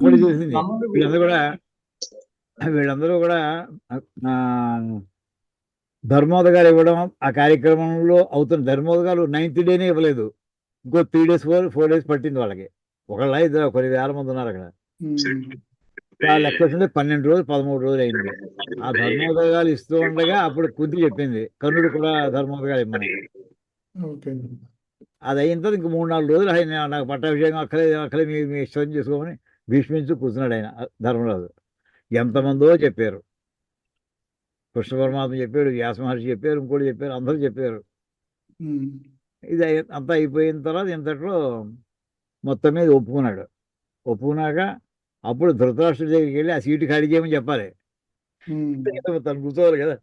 అప్పుడు తెలిసింది వీళ్ళందరూ కూడా ఆ, ధర్మోదగాలు గారు ఇవ్వడం ఆ కార్యక్రమంలో అవుతున్న ధర్మోదగాలు 9th డేనే ఇవ్వలేదు. ఇంకో 3 days 4 days పట్టింది వాళ్ళకి. ఒకళ్ళ ఇద్దరు కొన్ని వేల మంది ఉన్నారు అక్కడ. ఆ లెక్క వేసుకుంటే 12 రోజులు 13 రోజులు అయింది. ఆ ధర్మోదగాలు ఇస్తూ ఉండగా అప్పుడు కుంతి చెప్పింది కర్ణుడు కూడా ధర్మోదగాలు ఇమ్మని. అది అయిన తర్వాత ఇంక 3-4 రోజులు ఆయన నాకు పట్టాభిషేకం అక్కలేదు అక్కలే మీ ఇష్టం చేసుకోమని భీష్మించు కూర్చున్నాడు ఆయన ధర్మరాజు. ఎంతమందో చెప్పారు, కృష్ణ పరమాత్మ చెప్పాడు, వ్యాస మహర్షి చెప్పారు, ఇంకోటి చెప్పారు, అందరూ చెప్పారు. ఇది అంతా అయిపోయిన తర్వాత ఇంతట్లో మొత్తం మీద ఒప్పుకున్నాడు. ఒప్పుకున్నాక అప్పుడు ధృతరాష్ట్రుడి దగ్గరికి వెళ్ళి ఆ సీటు ఖాళీ చేయమని చెప్పాలి. తను కూర్చోవాలి కదా.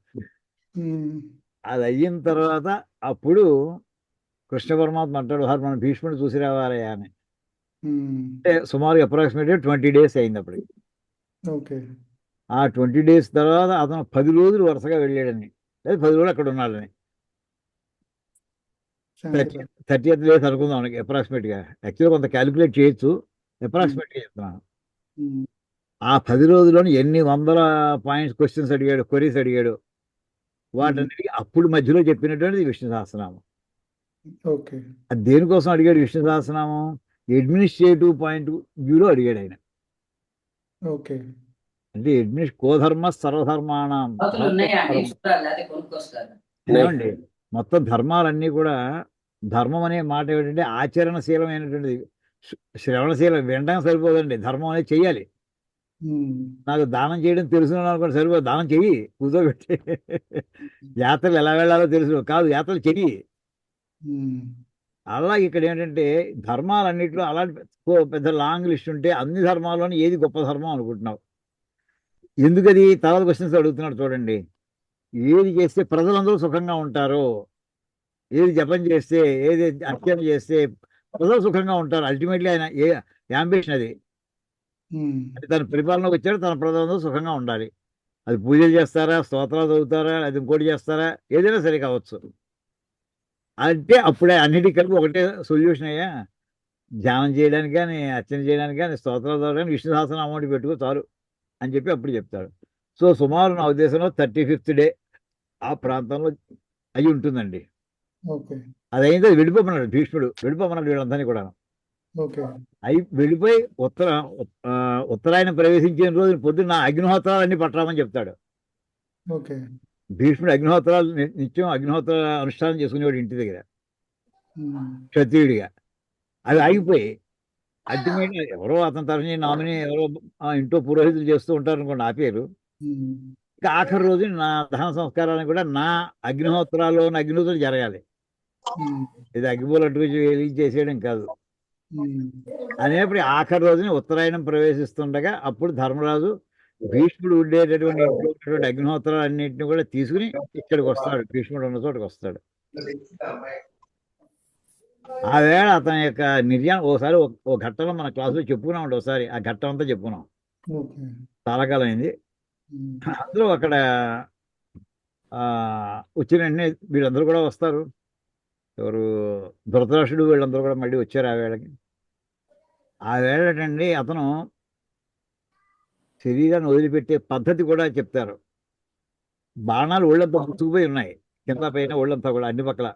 అది అయిన తర్వాత అప్పుడు కృష్ణ పరమాత్మ అంటాడు మన భీష్ముడు చూసి రావాలి అని. అంటే సుమారు అప్రాక్సిమేట్గా 20 days అయింది అప్పటికి. ఆ 20 days తర్వాత అతను 10 రోజులు వరుసగా వెళ్ళాడని, లేదా 10 రోజులు అక్కడ ఉన్నాడని. 30th days అనుకుందాం అప్రాక్సిమేట్గా. యాక్చువల్గా కొంత క్యాలిక్యులేట్ చేయొచ్చు, అప్రాక్సిమేట్గా చెప్తున్నాను. ఆ 10 రోజుల్లోని ఎన్ని వందల క్వశ్చన్స్ అడిగాడు, క్వరీస్ అడిగాడు. వాటన్నిటికీ అప్పుడు మధ్యలో చెప్పినటువంటిది విష్ణు సహస్రనామం. అది దేనికోసం అడిగాడు విష్ణు సహస్రనామం? అడ్మినిస్ట్రేటివ్ పాయింట్ వ్యూలో అడిగాడు ఆయన. అంటే కోధర్మ సర్వధర్మాణం ఏమండి, మొత్తం ధర్మాలన్నీ కూడా, ధర్మం అనే మాట ఏమిటంటే ఆచరణశీలమైనటువంటిది. శ్రవణశీలం వినడం సరిపోదండి, ధర్మం అనేది చెయ్యాలి. నాకు దానం చేయడం తెలుసు అనుకోండి సరిపోదు, దానం చెయ్యి కూర్చోబెట్టి. యాత్రలు ఎలా వెళ్ళాలో తెలుసు కాదు, యాత్రలు చెయ్యి. అలా ఇక్కడ ఏంటంటే ధర్మాలన్నింటిలో అలాంటి పెద్ద లాంగ్ లిస్ట్ ఉంటే అన్ని ధర్మాల్లోని ఏది గొప్ప ధర్మం అనుకుంటున్నావు? ఎందుకది తర్వాత క్వశ్చన్స్ అడుగుతున్నాడు చూడండి. ఏది చేస్తే ప్రజలందరూ సుఖంగా ఉంటారో, ఏది జపం చేస్తే, ఏది అర్చన చేస్తే ప్రజలు సుఖంగా ఉంటారు. అల్టిమేట్లీ ఆయన యాంబిషన్ అది. తన పరిపాలనకు వచ్చాడు, తన ప్రజలందరూ సుఖంగా ఉండాలి. అది పూజలు చేస్తారా, స్తోత్రాలు చదువుతారా, అది ఇంకోటి చేస్తారా, ఏదైనా సరే కావచ్చు. అంటే అప్పుడే అన్నిటికీ కలిపి ఒకటే సొల్యూషన్ అయ్యా. ధ్యానం చేయడానికి కానీ, అర్చన చేయడానికి కానీ, స్తోత్రాలు చదవడానికి విష్ణు సహస్రనామం అమౌంట్ పెట్టుకో చాలు అని చెప్పి అప్పుడు చెప్తాడు. సో సుమారు నా ఉద్దేశంలో 35th day ఆ ప్రాంతంలో అయి ఉంటుందండి. అది అయింది, వెళ్ళిపోమన్నాడు భీష్ముడు, వెళ్ళిపోమన్నాడు వీళ్ళందరినీ కూడా. వెళ్ళిపోయి ఉత్తరాయణ ప్రవేశించిన రోజు పొద్దున్న అగ్నిహోత్రాలన్నీ పట్టరామని చెప్తాడు. భీష్ముడు అగ్నిహోత్రాలు నిత్యం అగ్నిహోత్ర అనుష్ఠానం చేసుకునేవాడు ఇంటి దగ్గర క్షత్రియుడిగా. అవి ఆగిపోయి అల్టిమేట్ ఎవరో అతని తరఫున నామినీ ఎవరో ఇంట్లో పురోహితులు చేస్తూ ఉంటారు అనుకోండి, ఆపేరు. ఇంకా ఆఖరి రోజు నా దహన సంస్కారానికి కూడా నా అగ్నిహోత్రాల్లో అగ్నిహోత్రాలు జరగాలి. ఇది అగ్గిపూలు అటు చేసేయడం కాదు. అనేప్పుడు ఆఖరి రోజుని ఉత్తరాయణం ప్రవేశిస్తుండగా అప్పుడు ధర్మరాజు భీష్ముడు ఉండేటటువంటి అగ్నిహోత్రాలు అన్నింటినీ కూడా తీసుకుని ఇక్కడికి వస్తాడు, భీష్ముడు ఉన్న చోటుకి వస్తాడు. ఆ వేళ అతని యొక్క నిర్యాణం ఒకసారి ఒక ఘట్టంలో మన క్లాసులో చెప్పుకున్నాం. ఒకసారి ఆ ఘట్టం అంతా చెప్పుకున్నాం, చాలా కాలం అయింది. అందులో అక్కడ వచ్చిన వెంటనే వీళ్ళందరూ కూడా వస్తారు. ఎవరు ధృతరాష్ట్రుడు వీళ్ళందరూ కూడా మళ్ళీ వచ్చారు ఆ వేళకి. ఆ వేళటండి అతను శరీరాన్ని వదిలిపెట్టే పద్ధతి కూడా చెప్తారు. బాణాలు ఒళ్ళంతా పుచ్చుకుపోయి ఉన్నాయి, కింద పైన ఒళ్ళంతా కూడా అన్ని పక్కల.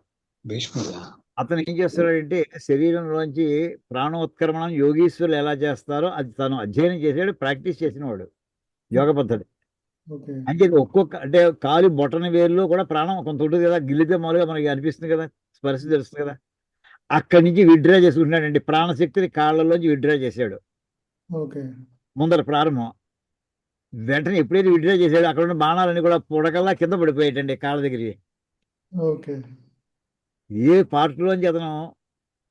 అతను ఏం చేస్తాడంటే శరీరంలోంచి ప్రాణోత్క్రమణం యోగీశ్వరులు ఎలా చేస్తారో అది తను అధ్యయనం చేసాడు, ప్రాక్టీస్ చేసిన వాడు యోగ పద్ధతి. అంటే ఒక్కొక్క అంటే కాలు బొటన వేరులో కూడా ప్రాణం కొంత ఉంటుంది కదా, గిల్లితే మామూలుగా మనకి అనిపిస్తుంది కదా, స్పర్శ తెలుస్తుంది కదా. అక్కడి నుంచి విత్డ్రా చేసుకుంటున్నాడండి, ప్రాణశక్తిని కాళ్ళలోంచి విత్డ్రా చేశాడు. ముందర ప్రారంభం వెంటనే ఎప్పుడైతే విత్డ్రా చేశాడు అక్కడ ఉన్న బాణాలన్నీ కూడా పుడకల్లా కింద పడిపోయాయండి కాళ్ళ దగ్గరికి. ఏ పార్ట్లోంచి అతను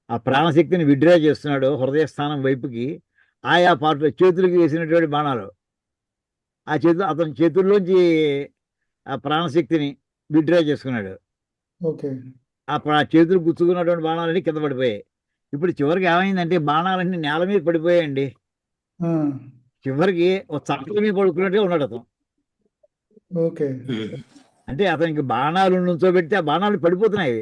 ఆ ప్రాణశక్తిని విత్డ్రా చేస్తున్నాడు హృదయ స్థానం వైపుకి, ఆయా పార్ట్లో చేతులకి వేసినటువంటి బాణాలు ఆ అతని చేతుల్లోంచి ఆ ప్రాణశక్తిని విత్డ్రా చేసుకున్నాడు. ఆ చేతులు గుచ్చుకున్నటువంటి బాణాలన్నీ కింద పడిపోయాయి. ఇప్పుడు చివరికి ఏమైందంటే బాణాలన్నీ నేల మీద పడిపోయాయండి. చివరికి ఒక చక్కల మీద పడుకున్నట్టుగా ఉన్నాడు అతను. అంటే అతనికి బాణాలు నుంచోబెడితే ఆ బాణాలు పడిపోతున్నాయి.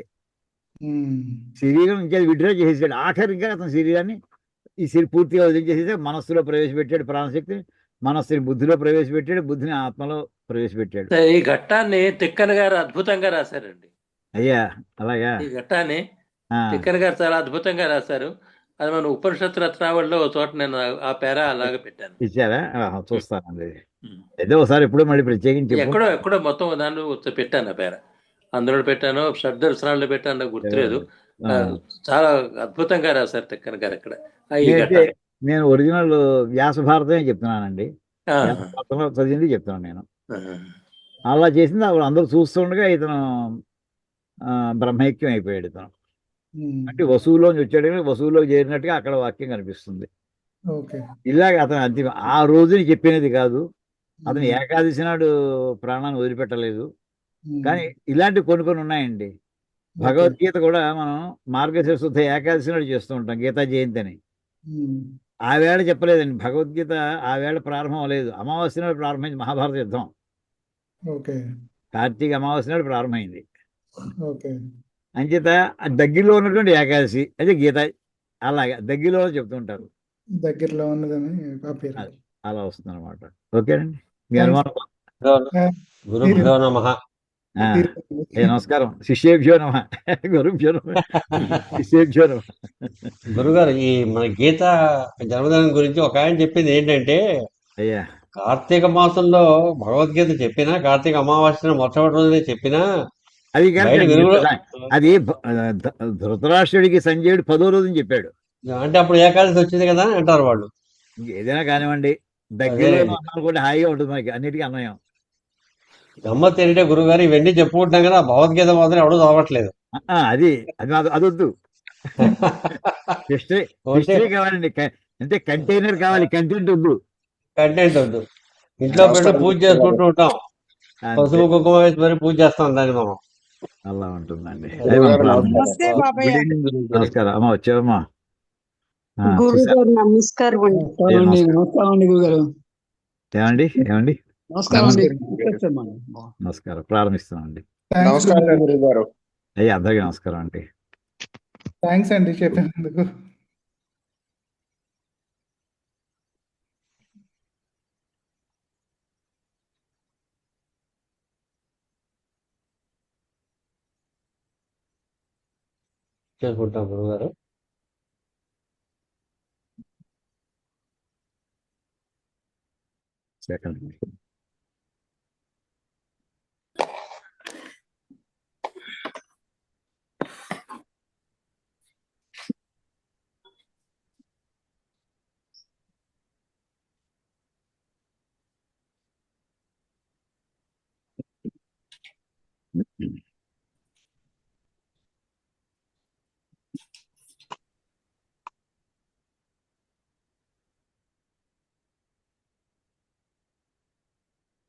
శరీరం ఇంకా విత్డ్రా చేసేసాడు. ఆఖరిగా అతని శరీరాన్ని ఈ శరీరం పూర్తిగా వదిలించేసేసి మనస్సులో ప్రవేశపెట్టాడు ప్రాణశక్తిని, మనస్సుని బుద్ధిలో ప్రవేశపెట్టాడు, బుద్ధిని ఆత్మలో ప్రవేశపెట్టాడు. ఈ ఘట్టాన్ని తిక్కన గారు అద్భుతంగా రాశారండి. అయ్యా అలాగా. ఈ ఘట్టాన్ని ఆ, తిక్కన గారు చాలా అద్భుతంగా రాశారు. అది మన ఉపనిషత్తు రత్నావళిలో ఒక చోట నేను ఆ పేర అలాగే పెట్టాను. ఇచ్చారా? చూస్తానండి. ఏదో ఒకసారి ఎప్పుడో మళ్ళీ ప్రత్యేకించి చెప్పు. ఎక్కడో ఎక్కడో మొత్తం దాన్ని పెట్టాను ఆ పేర. అందులో పెట్టాను, షడ్దర్శనాల్లో పెట్టాను, నాకు గుర్తులేదు. ఆ. చాలా అద్భుతంగా రాశారు తిక్కన గారు అక్కడ ఈ నేనైతే ఘట్టాన్ని. నేను ఒరిజినల్ వ్యాస భారతమే చెప్తున్నానండి. ఆ, వ్యాస భారతంలో చదివింది చెప్తున్నాను నేను. ఆ, అలా చేసింది అప్పుడు అందరూ చూస్తుండగా ఇతను బ్రహ్మైక్యం అయిపోయాడు ఇతను. అంటే వసువులోంచి వచ్చాడు కానీ వసువులో చేరినట్టుగా అక్కడ వాక్యం కనిపిస్తుంది. ఓకే. ఇలాగ అతను అంతిమ ఆ రోజుని చెప్పినది కాదు. అతను ఏకాదశి నాడు ప్రాణాన్ని వదిలిపెట్టలేదు. కానీ ఇలాంటి కొన్ని కొన్ని ఉన్నాయండి. భగవద్గీత కూడా మనం మార్గశిర శుద్ధ ఏకాదశి నాడు చేస్తూ ఉంటాం, గీతా జయంతి అని. ఆ వేళ చెప్పలేదండి భగవద్గీత. ఆ వేళ ప్రారంభం అవ్వలేదు, అమావాస్య నాడు ప్రారంభమైంది మహాభారత యుద్ధం. ఓకే. కార్తీక అమావాస్య నాడు ప్రారంభమైంది. ఓకే. అంచేత ఆ దగ్గరలో ఉన్నటువంటి ఏకాదశి అదే గీత. అలాగా దగ్గరలో చెప్తుంటారు. దగ్గరలో ఉన్నదని ఆ పేరు. అలా వస్తుంది అనమాట. ఓకేనండి, మీ అనుమానం. గురుభ్యో నమః. నమస్కారం. శిష్యేభ్యో నమ, గురుభ్యో నమ, శిష్యేభ్యో నమ. గురుగారు, ఈ మన గీత జన్మదినం గురించి ఒక ఆయన చెప్పింది ఏంటంటే, అయ్యా కార్తీక మాసంలో భగవద్గీత చెప్పినా, కార్తీక అమావాస్య మొట్టమొదటి రోజునే చెప్పినా, అది బయట కరెక్ట్. వెలుగులో అది ధృతరాష్ట్రుడికి సంజయుడు 10వ రోజుని చెప్పాడు. అంటే అప్పుడు ఏకాదశి వచ్చింది కదా అని అంటారు వాళ్ళు. ఏదైనా కానివ్వండి, దగ్గరలో అదేనండి. అన్నాను కూడా హాయిగా ఉంటుంది మనకి, అన్నిటికీ అన్వయం. గమ్మత్ ఏంటంటే గురుగారు, ఇవన్నీ చెప్పుకుంటున్నాం కదా, భగవద్గీత మాత్రం ఎవడూ చదవట్లేదు. అది అది అదొద్దు. హిస్టరీ అంటే కావాలండి. అంటే కంటైనర్ కావాలి, కంటెంట్ వద్దు. కంటెంట్ వద్దు. ఇంట్లో పెట్టి పూజ చేసుకుంటూ ఉంటాం, అంతే, పసుపు కుంకుమ వేసి మరి పూజ చేస్తాం దాన్ని మనం. అలా ఉంటుందండి. అదే అది మన గురుగారు, ప్రాబ్లం. నమస్తే బాబాయ్. నమస్కారం అమ్మ, వచ్చావమ్మా. గురువు చూసా. గారు నమస్కారం అండి. నమస్కారం అండి గురుగారు. ఏమండి ఏమండి నమస్కారం అండి. నమస్కారం. ప్రారంభిస్తున్నామండి. నమస్కారం గురువు గారు. అయ్యా అందరికీ నమస్కారం అండి. థ్యాంక్స్ అండి చెప్పినందుకు. చేసుకుంటాం గురుగారు. సెకండ్.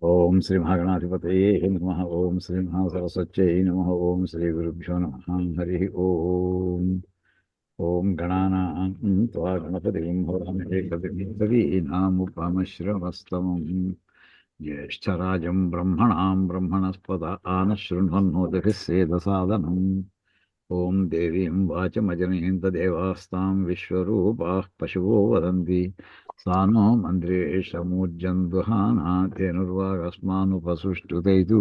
ఓం శ్రీ మహాగణాధిపతయే నమః. ఓం శ్రీ మహాసరస్వత్యై నమః. ఓం శ్రీ గురుభ్యో నమః. హరి ఓం. ఓం గణానాం త్వా గణపతిం హవామహే కవిం కవీనాముపమశ్రవస్తమం. జ్యేష్ఠరాజం బ్రహ్మణాం బ్రహ్మణస్పద ఆనశృణ్వన్నోతిభిः సేదసాదనం. ఓం దేవీం వాచమజనయంత దేవాస్తాం విశ్వరూపాః పశవో వదంతి. సానో మంద్రేషమూర్జం దుహానా తేనుర్వాగస్మానుపసుష్టుతైతు.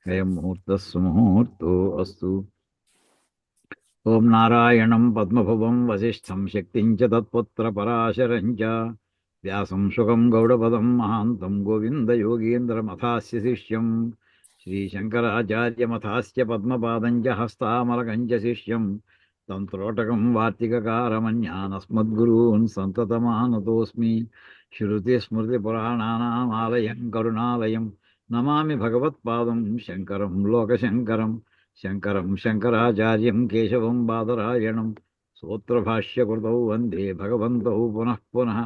అయం ముహూర్తः సుముహూర్తో అస్తు. ఓం నారాయణం పద్మభువం వసిష్ఠం శక్తిం చ తత్పుత్రపరాశరం చ వ్యాసం శుకం గౌడపదం మహాంతం గోవిందయోగీంద్రమథాస్య శిష్యం శ్రీశంకరాచార్యమథాస్య పద్మపాదం చ హస్తామలకం చ శిష్యం తం త్రోటకం వార్తికకారమన్యానస్మద్గురూన్ సంతతమానతోస్మి. శృతిస్మృతిపురాణానామాలయం కరుణాలయం నమామి భగవత్పాదం శంకరం లోకశంకరం. శంకరం శంకరాచార్యం కేశవం బాదరాయణం సూత్రభాష్యకృతౌ వందే భగవంతౌ పునః పునః.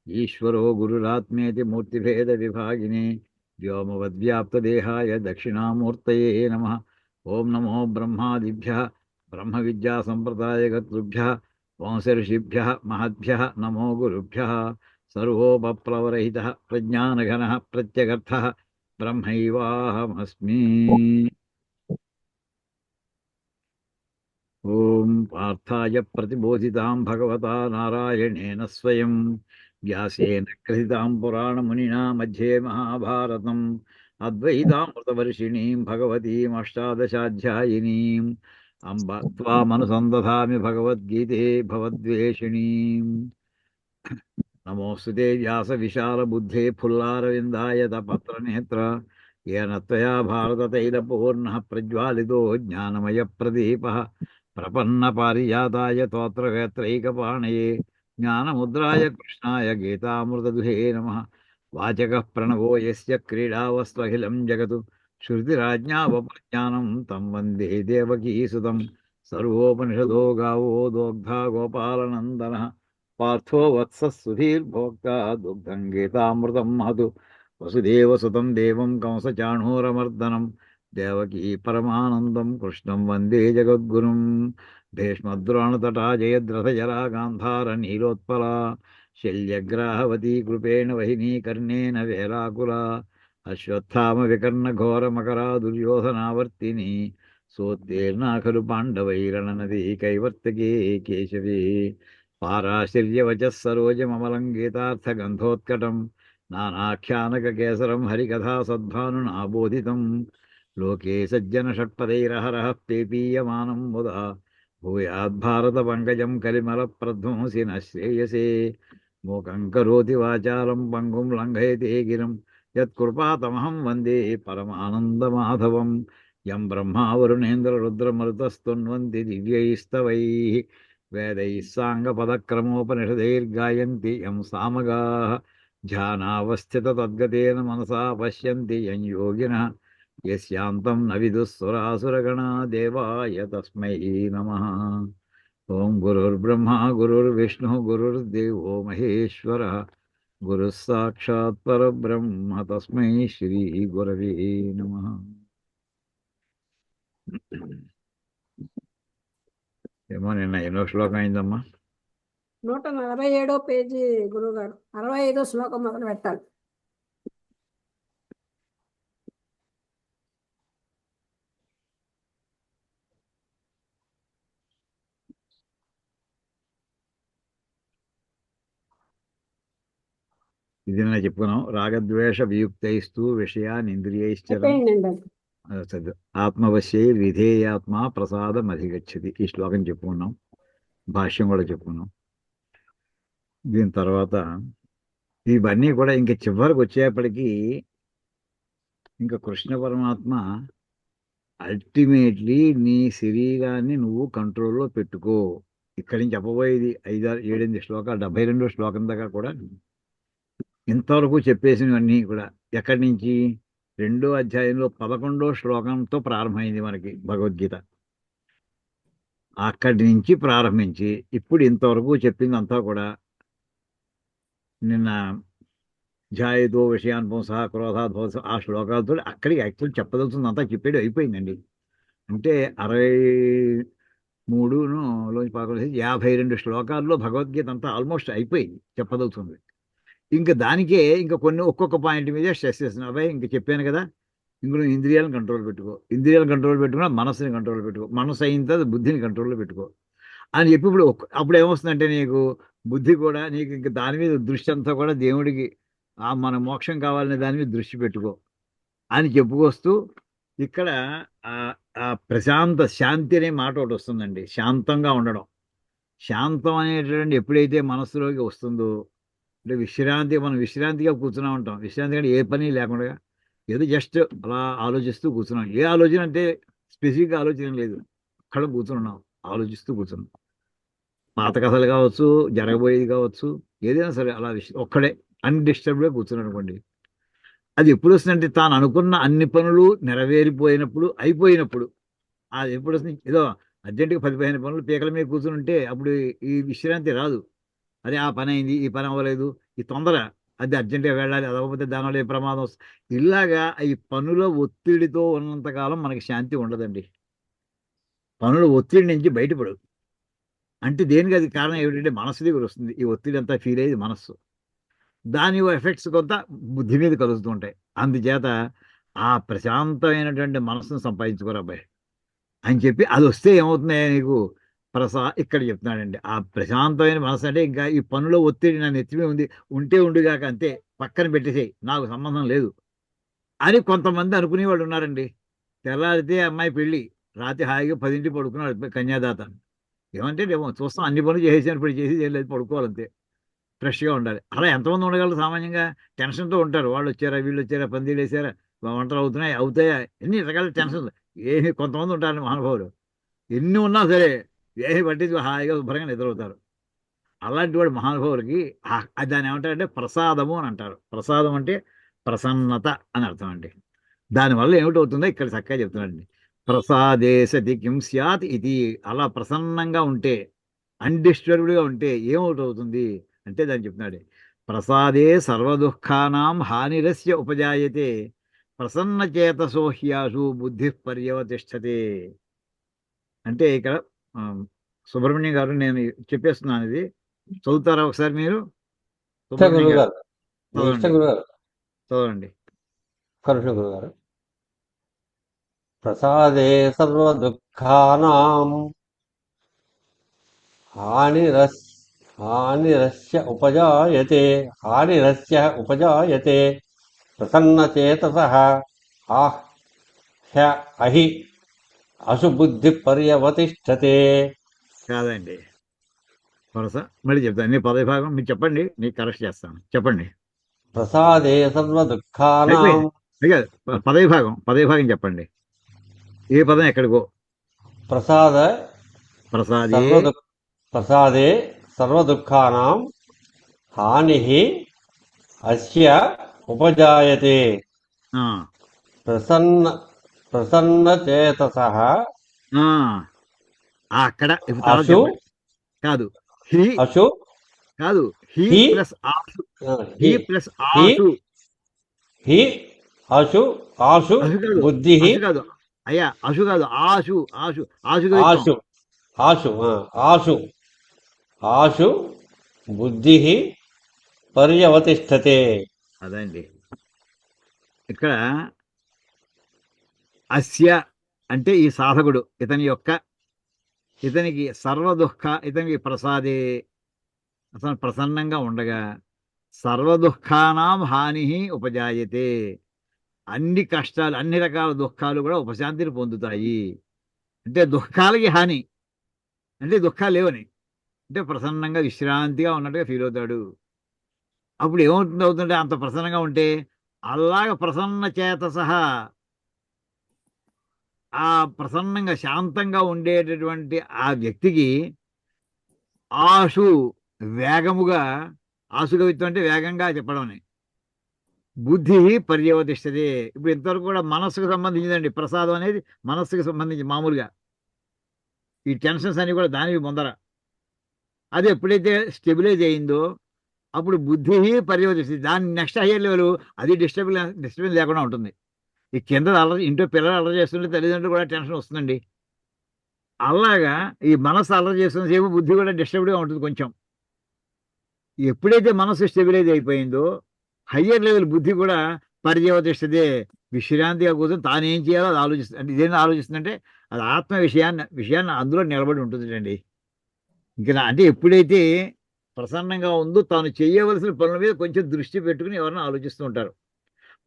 ఈశ్వరో గురురాత్మేతి మూర్తిభేద విభాగినే వ్యోమవద్వ్యాప్తదేహాయ దక్షిణామూర్తయే నమః. ఓం నమో బ్రహ్మాదిభ్యః బ్రహ్మ విద్యా సంప్రదాయకర్తృభ్యః వంశర్షిభ్యః మహద్భ్యః నమో గురుభ్యః. సర్వోపప్లవరహితః ప్రజ్ఞానఘనః ప్రత్యగర్థః బ్రహ్మైవాహమస్మి. ఓం పార్థాయ ప్రతిబోధితాం భగవతా నారాయణేన స్వయం వ్యాసేన గ్రథితాం పురాణమునినా మధ్యే మహాభారతం అద్వైతామృతవర్షిణీం భగవతీం అష్టాదశాధ్యాయినీం అంబ త్వామనుసందధామి భగవద్గీతే భవద్వేషిణీం. నమోస్తుతే వ్యాస విశాల బుద్ధే ఫుల్లారవిందాయత పత్రనేత్ర येन त्वया भारततैलपूर्णः प्रज्वालितो ज्ञानमयप्रदीपः प्रपन्नपारिजाताय तोत्रवेत्रैकपाणये ज्ञानमुद्राय कृष्णाय गीतामृतदुहे नमः. वाचकः प्रणवो यस्य क्रीडावस्त्वखिलं जगतु श्रुतिराज्ञावप्रज्ञानं तं वन्दे देवकीसुतं. सर्वोपनिषदो गावो दोग्धा गोपालनन्दनः पार्थो वत्सः सुधीर्भोक्ता दुग्धं गीतामृतं महतु. वसुदेवसुतं देवं कंसचाणूरमर्दनं देवकी परमानन्दं कृष्णं वन्दे जगद्गुरुं. भीष्मद्रोणतटा जयद्रथजरा गान्धारनीलोत्पला शल्यग्राहवती कृपेण वहिनी कर्णेन वेलाकुला अश्वत्थामविकर्णघोरमकरा दुर्योधनावर्तिनी सोत्तीर्णा खलु पाण्डवैरणनदी कैवर्तके केशवे पाराशर्यवचः सरोजममलं गीतार्थगन्धोत्कटं नानाख्यानककेसरं हरिकथा सद्भानुनाबोधितं लोके सज्जनषट्पदैरहरः पेपीयमानं मुदा भूयाद्भारतपङ्कजं कलिमलप्रध्वंसि न श्रेयसे. मूकं करोति वाचालं पङ्गुं लङ्घयते गिरिं यत्कृपातमहं वन्दे परमानन्दमाधवं. यं ब्रह्मा वरुणेन्द्ररुद्रमरुतस्तुन्वन्ति दिव्यैस्तवैः वेदैः साङ्गपदक्रमोपनिषदैर्गायन्ति यं सामगाः ध्यानावस्थिततद्गतेन मनसा पश्यन्ति यं योगिनः यस्यान्तं न विदुःसुरासुरगणा देवाय तस्मै नमः. ओं गुरुर्ब्रह्मा गुरुर्विष्णुः गुरुर्देवो महेश्वरः गुरुः साक्षात् परब्रह्म तस्मै श्रीगुरवे नमः. ఏమో నిన్న ఎన్నో శ్లోకం అయిందమ్మా? 147 పేజీ గురుగారు 65 శ్లోకం మొదలు పెట్టాలి. ఇది నిన్న చెప్పుకున్నాం. రాగద్వేష వియుక్తైస్తూ విషయాన్ ఇంద్రియైశ్చరం అయిపోయిందండి అది. ఆత్మవశ్యై విధేయాత్మ ప్రసాదం అధిగచ్చతి. ఈ శ్లోకం చెప్పుకున్నాం, భాష్యం కూడా చెప్పుకున్నాం. దీని తర్వాత ఇవన్నీ కూడా ఇంక చివరికి వచ్చేప్పటికీ ఇంకా కృష్ణ పరమాత్మ అల్టిమేట్లీ నీ శరీరాన్ని నువ్వు కంట్రోల్లో పెట్టుకో. ఇక్కడి నుంచి చెప్పబోయేది 5, 6, 7, 8 శ్లోకాలు 72వ శ్లోకం దాకా కూడా ఇంతవరకు చెప్పేసినవన్నీ కూడా ఎక్కడి నుంచి 2వ అధ్యాయంలో 11వ శ్లోకంతో ప్రారంభమైంది మనకి భగవద్గీత. అక్కడి నుంచి ప్రారంభించి ఇప్పుడు ఇంతవరకు చెప్పిందంతా కూడా నిన్న ధ్యాయతో విషయానుభవం సహా క్రోధాత్ భవతి ఆ శ్లోకాలతో అక్కడికి యాక్చువల్ చెప్పదలుచుందంతా చెప్పేది అయిపోయిందండి. అంటే 63లోంచి 52 శ్లోకాల్లో భగవద్గీత అంతా ఆల్మోస్ట్ అయిపోయింది, చెప్పదలుచుంది. ఇంకా దానికే ఇంకా కొన్ని ఒక్కొక్క పాయింట్ మీద స్ట్రెస్ చేస్తున్నావు. అబ్బాయి ఇంక చెప్పాను కదా, ఇందులో ఇంద్రియాలను కంట్రోల్ పెట్టుకో, ఇంద్రియాలను కంట్రోల్ పెట్టుకున్నా మనసుని కంట్రోల్ పెట్టుకో, మనసు అయిన తర్వాత బుద్ధిని కంట్రోల్లో పెట్టుకో అని చెప్పి ఇప్పుడు అప్పుడు ఏమొస్తుందంటే నీకు బుద్ధి కూడా నీకు ఇంక దాని మీద దృష్టి అంతా కూడా దేవుడికి మన మోక్షం కావాలనే దాని మీద దృష్టి పెట్టుకో అని చెప్పుకొస్తూ ఇక్కడ ఆ ప్రశాంత శాంతి అనే మాట ఒకటి వస్తుందండి. శాంతంగా ఉండడం. శాంతం అనేటువంటి ఎప్పుడైతే మనసులోకి వస్తుందో అంటే విశ్రాంతి, మనం విశ్రాంతిగా కూర్చున్నా ఉంటాం. విశ్రాంతి అంటే ఏ పని లేకుండా ఏదో జస్ట్ అలా ఆలోచిస్తూ కూర్చున్నాం. ఏ ఆలోచన అంటే స్పెసిఫిక్గా ఆలోచన లేదు, అక్కడ కూర్చున్నాం ఆలోచిస్తూ కూర్చున్నాం. పాత కథలు కావచ్చు, జరగబోయేది కావచ్చు, ఏదైనా సరే అలా ఒక్కడే అన్డిస్టర్బ్డ్గా కూర్చున్నాడు అనుకోండి. అది ఎప్పుడు వస్తుందంటే తాను అనుకున్న అన్ని పనులు నెరవేరిపోయినప్పుడు, అయిపోయినప్పుడు. అది ఎప్పుడు వస్తుంది? ఏదో అర్జెంటుగా 10-15 పనులు పీకల మీద కూర్చుని ఉంటే అప్పుడు ఈ విశ్రాంతి రాదు. అదే ఆ పని అయింది, ఈ పని అవ్వలేదు, ఈ తొందర, అది అర్జెంటుగా వెళ్ళాలి, అది అవ్వకపోతే దానివల్ల ఏ ప్రమాదం వస్తుంది. ఇలాగా ఈ పనుల ఒత్తిడితో ఉన్నంతకాలం మనకి శాంతి ఉండదండి. పనుల ఒత్తిడి నుంచి బయటపడు అంటే దేనికి అది కారణం ఏమిటంటే మనసు దగ్గర వస్తుంది. ఈ ఒత్తిడి అంతా ఫీల్ అయ్యేది మనస్సు. దాని ఎఫెక్ట్స్ కొంత బుద్ధి మీద కలుగుతూ ఉంటాయి. అందుచేత ఆ ప్రశాంతమైనటువంటి మనసును సంపాదించుకోరు అబ్బాయి. అని చెప్పి అది వస్తే ఏమవుతుంది నీకు ఇక్కడ చెప్తున్నాడండి. ఆ ప్రశాంతమైన మనసు అంటే ఇంకా ఈ పనులో ఒత్తిడి నా నెత్తిమే ఉంది, ఉంటే ఉండుగాక అంతే, పక్కన పెట్టేసేయి, నాకు సంబంధం లేదు అని కొంతమంది అనుకునేవాళ్ళు ఉన్నారండి. తెల్లారితే అమ్మాయి పెళ్ళి, రాత్రి హాయిగా 10ంటికి పడుకున్నాడు కన్యాదాత. ఏమంటే ఏమో చూస్తాం, అన్ని పనులు చేసేసాను, ఇప్పుడు చేసి ఏం లేదు, పడుకోవాలంతే, ఫ్రెష్గా ఉండాలి. అలా ఎంతమంది ఉండగలరు సామాన్యంగా? టెన్షన్తో ఉంటారు. వాళ్ళు వచ్చారా, వీళ్ళు వచ్చారా, పందిలు వేసారా, వంటలు అవుతాయా, ఎన్ని రకాల టెన్షన్. ఏమి కొంతమంది ఉంటారండి మహానుభావులు, ఎన్ని ఉన్నా సరే ఏమి పట్టించి హాయిగా శుభ్రంగా నిద్రవుతారు. అలాంటి వాడు మహానుభావులకి దాన్ని ఏమంటారంటే ప్రసాదము అని అంటారు. ప్రసాదం అంటే ప్రసన్నత అని అర్థం అండి. దానివల్ల ఏమిటవుతుందో ఇక్కడ చక్కగా చెప్తున్నాడండి. ప్రసాదే సతి కిం స్యాత్ ఇది. అలా ప్రసన్నంగా ఉంటే, అన్డిస్టర్బ్డ్గా ఉంటే ఏమవుతుంది అంటే దాన్ని చెప్తున్నాడు. ప్రసాదే సర్వదుఃఖానాం హానిరస్య ఉపజాయతే ప్రసన్న చేతసోహ్యాసు బుద్ధి పర్యవతిష్టతే. అంటే ఇక్కడ సుబ్రహ్మణ్యం గారు నేను చెప్పేస్తున్నాను, ఇది చదువుతారా ఒకసారి మీరు? సుబ్రహ్మణ్యం గారు చదవండి. గురుగారు, ప్రసాదే సర్వదుఃఖానాం హానిరస్య ఉపజాయతే ప్రసన్నచేతసః అహి అశుబుద్ధి పర్యవతిష్టతే. కాదండి, మళ్ళీ చెప్తాను. నీ పదవి భాగం మీరు చెప్పండి, నీకు కరెక్ట్ చేస్తాను, చెప్పండి. ప్రసాదే సర్వదుఃఖానాం. పదవి భాగం చెప్పండి. ఏ పదం ఎక్కడికో. ప్రసాదే సర్వదుఃఖానాం హానిః అస్య ఉపజాయతే ప్రసన్నచేతసః. అక్కడ అశు కాదు, హి అశు కాదు, హి ప్లస్ ఆశు, హి ప్లస్ ఆశు, హి అశు ఆశు బుద్ధి కాదు అయ్యా, అశు కాదు, ఆశు ఆశు ఆశు ఆశు ఆశు ఆశు ఆశు బుద్ధి పర్యవతిష్టతే. అదండి ఇక్కడ అస్య అంటే ఈ సాధకుడు, ఇతనికి సర్వదుఃఖ, ఇతనికి ప్రసాదే, అతను ప్రసన్నంగా ఉండగా సర్వదుఃఖానాం హాని ఉపజాయతే, అన్ని కష్టాలు, అన్ని రకాల దుఃఖాలు కూడా ఉపశాంతిని పొందుతాయి. అంటే దుఃఖాలకి హాని అంటే దుఃఖాలు లేవని, అంటే ప్రసన్నంగా విశ్రాంతిగా ఉన్నట్టుగా ఫీల్ అవుతాడు. అప్పుడు అవుతుంటే అంత ప్రసన్నంగా ఉంటే, అలాగ ప్రసన్న చేతసః, ఆ ప్రసన్నంగా శాంతంగా ఉండేటటువంటి ఆ వ్యక్తికి ఆశు వేగముగా, ఆశుకవిత్వం అంటే వేగంగా చెప్పడం అని, బుద్ధి పర్యవతిష్టది. ఇప్పుడు ఇంతవరకు కూడా మనస్సుకు సంబంధించిందండి ప్రసాదం అనేది, మనస్సుకు సంబంధించి మామూలుగా ఈ టెన్షన్స్ అన్ని కూడా దానికి ముందర. అది ఎప్పుడైతే స్టెబిలైజ్ అయిందో అప్పుడు బుద్ధి పర్యవతిస్తుంది. దాని నెక్స్ట్ హయ్యర్ లెవెల్ అది డిస్టర్బెన్స్ లేకుండా ఉంటుంది. ఈ కింద ఇంట్లో పిల్లలు అల్లరి చేస్తుంటే తల్లిదండ్రులు కూడా టెన్షన్ వస్తుందండి. అలాగా ఈ మనసు అల్లరి చేస్తున్న సేపు బుద్ధి కూడా డిస్టర్బ్డ్గా ఉంటుంది కొంచెం. ఎప్పుడైతే మనసు స్టెబిలైజ్ అయిపోయిందో హయ్యర్ లెవెల్ బుద్ధి కూడా పర్యవతిష్టదే, విశ్రాంతిగా కూర్చొని తానేం చేయాలో అది ఆలోచిస్తుంది. అంటే ఇదేం ఆలోచిస్తుందంటే అది ఆత్మ విషయాన్ని అందులో నిలబడి ఉంటుంది అండి. ఇంకా అంటే ఎప్పుడైతే ప్రసన్నంగా ఉందో తాను చేయవలసిన పనుల మీద కొంచెం దృష్టి పెట్టుకుని ఎవరైనా ఆలోచిస్తూ ఉంటారు.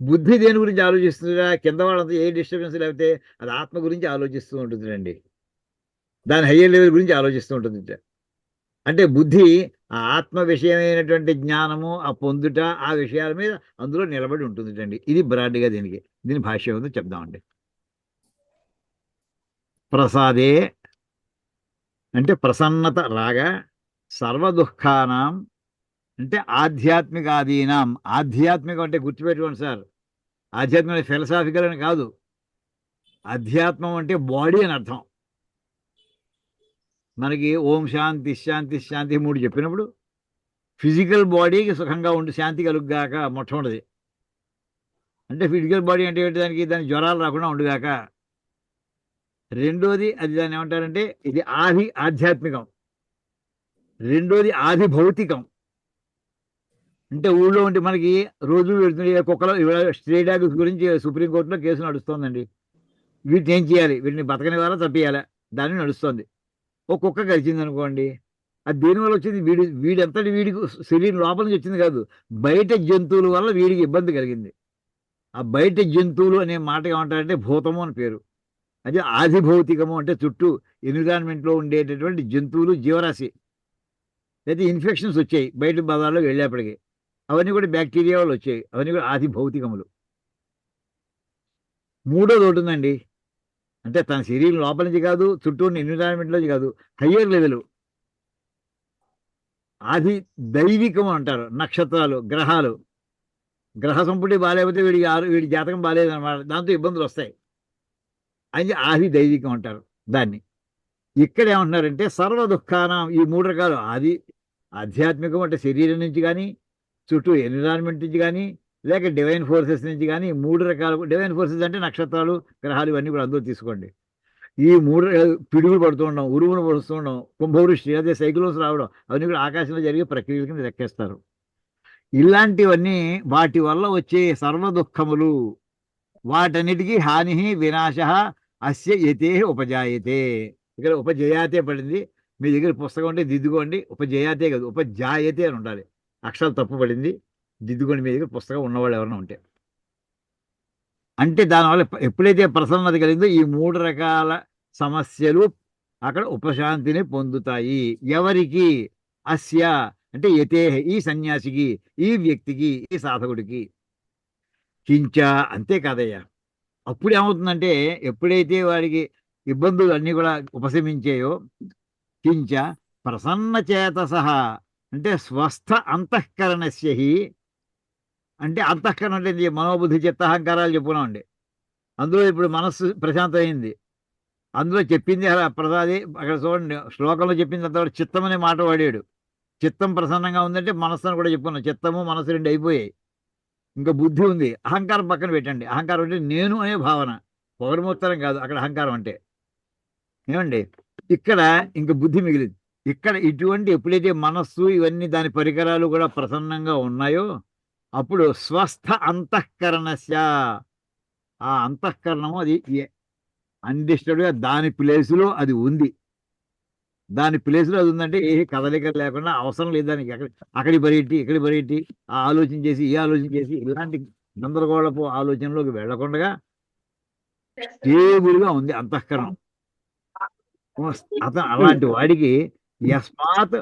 బుద్ధి దేని గురించి ఆలోచిస్తుందా? కింద వాళ్ళంతా ఏ డిస్టర్బెన్స్ లేకపోతే అది ఆత్మ గురించి ఆలోచిస్తూ ఉంటుందండి. దాని హయ్యర్ లెవెల్ గురించి ఆలోచిస్తూ ఉంటుంది. అంటే బుద్ధి ఆ ఆత్మ విషయమైనటువంటి జ్ఞానము, ఆ పొందుట, ఆ విషయాల మీద అందులో నిలబడి ఉంటుందండి. ఇది బ్రాడ్గా దీని భాష్యం ఉందో చెప్దామండి. ప్రసాదే అంటే ప్రసన్నత రాగా, సర్వదుఃఖానాం అంటే ఆధ్యాత్మికాదీనాం. ఆధ్యాత్మికం అంటే గుర్తుపెట్టుకోండి సార్, ఆధ్యాత్మిక ఫిలసాఫికల్ అని కాదు. అధ్యాత్మం అంటే బాడీ అని అర్థం. మనకి ఓం శాంతి శాంతి శాంతి 3 చెప్పినప్పుడు ఫిజికల్ బాడీకి సుఖంగా ఉండి శాంతి కలుగుగాక మొట్టమొదటిది. అంటే ఫిజికల్ బాడీ అంటే దానికి జ్వరాలు రాకుండా ఉండుగాక. రెండోది అది దాన్ని ఏమంటారంటే ఇది ఆధ్యాత్మికం. రెండోది ఆది భౌతికం. అంటే ఊళ్ళో ఉంటే మనకి రోజు వెళ్తుండే కుక్కలు, స్ట్రే డాగ్స్ గురించి సుప్రీంకోర్టులో కేసు నడుస్తోందండి. వీటిని ఏం చేయాలి, వీటిని బతకని వారా తప్పియాలా, దాన్ని నడుస్తుంది. ఒక కుక్క కరిచింది అనుకోండి, అది దేనివల్ల వచ్చింది, వీడంతటి వీడికి శరీరం లోపల నుంచి వచ్చింది కాదు, బయట జంతువుల వల్ల వీడికి ఇబ్బంది కలిగింది. ఆ బయట జంతువులు అనే మాట ఏమంటారంటే భూతము అని పేరు. అదే ఆదిభౌతికము అంటే చుట్టూ ఎన్విరాన్మెంట్లో ఉండేటటువంటి జంతువులు, జీవరాశి. అయితే ఇన్ఫెక్షన్స్ వచ్చాయి బయట బజార్లో వెళ్ళేప్పటికి, అవన్నీ కూడా బ్యాక్టీరియా వల్ల వచ్చాయి, అవన్నీ కూడా ఆదిభౌతికములు. మూడోది ఒకటి ఉందండి, అంటే తన శరీరం లోపల నుంచి కాదు, చుట్టూ ఉన్న ఎన్విరాన్మెంట్లో నుంచి కాదు, హయ్యర్ లెవెల్ ఆది దైవికము అంటారు. నక్షత్రాలు, గ్రహాలు, గ్రహ సంపుటి బాగాలేకపోతే వీడి జాతకం బాగాలేదన్నమాట, దాంతో ఇబ్బందులు వస్తాయి. అది ఆది దైవికం అంటారు దాన్ని. ఇక్కడ ఏమంటున్నారంటే సర్వ దుఃఖానం, ఈ మూడు రకాలు, ఆది ఆధ్యాత్మికం అంటే శరీరం నుంచి కానీ, చుట్టూ ఎన్విరాన్మెంట్ నుంచి కానీ, లేక డివైన్ ఫోర్సెస్ నుంచి కానీ, మూడు రకాలు. డివైన్ ఫోర్సెస్ అంటే నక్షత్రాలు, గ్రహాలు, ఇవన్నీ కూడా అందరూ తీసుకోండి. ఈ మూడు పిడుగులు పడుతూ ఉండడం, ఉరుములు పడుతూ ఉండడం, కుంభవృష్టి, అదే సైక్లోన్స్ రావడం, అవన్నీ కూడా ఆకాశంలో జరిగే ప్రక్రియల కింద లెక్కేస్తారు. ఇలాంటివన్నీ వాటి వల్ల వచ్చే సర్వ దుఃఖములు, వాటన్నిటికీ హాని వినాశ అస్య యతే ఉపజాయతే. ఇక్కడ ఉపజయాతే పడింది, మీ దగ్గర పుస్తకం ఉంటే దిద్దుకోండి. ఉపజయాతే కాదు, ఉపజాయతే అని ఉండాలి. అక్షరాలు తప్పు పడింది, దిద్దుకోండి మీ దగ్గర పుస్తకం ఉన్నవాళ్ళు ఎవరైనా ఉంటే. అంటే దానివల్ల ఎప్పుడైతే ప్రసన్నత కలిగిందో ఈ మూడు రకాల సమస్యలు అక్కడ ఉపశాంతిని పొందుతాయి. ఎవరికి? అస్య అంటే యతే, ఈ సన్యాసికి, ఈ వ్యక్తికి, ఈ సాధకుడికి. కించ అంతేకాదయ్యా, అప్పుడు ఏమవుతుందంటే ఎప్పుడైతే వాడికి ఇబ్బందులు అన్నీ కూడా ఉపశమించాయో, కించ ప్రసన్న చేతసః అంటే స్వస్థ అంతఃకరణస్యహి, అంటే అంతఃకరణ అంటే ఏంటి? మనోబుద్ధి చిత్త అహంకారాలు చెప్పుకున్నామండి. అందులో ఇప్పుడు మనస్సు ప్రశాంతమైంది, అందులో చెప్పింది అలా ప్రసాది. అక్కడ చూడండి శ్లోకంలో చెప్పింది అంతవరకు చిత్తం అనే మాట వాడాడు. చిత్తం ప్రసన్నంగా ఉందంటే మనస్సు అని కూడా చెప్పుకున్నాం. చిత్తము మనస్సు రెండు అయిపోయాయి, ఇంకా బుద్ధి ఉంది. అహంకారం పక్కన పెట్టండి. అహంకారం అంటే నేను అనే భావన, పొగరమూత్తరం కాదు అక్కడ అహంకారం అంటే. ఏమండి, ఇక్కడ ఇంకా బుద్ధి మిగిలింది. ఇక్కడ ఇటువంటి ఎప్పుడైతే మనస్సు ఇవన్నీ దాని పరికరాలు కూడా ప్రసన్నంగా ఉన్నాయో, అప్పుడు స్వస్థ అంతఃకరణస్య, ఆ అంతఃకరణము అది అన్డిస్టర్బ్డ్గా దాని ప్లేసులో అది ఉంది. దాని ప్లేస్లో అది ఉందంటే ఏ కదలిక లేకుండా, అవసరం లేదు దానికి. అక్కడి పరిగెట్టి ఇక్కడి పరిగెట్టి, ఆ ఆలోచన చేసి ఈ ఆలోచన చేసి ఇలాంటి గందరగోళపు ఆలోచనలోకి వెళ్లకుండా స్టేబుల్గా ఉంది అంతఃకరణం. అతను అలాంటి వాడికి యస్మాత్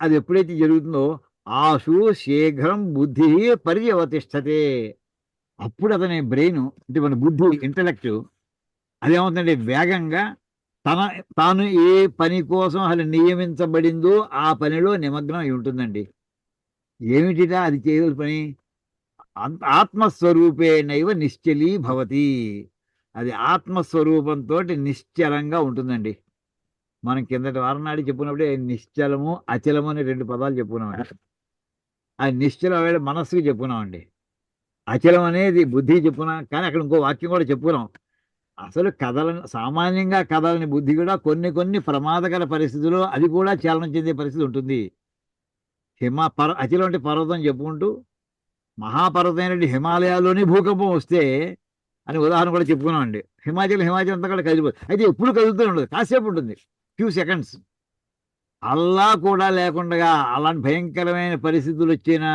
అది ఎప్పుడైతే జరుగుతుందో ఆశు శీఘ్రం బుద్ధి పర్యవతిష్టతే, అప్పుడు అతని బ్రెయిన్ అంటే మన బుద్ధి, ఇంటలెక్ట్ అదేమవుతుందంటే వేగంగా తాను ఏ పని కోసం అసలు నియమించబడిందో ఆ పనిలో నిమగ్నం అయి ఉంటుందండి. ఏమిటిదా అది చేయవలసిన పని? ఆత్మస్వరూపేణైవ నిశ్చలీ భవతి, అది ఆత్మస్వరూపంతో నిశ్చలంగా ఉంటుందండి. మనం కిందటి వారం నాడు చెప్పుకున్నప్పుడే నిశ్చలము అచలము అనే రెండు పదాలు చెప్పుకున్నామండి. ఆ నిశ్చలం వేళ మనస్సుకి చెప్పుకున్నామండి. అచలం అనేది బుద్ధికి చెప్పుకున్నాం, కానీ అక్కడ ఇంకో వాక్యం కూడా చెప్పుకున్నాం. అసలు సామాన్యంగా కదలని బుద్ధి కూడా కొన్ని ప్రమాదకర పరిస్థితుల్లో అది కూడా చలనం చెందే పరిస్థితి ఉంటుంది. అచలం అంటే పర్వతం చెప్పుకుంటూ, మహాపర్వతమైనటువంటి హిమాలయాల్లోనే భూకంపం వస్తే అని ఉదాహరణ కూడా చెప్పుకున్నామండి. హిమాచలం అంతా కూడా కదిలిపోతుంది. అయితే ఎప్పుడు కదులుతూనే ఉండదు, కాసేపు ఉంటుంది, ఫ్యూ సెకండ్స్. అల్లా కూడా లేకుండా అలాంటి భయంకరమైన పరిస్థితులు వచ్చినా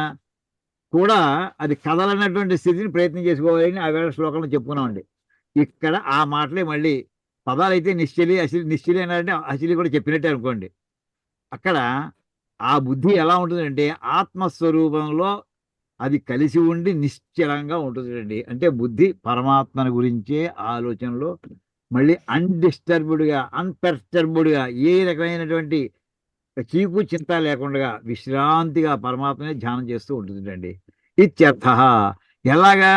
కూడా అది కదలనటువంటి స్థితిని ప్రయత్నం చేసుకోవాలని ఆ వేళ శ్లోకంలో చెప్పుకున్నామండి. ఇక్కడ ఆ మాటలే మళ్ళీ పదాలు అయితే నిశ్చలి అన్నారంటే అసలి కూడా చెప్పినట్టే అనుకోండి. అక్కడ ఆ బుద్ధి ఎలా ఉంటుందంటే ఆత్మస్వరూపంలో అది కలిసి ఉండి నిశ్చలంగా ఉంటుందండి. అంటే బుద్ధి పరమాత్మని గురించే ఆలోచనలో మళ్ళీ అన్డిస్టర్బ్డ్గా, అన్పెర్టర్బ్డ్గా, ఏ రకమైనటువంటి చీకు చింత లేకుండా విశ్రాంతిగా పరమాత్మనే ధ్యానం చేస్తూ ఉంటుందండి. ఇత్యర్థ. ఎలాగా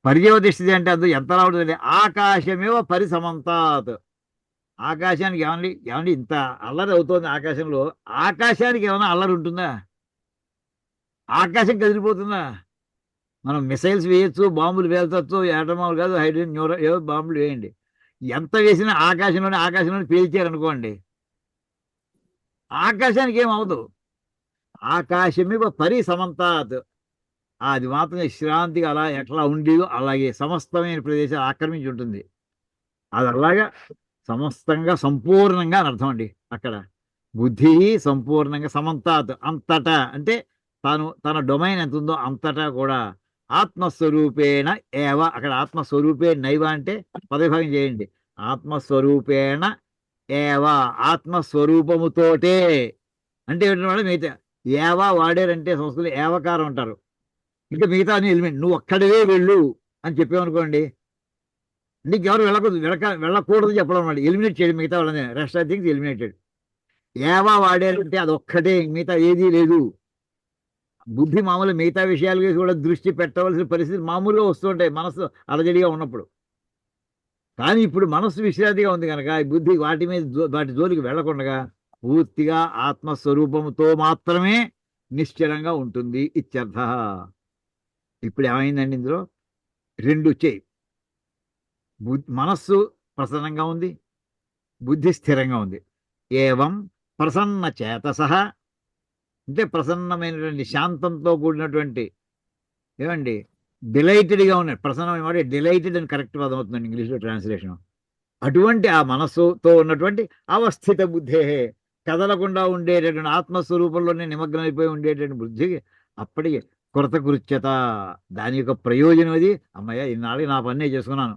పర్యవతిష్ఠితి అంటే అది ఎంతలా ఉంటుందండి? ఆకాశమేవ పరిసమంతాత్. ఆకాశానికి ఏమండి ఇంత అల్లరి అవుతోంది ఆకాశంలో, ఆకాశానికి ఏమైనా అల్లరి ఉంటుందా? ఆకాశం కదిలిపోతుందా? మనం మిసైల్స్ వేయచ్చు, బాంబులు వేల్చచ్చు, ఏటమాలు కాదు, హైడ్రోజన్ ఏవో బాంబులు వేయండి, ఎంత వేసినా ఆకాశంలోనే పేల్చారనుకోండి, ఆకాశానికి ఏమవదు. ఆకాశమేవ పరిసమంతాత్, అది మాత్రం విశ్రాంతిగా అలా ఎట్లా ఉండేదో అలాగే సమస్తమైన ప్రదేశాలు ఆక్రమించి ఉంటుంది. అది అలాగా సమస్తంగా సంపూర్ణంగా అని అర్థం అండి అక్కడ. బుద్ధి సంపూర్ణంగా సమంతాత్ అంతటా అంటే తన డొమైన్ ఎంత ఉందో అంతటా కూడా ఆత్మస్వరూపేణ ఏవ, అక్కడ ఆత్మస్వరూపే నైవ అంటే పదవిభాగం చేయండి. ఆత్మస్వరూపేణ ఏవ, ఆత్మస్వరూపముతోటే అంటే ఏంటంటే మిగతా ఏవా వాడారంటే సంస్కృతి ఏవకారం అంటారు. ఇంకా మిగతా అన్ని ఎలిమెంట్ నువ్వు ఒక్కడివే వెళ్ళు అని చెప్పామనుకోండి, అంటే ఇంకెవరు వెళ్ళకూడదు చెప్పడం అన్నమాట. ఎలిమినేట్ చేయడం మిగతా వాళ్ళని, రెస్ట్ ఆఫ్ థింగ్స్ ఎలిమినేటెడ్. ఏవా వాడారంటే అది ఒక్కటే, మిగతా ఏదీ లేదు. బుద్ధి మామూలు మిగతా విషయాల గురించి కూడా దృష్టి పెట్టవలసిన పరిస్థితి మామూలుగా వస్తుంటాయి మనసు అలజడిగా ఉన్నప్పుడు. కానీ ఇప్పుడు మనస్సు విశ్రాంతిగా ఉంది కనుక ఈ బుద్ధి వాటి జోలికి వెళ్లకుండా పూర్తిగా ఆత్మస్వరూపంతో మాత్రమే నిశ్చలంగా ఉంటుంది ఇత్యర్థ. ఇప్పుడు ఏమైందండి ఇందులో? రెండు వచ్చాయి. మనస్సు ప్రసన్నంగా ఉంది, బుద్ధి స్థిరంగా ఉంది. ఏవం ప్రసన్న చేతసః అంటే ప్రసన్నమైనటువంటి శాంతంతో కూడినటువంటి, ఏమండి డిలైటెడ్గా ఉన్నాయి. ప్రసన్నమైన మాట డిలైటెడ్ అని కరెక్ట్ పదం అవుతుందండి ఇంగ్లీష్లో ట్రాన్స్లేషన్. అటువంటి ఆ మనస్సుతో ఉన్నటువంటి అవస్థిత బుద్ధే, కదలకుండా ఉండేటటువంటి ఆత్మస్వరూపంలోనే నిమగ్నమైపోయి ఉండేటువంటి బుద్ధికి అప్పటికి కృతకృత్యత, దాని యొక్క ప్రయోజనం అది. అమ్మయ్య ఇన్నాళ్ళకి నా పన్నే చేసుకున్నాను,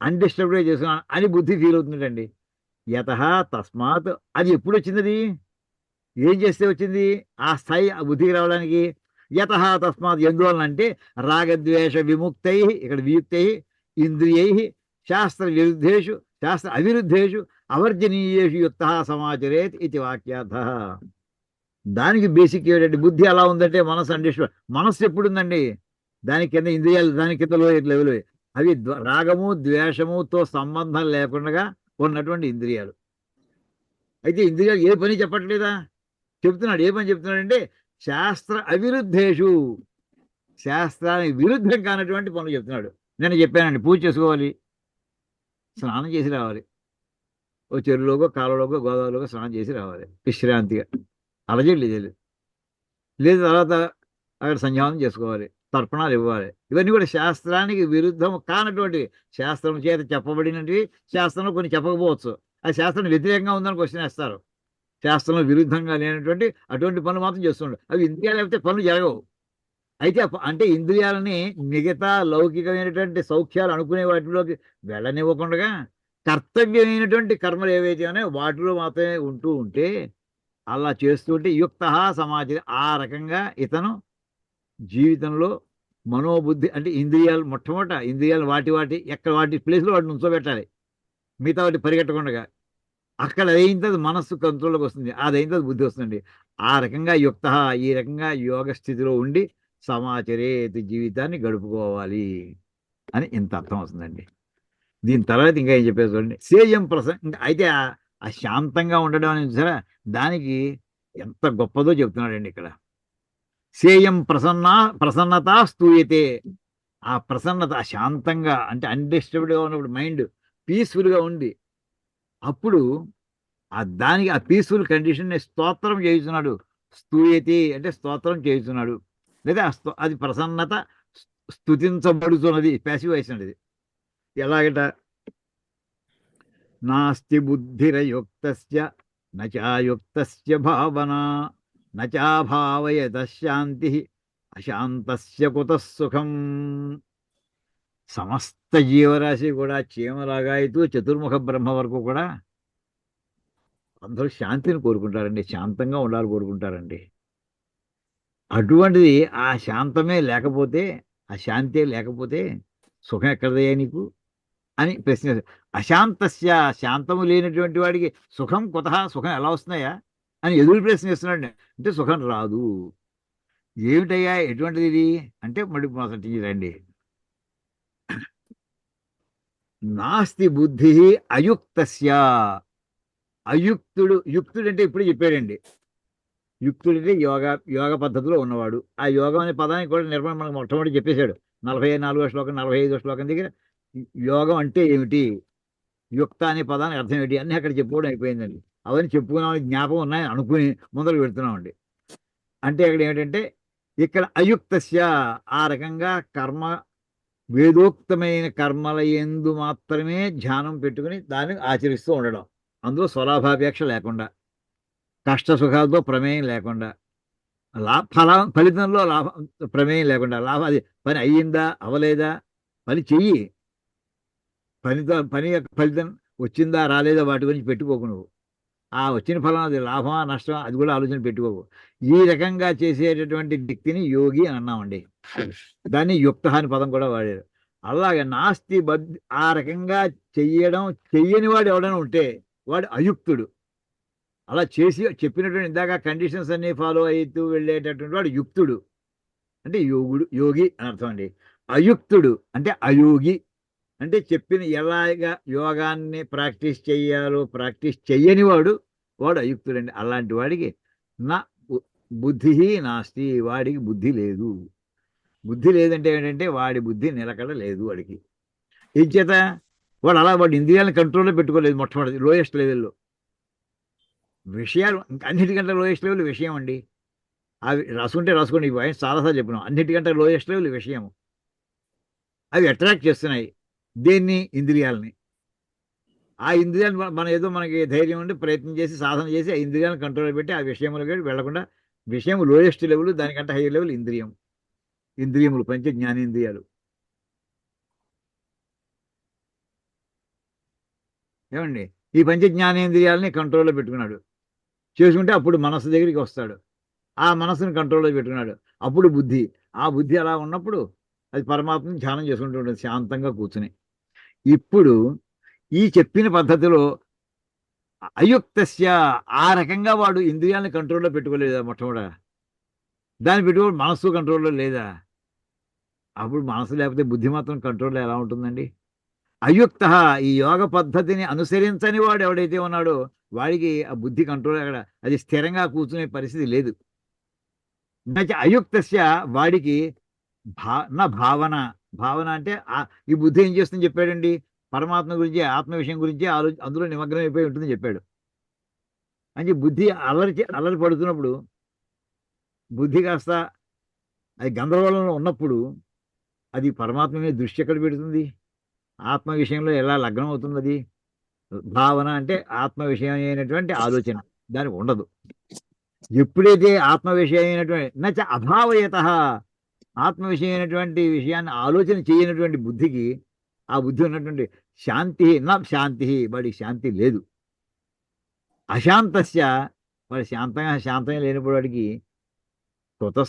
అన్డిస్టర్బ్డ్గా చేసుకున్నాను అని బుద్ధి ఫీల్ అవుతుందండి. యత తస్మాత్, అది ఎప్పుడు వచ్చింది? అది ఏం చేస్తే వచ్చింది ఆ స్థాయి ఆ బుద్ధికి రావడానికి? యత తస్మాత్, ఎందువలన అంటే రాగద్వేష విముక్తై, ఇక్కడ వియుక్తై ఇంద్రియై శాస్త్ర విరుద్ధేషు శాస్త్ర అవిరుద్ధేషు అవర్జనీయేషు యుక్త సమాచరేత్ ఇది వాక్యార్థ. దానికి బేసిక్ ఏంటంటే బుద్ధి అలా ఉందంటే మనసు అండిస్టర్. మనస్సు ఎప్పుడుందండి? దాని కింద ఇంద్రియాలు, దాని కింద లెవెల్ అవి రాగము ద్వేషముతో సంబంధం లేకుండా ఉన్నటువంటి ఇంద్రియాలు. అయితే ఇంద్రియాలు ఏ పని చెప్పట్లేదా? చెప్తున్నాడు. ఏ పని చెప్తున్నాడంటే శాస్త్ర అవిరుద్ధేషు, శాస్త్రానికి విరుద్ధం కానటువంటి పనులు చెప్తున్నాడు. నేను చెప్పానండి, పూజ చేసుకోవాలి, స్నానం చేసి రావాలి, ఓ చెరువులోకో కాలువలోకో గోదావరిలోకో స్నానం చేసి రావాలి విశ్రాంతిగా, అలజడి లేదు. లేదు తర్వాత అక్కడ సంధ్యావనం చేసుకోవాలి, తర్పణాలు ఇవ్వాలి. ఇవన్నీ కూడా శాస్త్రానికి విరుద్ధం కానటువంటి, శాస్త్రం చేత చెప్పబడినవి శాస్త్రంలో కొన్ని చెప్పకపోవచ్చు, అది శాస్త్రం వ్యతిరేకంగా ఉందని క్వశ్చన్ వేస్తారు. శాస్త్రంలో విరుద్ధంగా లేనటువంటి అటువంటి పనులు మాత్రం చేస్తుంటారు. అవి ఇంద్రియాలు లేకపోతే పనులు జరగవు. అయితే అంటే ఇంద్రియాలని మిగతా లౌకికమైనటువంటి సౌఖ్యాలు అనుకునే వాటిలోకి వెళ్ళనివ్వకుండా కర్తవ్యమైనటువంటి కర్మలు ఏవైతే ఉన్నాయో వాటిలో మాత్రమే ఉంటూ ఉంటే, అలా చేస్తుంటే యుక్త సమాచారం. ఆ రకంగా ఇతను జీవితంలో మనోబుద్ధి అంటే ఇంద్రియాలు మొట్టమొదట ఇంద్రియాలు వాటి ప్లేస్లో వాటిని ఉంచోబెట్టాలి, మిగతా వాటి పరిగెట్టకుండా. అక్కడ అయిన తర్వాత మనస్సు కంట్రోల్లోకి వస్తుంది, అది అయిన తర్వాత బుద్ధి వస్తుంది. ఆ రకంగా యుక్త, ఈ రకంగా యోగ స్థితిలో ఉండి సమాచరేత్ జీవితాన్ని గడుపుకోవాలి అని ఇంత అర్థం వస్తుందండి. దీని తర్వాత ఇంకా ఏం చెప్పేది చూడండి. సేయం అయితే ఆ శాంతంగా ఉండడం అనేది సరే దానికి ఎంత గొప్పదో చెప్తున్నాడండి ఇక్కడ. సేయం ప్రసన్నత స్తూయతే. ఆ ప్రసన్నత, ఆ శాంతంగా అంటే అన్డిస్టర్బ్డ్గా ఉన్నప్పుడు మైండ్ పీస్ఫుల్గా ఉంది, అప్పుడు దానికి ఆ పీస్ఫుల్ కండిషన్ని స్తోత్రం చేస్తున్నాడు. స్తూయతి అంటే స్తోత్రం చేస్తున్నాడు, లేదా అది ప్రసన్నత స్తుతించబడుతున్నది, ప్యాసివ్ వాయిస్ అండి. ఎలాగట? నాస్తి బుద్ధిరయుక్తస్య నచాయుక్తస్య భావన నచాభావయత శాంతి అశాంతస్య కుతః సుఖం. సమస్త జీవరాశి కూడా చీమలాగాయితూ చతుర్ముఖ బ్రహ్మ వరకు కూడా అందరూ శాంతిని కోరుకుంటారండి, శాంతంగా ఉండాలి కోరుకుంటారండి. అటువంటిది ఆ శాంతమే లేకపోతే, ఆ శాంతే లేకపోతే సుఖం ఎక్కడదయ్యా నీకు అని ప్రశ్న. అశాంతస్య, శాంతము లేనటువంటి వాడికి సుఖం కుతః, సుఖం ఎలా వస్తున్నాయా అని ఎదురు ప్రశ్న చేస్తున్నాడు. అంటే సుఖం రాదు. ఏమిటయ్యా ఎటువంటిది ఇది అంటే మళ్ళీ మొదటి రండి. నాస్తి బుద్ధి అయుక్తస్య. యుక్తుడు అంటే ఇప్పుడు చెప్పాడండి. యుక్తుడు అంటే యోగ పద్ధతిలో ఉన్నవాడు. ఆ యోగం అనే పదానికి కూడా నిర్మాణం మనకు మొట్టమొదటి చెప్పేశాడు. 44వ శ్లోకం 45వ శ్లోకం దగ్గర యోగం అంటే ఏమిటి, యుక్త అనే పదానికి అర్థం ఏంటి అన్నీ అక్కడ చెప్పుకోవడం అయిపోయిందండి. అవన్నీ చెప్పుకున్నామని జ్ఞాపకం ఉన్నాయని అనుకుని ముందరకు పెడుతున్నామండి. అంటే అక్కడ ఏమిటంటే ఇక్కడ అయుక్తస్య, ఆ రకంగా వేదోక్తమైన కర్మల యందు మాత్రమే ధ్యానం పెట్టుకుని దాన్ని ఆచరిస్తూ ఉండడం, అందులో స్వలాభాపేక్ష లేకుండా, కష్ట సుఖాలతో ప్రమేయం లేకుండా, ఫలితంలో లాభం ప్రమేయం లేకుండా, అది పని అయ్యిందా అవలేదా, పని చెయ్యి, పని యొక్క ఫలితం వచ్చిందా రాలేదా వాటి గురించి పెట్టుకోకు నువ్వు. ఆ వచ్చిన ఫలం అది లాభమా నష్టమా అది కూడా ఆలోచన పెట్టుకోకు. ఈ రకంగా చేసేటటువంటి వ్యక్తిని యోగి అని అన్నామండి. దాన్ని యుక్త అని పదం కూడా వాడారు. అలాగే నాస్తి ఆ రకంగా చెయ్యని వాడు ఎవడైనా ఉంటే వాడు అయుక్తుడు. అలా చేసి చెప్పినటువంటి ఇందాక కండిషన్స్ అన్ని ఫాలో అవుతూ వెళ్ళేటటువంటి వాడు యుక్తుడు, అంటే యోగి అని అర్థం అండి. అయుక్తుడు అంటే అయోగి, అంటే చెప్పిన ఎలాగ యోగాన్ని ప్రాక్టీస్ చెయ్యాలో ప్రాక్టీస్ చెయ్యని వాడు అయుక్తుడండి. అలాంటి వాడికి నా బుద్ధి నాస్తి, వాడికి బుద్ధి లేదు. బుద్ధి లేదంటే ఏంటంటే వాడి బుద్ధి నిలకడ లేదు వాడికి. ఏం చేత వాడు ఇంద్రియాలను కంట్రోల్లో పెట్టుకోలేదు. మొట్టమొదటి లోయెస్ట్ లెవెల్లో విషయాలు, అన్నిటికంటే లోయెస్ట్ లెవెల్ విషయం అండి. అవి రాసుకోండి, ఈ వాయిస్ చాలాసార్లు చెప్పినాం. అన్నిటికంటే లోయెస్ట్ లెవెల్ విషయం. అవి అట్రాక్ట్ చేస్తున్నాయి దేన్ని? ఇంద్రియాలని. ఆ ఇంద్రియాలను మనం ఏదో మనకి ధైర్యం ఉండి ప్రయత్నం చేసి సాధన చేసి ఆ ఇంద్రియాలను కంట్రోల్ పెట్టి ఆ విషయంలోకి వెళ్లకుండా, విషయం లోయెస్ట్ లెవెల్, దానికంటే హై లెవెల్ ఇంద్రియములు, పంచ జ్ఞానేంద్రియాలు. ఏమండి? ఈ పంచ జ్ఞానేంద్రియాలని కంట్రోల్లో పెట్టుకున్నాడు, చేసుకుంటే అప్పుడు మనసు దగ్గరికి వస్తాడు. ఆ మనసుని కంట్రోల్లో పెట్టుకున్నాడు, అప్పుడు బుద్ధి. ఆ బుద్ధి అలా ఉన్నప్పుడు అది పరమాత్మని ధ్యానం చేసుకుంటూ ఉంటుంది శాంతంగా కూర్చుని. ఇప్పుడు ఈ చెప్పిన పద్ధతిలో అయుక్తస్య, ఆ రకంగా వాడు ఇంద్రియాలను కంట్రోల్లో పెట్టుకోలేదా మొట్టమొదట? దాన్ని పెట్టుకో మనస్సు కంట్రోల్లో లేదా? అప్పుడు మనసు లేకపోతే బుద్ధి మాత్రం కంట్రోల్లో ఎలా ఉంటుందండి? అయుక్త, ఈ యోగ పద్ధతిని అనుసరించని వాడు ఎవడైతే ఉన్నాడో వాడికి ఆ బుద్ధి కంట్రోల్ అక్కడ, అది స్థిరంగా కూర్చునే పరిస్థితి లేదు. అయుక్తస్య, వాడికి భావన అంటే ఈ బుద్ధి ఏం చేస్తుందని చెప్పాడండి? పరమాత్మ గురించి, ఆత్మ విషయం గురించి అందులో నిమగ్నం అయిపోయి ఉంటుందని చెప్పాడు. అంటే బుద్ధి అల్లరి పడుతున్నప్పుడు, బుద్ధి కాస్త అది గందరగోళంలో ఉన్నప్పుడు అది పరమాత్మ మీద దృష్టి ఎక్కడ పెడుతుంది? ఆత్మ విషయంలో ఎలా లగ్నం అవుతుంది? అది భావన అంటే ఆత్మ విషయం అయినటువంటి ఆలోచన దానికి ఉండదు. ఎప్పుడైతే ఆత్మ విషయం అయినటువంటి నచ్చ అభావయత, ఆత్మ విషయం అయినటువంటి విషయాన్ని ఆలోచన చేయనటువంటి బుద్ధికి, ఆ బుద్ధి ఉన్నటువంటి శాంతి వాడికి శాంతి లేదు. అశాంతస్య, వాడి శాంతంగా లేనప్పుడు వాడికి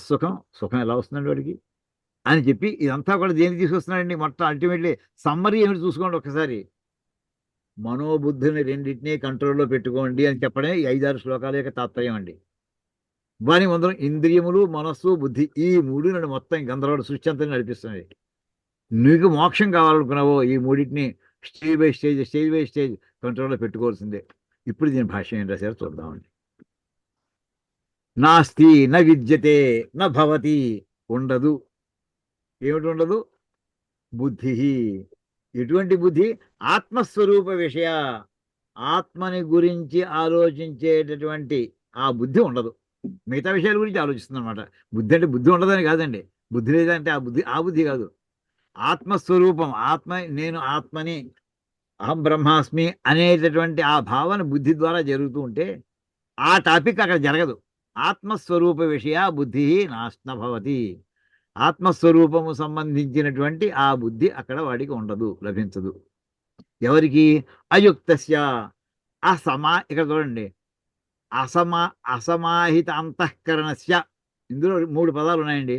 సుఖం ఎలా వస్తుందండి వాడికి అని చెప్పి ఇదంతా కూడా దేనికి తీసుకొస్తున్నాడండి? మొత్తం అల్టిమేట్లీ సమ్మరీ ఏమిటి చూసుకోండి ఒకసారి. మనోబుద్ధిని రెండింటినీ కంట్రోల్లో పెట్టుకోండి అని చెప్పడమే ఈ 5-6 శ్లోకాల యొక్క తాత్పర్యం అండి. వాని ముందరం ఇంద్రియములు, మనస్సు, బుద్ధి, ఈ మూడు నన్ను మొత్తం గందరగోళ సృష్టి అంతా నడిపిస్తున్నాయి. నీకు మోక్షం కావాలనుకున్నావో ఈ మూడింటిని స్టేజ్ బై స్టేజ్ కంట్రోల్లో పెట్టుకోవాల్సిందే. ఇప్పుడు దీని భాష్యం ఏం రాశారో చూద్దామండి. నాస్తి న విద్యతే న భవతి, ఉండదు. ఏమిటి ఉండదు? బుద్ధి. ఎటువంటి బుద్ధి? ఆత్మస్వరూప విషయ, ఆత్మని గురించి ఆలోచించేటటువంటి ఆ బుద్ధి ఉండదు. మిగతా విషయాల గురించి ఆలోచిస్తుంది అనమాట. బుద్ధి అంటే బుద్ధి ఉండదని కాదండి. బుద్ధి లేదంటే ఆ బుద్ధి కాదు. ఆత్మస్వరూపం, నేను ఆత్మని, అహం బ్రహ్మాస్మి అనేటటువంటి ఆ భావన బుద్ధి ద్వారా జరుగుతూ ఉంటే ఆ టాపిక్ అక్కడ జరగదు. ఆత్మస్వరూప విషయ బుద్ధి నాస్న భవతి. ఆత్మస్వరూపము సంబంధించినటువంటి ఆ బుద్ధి అక్కడ వాడికి ఉండదు, లభించదు. ఎవరికి? అయుక్తస్య. ఇక్కడ చూడండి, అసమాహిత అంతఃకరణస్య, ఇందులో 3 పదాలు ఉన్నాయండి.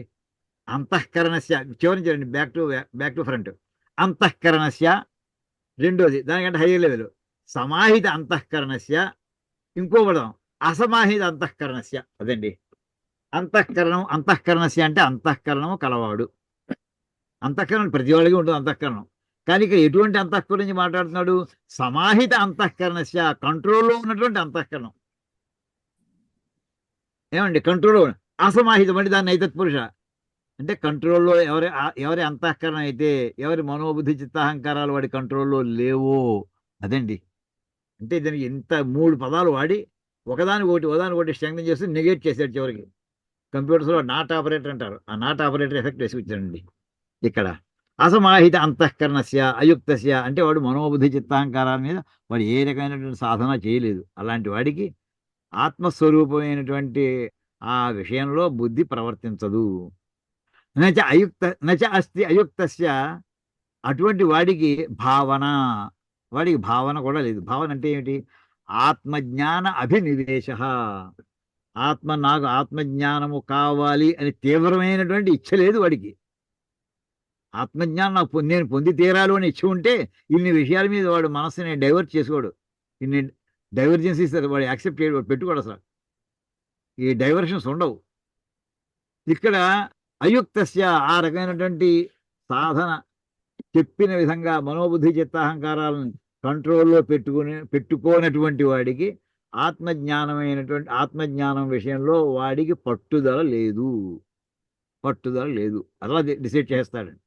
అంతఃకరణస్య చివరి చూడండి, బ్యాక్ టు ఫ్రంట్. అంతఃకరణస్య రెండోది, దానికంటే హైయర్ లెవెల్. సమాహిత అంతఃకరణస్య ఇంకో పదం, అసమాహిత అంతఃకరణస్య. అదండి అంతఃకరణస్య అంటే అంతఃకరణము కలవాడు. అంతఃకరణం ప్రతి వాళ్ళకి ఉంటుంది అంతఃకరణం. కానీ ఇక్కడ ఎటువంటి అంతఃకరణ గురించి మాట్లాడుతున్నాడు? సమాహిత అంతఃకరణస్య, కంట్రోల్లో ఉన్నటువంటి అంతఃకరణం. ఏమండి? కంట్రోల్లో. అసమాహితం అంటే దాన్ని నైతత్పురుష అంటే కంట్రోల్లో ఎవరి అంతఃకరణం అయితే, ఎవరి మనోబుద్ధి చిత్తాహంకారాలు వాడి కంట్రోల్లో లేవో అదండి. అంటే దానికి ఇంత 3 పదాలు వాడి ఒకదానికొకటి స్ట్రెంగ్తన్ చేసి నెగేట్ చేశాడు చివరికి. కంప్యూటర్స్లో నాట్ ఆపరేటర్ అంటారు, ఆ నాట్ ఆపరేటర్ ఎఫెక్ట్ వేసి వచ్చాడండి ఇక్కడ. అసమాహిత అంతఃకరణస్య అయుక్తస్య అంటే వాడు మనోబుద్ధి చిత్తాహంకారాల మీద వాడు ఏ రకమైనటువంటి సాధన చేయలేదు. అలాంటి వాడికి ఆత్మస్వరూపమైనటువంటి ఆ విషయంలో బుద్ధి ప్రవర్తించదు. నచ అస్తి అయుక్తస్య అటువంటి వాడికి భావన, వాడికి భావన కూడా లేదు. భావన అంటే ఏమిటి? ఆత్మజ్ఞాన అభినివేశ, నాకు ఆత్మజ్ఞానము కావాలి అని తీవ్రమైనటువంటి ఇచ్చ లేదు వాడికి. ఆత్మజ్ఞానం నేను పొంది తీరాలు అని ఇచ్చి ఉంటే ఇన్ని విషయాల మీద వాడు మనస్సుని డైవర్ట్ చేసుకోడు. ఇన్ని డైవర్జెన్సీస్ వాడు యాక్సెప్ట్ చేయడు, పెట్టుకోడు. అసలు ఈ డైవర్షన్స్ ఉండవు. ఇక్కడ అయుక్తస్య ఆ రకమైనటువంటి సాధన చెప్పిన విధంగా మనోబుద్ధి చిత్తాహంకారాలను కంట్రోల్లో పెట్టుకోనటువంటి వాడికి ఆత్మజ్ఞానం విషయంలో వాడికి పట్టుదల లేదు. అలా డిసైడ్ చేస్తాడండి.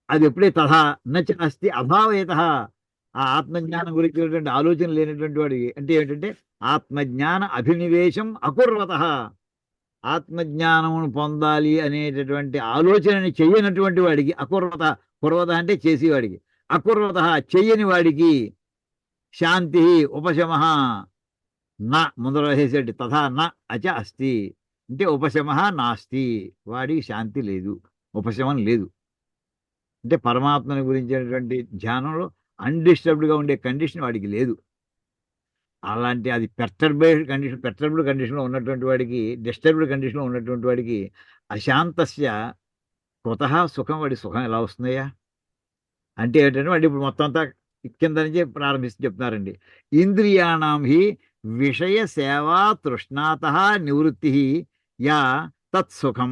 అది ఎప్పుడే తథా నచ అస్తి అభావేత, ఆ ఆత్మజ్ఞానం గురించినటువంటి ఆలోచన లేనటువంటి వాడికి అంటే ఏంటంటే ఆత్మజ్ఞాన అభినివేశం అకుర్వత, ఆత్మజ్ఞానమును పొందాలి అనేటటువంటి ఆలోచనని చెయ్యనటువంటి వాడికి కుర్వత అంటే చేసేవాడికి, అకుర్వత చెయ్యని వాడికి శాంతి ఉపశమ నా ముందర వేసేటి తథా నా అచ అస్తి అంటే ఉపశమ నాస్తి, వాడికి శాంతి లేదు, ఉపశమం లేదు. అంటే పరమాత్మని గురించినటువంటి ధ్యానంలో అన్డిస్టర్బ్డ్గా ఉండే కండిషన్ వాడికి లేదు. అలాంటి అది పెర్టర్బ్డ్ కండిషన్లో ఉన్నటువంటి వాడికి, డిస్టర్బ్డ్ కండిషన్లో ఉన్నటువంటి వాడికి అశాంతస్య కుతః సుఖం, వాడి సుఖం ఎలా వస్తుందయ్యా అంటే ఏంటంటే వాడు ఇప్పుడు మొత్తం అంతా కింద నుంచి ప్రారంభిస్తూ చెప్తున్నారండి. ఇంద్రియాణం హి విషయ సేవా తృష్ణాత నివృత్తి యా తత్సుఖం.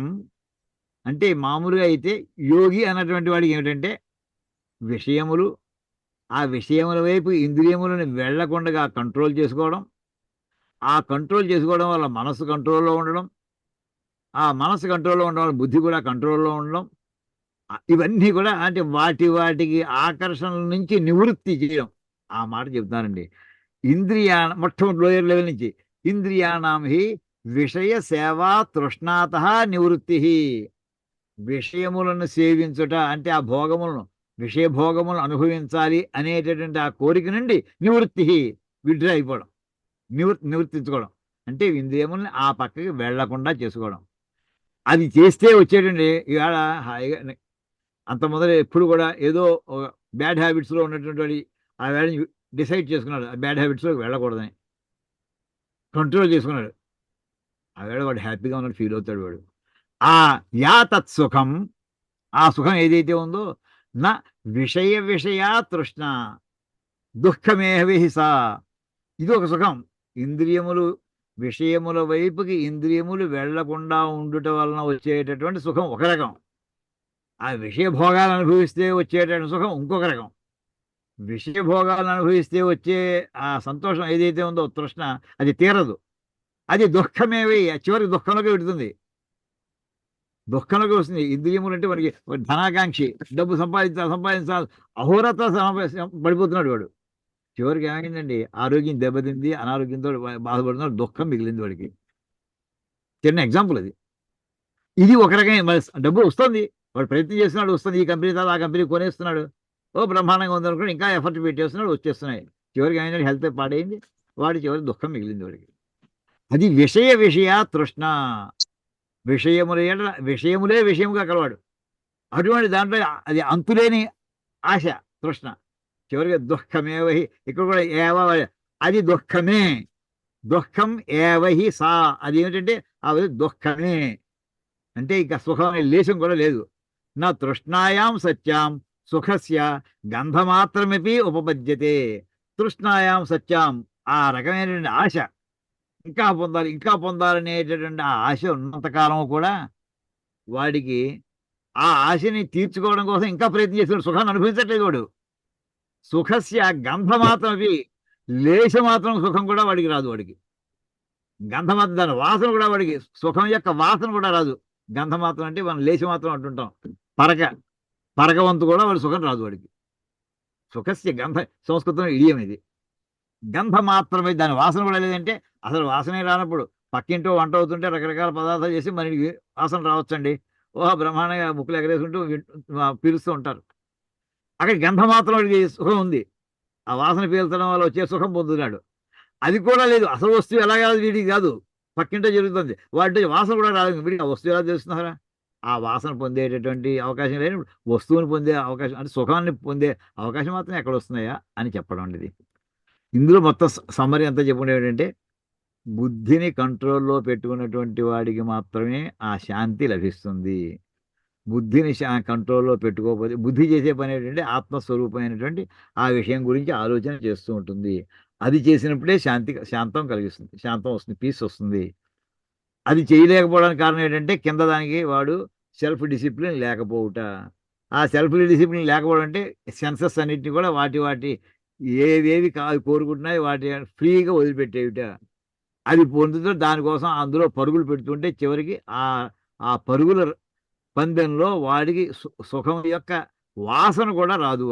అంటే మామూలుగా అయితే యోగి అన్నటువంటి వాడికి ఏమిటంటే విషయములు, ఆ విషయముల వైపు ఇంద్రియములను వెళ్లకుండా కంట్రోల్ చేసుకోవడం, ఆ కంట్రోల్ చేసుకోవడం వల్ల మనసు కంట్రోల్లో ఉండడం, ఆ మనసు కంట్రోల్లో ఉండడం వల్ల బుద్ధి కూడా కంట్రోల్లో ఉండడం, ఇవన్నీ కూడా అంటే వాటికి ఆకర్షణల నుంచి నివృత్తి చేయడం. ఆ మాట చెప్తానండి. మొట్టమొదటి లోయర్ లెవెల్ నుంచి ఇంద్రియాణం హి విషయ సేవా తృష్ణాత నివృత్తి, విషయములను సేవించుట అంటే ఆ విషయ భోగములను అనుభవించాలి అనేటటువంటి ఆ కోరిక నుండి విడ్రా అయిపోవడం, నివర్తించుకోవడం అంటే ఇంద్రియములను ఆ పక్కకి వెళ్లకుండా చేసుకోవడం. అది చేస్తే వచ్చేటండి ఇవాళ హాయిగా అంత మొదలు ఎప్పుడు కూడా ఏదో బ్యాడ్ హ్యాబిట్స్లో ఉన్నటువంటి వాడి ఆ వేళని డిసైడ్ చేసుకున్నాడు ఆ బ్యాడ్ హ్యాబిట్స్లోకి వెళ్ళకూడదని, కంట్రోల్ చేసుకున్నాడు. ఆ వేళ వాడు హ్యాపీగా ఉన్నట్టు ఫీల్ అవుతాడు వాడు. యా తత్సుఖం, ఆ సుఖం ఏదైతే ఉందో నా విషయా తృష్ణ దుఃఖమేహవిహిస, ఇది ఒక సుఖం. విషయముల వైపుకి ఇంద్రియములు వెళ్లకుండా ఉండుట వలన వచ్చేటటువంటి సుఖం ఒక రకం, ఆ విషయ భోగాలను అనుభవిస్తే వచ్చేటటువంటి సుఖం ఇంకొక రకం. విషయ భోగాలను అనుభవిస్తే వచ్చే ఆ సంతోషం ఏదైతే ఉందో తృష్ణ అది తీరదు, అది దుఃఖమేవి, చివరికి దుఃఖంలోకి పెడుతుంది, దుఃఖంలోకి వస్తుంది. ఇంద్రియములు అంటే మనకి ధనాకాంక్షి, డబ్బు సంపాదించాలి అహోరాత్ర పడిపోతున్నాడు వాడు. చివరికి ఏమైందండి, ఆరోగ్యం దెబ్బతింది, అనారోగ్యంతో బాధపడుతున్నాడు, దుఃఖం మిగిలింది వాడికి. చిన్న ఎగ్జాంపుల్ అది. ఇది ఒక రకమైన డబ్బు వస్తుంది, వాడు ప్రయత్నం చేస్తున్నాడు, వస్తుంది, ఈ కంపెనీ తర్వాత ఆ కంపెనీ కొనేస్తున్నాడు, బ్రహ్మాండంగా ఉందనుకోండి, ఇంకా ఎఫర్ట్ పెట్టేస్తున్నాడు, వచ్చేస్తున్నాయి. చివరికి ఏమైందంటే హెల్త్ పాడైంది, వాడి చివరికి దుఃఖం మిగిలింది వాడికి. అది విషయ తృష్ణ, విషయములే విషయముగా కలవాడు. అటువంటి దాంట్లో అది అంతులేని ఆశ, తృష్ణ, చివరిగా దుఃఖమేవహి. ఇక్కడ కూడా అది దుఃఖం ఏవహి సా, అది ఏమిటంటే అది దుఃఖమే అంటే ఇక సుఖం అనే లేశం కూడా లేదు. నా తృష్ణాయాం సత్యాం సుఖస్య గంధమాత్రమపి ఉపపద్యతే. తృష్ణాయాం సత్యాం ఆ రకమైనటువంటి ఆశ, ఇంకా పొందాలనేటటువంటి ఆ ఆశ ఉన్నంతకాలం కూడా వాడికి ఆ ఆశని తీర్చుకోవడం కోసం ఇంకా ప్రయత్నం చేస్తున్నాడు, సుఖాన్ని అనుభవించట్లేదు వాడు. సుఖస్య గంధమాత్రమపి, లేశమాత్రం సుఖం కూడా వాడికి రాదు. వాడికి గంధమాత్రం, దాని వాసన కూడా వాడికి, సుఖం యొక్క వాసన కూడా రాదు. గంధమాత్రం అంటే మనం లేశమాత్రం అంటుంటాం, పరకవంతు కూడా వాడి సుఖం రాదు వాడికి. సుఖస్య గంధ, సంస్కృతం ఇడియం ఇది. గంధ మాత్రమే, దాని వాసన కూడా లేదంటే అసలు వాసనే రానప్పుడు పక్కింటో వంట అవుతుంటే రకరకాల పదార్థాలు చేసి మనకి వాసన రావచ్చండి. ఓ బ్రహ్మాండంగా ముక్కులు ఎగరేసుకుంటూ పీలుస్తూ ఉంటారు. అక్కడ గంధ మాత్రం వాడికి సుఖం ఉంది. ఆ వాసన పీల్చడం వల్ల వచ్చే సుఖం పొందుతున్నాడు. అది కూడా లేదు. అసలు వస్తువు ఎలా కాదు వీడికి కాదు, పక్కింటే జరుగుతుంది. వాటి వాసన కూడా రాదు. వీడికి ఆ వస్తువు ఎలా తెలుస్తున్నారా? ఆ వాసన పొందేటటువంటి అవకాశం లేని వస్తువుని పొందే అవకాశం, అంటే సుఖాన్ని పొందే అవకాశం మాత్రం ఎక్కడ వస్తున్నాయా అని చెప్పడం అండి ఇది. ఇందులో మొత్తం సమ్మరీ అంతా చెప్పుకునే ఏంటంటే, బుద్ధిని కంట్రోల్లో పెట్టుకున్నటువంటి వాడికి మాత్రమే ఆ శాంతి లభిస్తుంది. బుద్ధిని కంట్రోల్లో పెట్టుకోకపోతే, బుద్ధి చేసే పని ఏంటంటే ఆత్మస్వరూపమైనటువంటి ఆ విషయం గురించి ఆలోచన చేస్తూ ఉంటుంది. అది చేసినప్పుడే శాంతం కలిగిస్తుంది, శాంతం వస్తుంది, పీస్ వస్తుంది. అది చేయలేకపోవడానికి కారణం ఏంటంటే కింద దానికి వాడు సెల్ఫ్ డిసిప్లిన్ లేకపోవుట. ఆ సెల్ఫ్ డిసిప్లిన్ లేకపోవడం అంటే సెన్సెస్ అన్నిటిని కూడా వాటి ఏవేవి కోరుకుంటున్నాయి వాటి ఫ్రీగా వదిలిపెట్టేవిట. అది పొందుతూ దానికోసం అందులో పరుగులు పెడుతుంటే చివరికి ఆ పరుగుల పందెంలో వాడికి సుఖం యొక్క వాసన కూడా రాదు,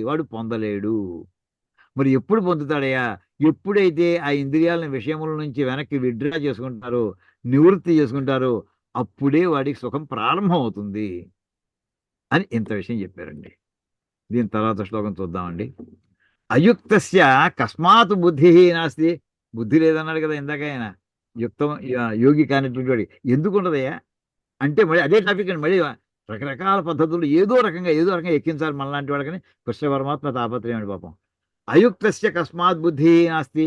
వాడు పొందలేడు. మరి ఎప్పుడు పొందుతాడయ్యా? ఎప్పుడైతే ఆ ఇంద్రియాలను విషయముల నుంచి వెనక్కి విడ్డ్రా చేసుకుంటారో, నివృత్తి చేసుకుంటారో, అప్పుడే వాడికి సుఖం ప్రారంభం అవుతుంది అని ఇంత విషయం చెప్పారండి. దీని తర్వాత శ్లోకం చూద్దామండి. అయుక్తస్య కస్మాత్ బుద్ధి నాస్తి. బుద్ధి లేదన్నాడు కదా ఇందాక ఆయన. యుక్తం యోగి కానిటువంటి వాడికి ఎందుకు ఉండదయ్యా అంటే, మళ్ళీ అదే టాపిక్ అండి. మళ్ళీ రకరకాల పద్ధతులు ఏదో రకంగా ఎక్కించాలి మనలాంటి వాడికని కృష్ణ పరమాత్మ తాపత్రయం అండి పాపం. అయుక్తస్య కస్మాత్ బుద్ధి నాస్తి.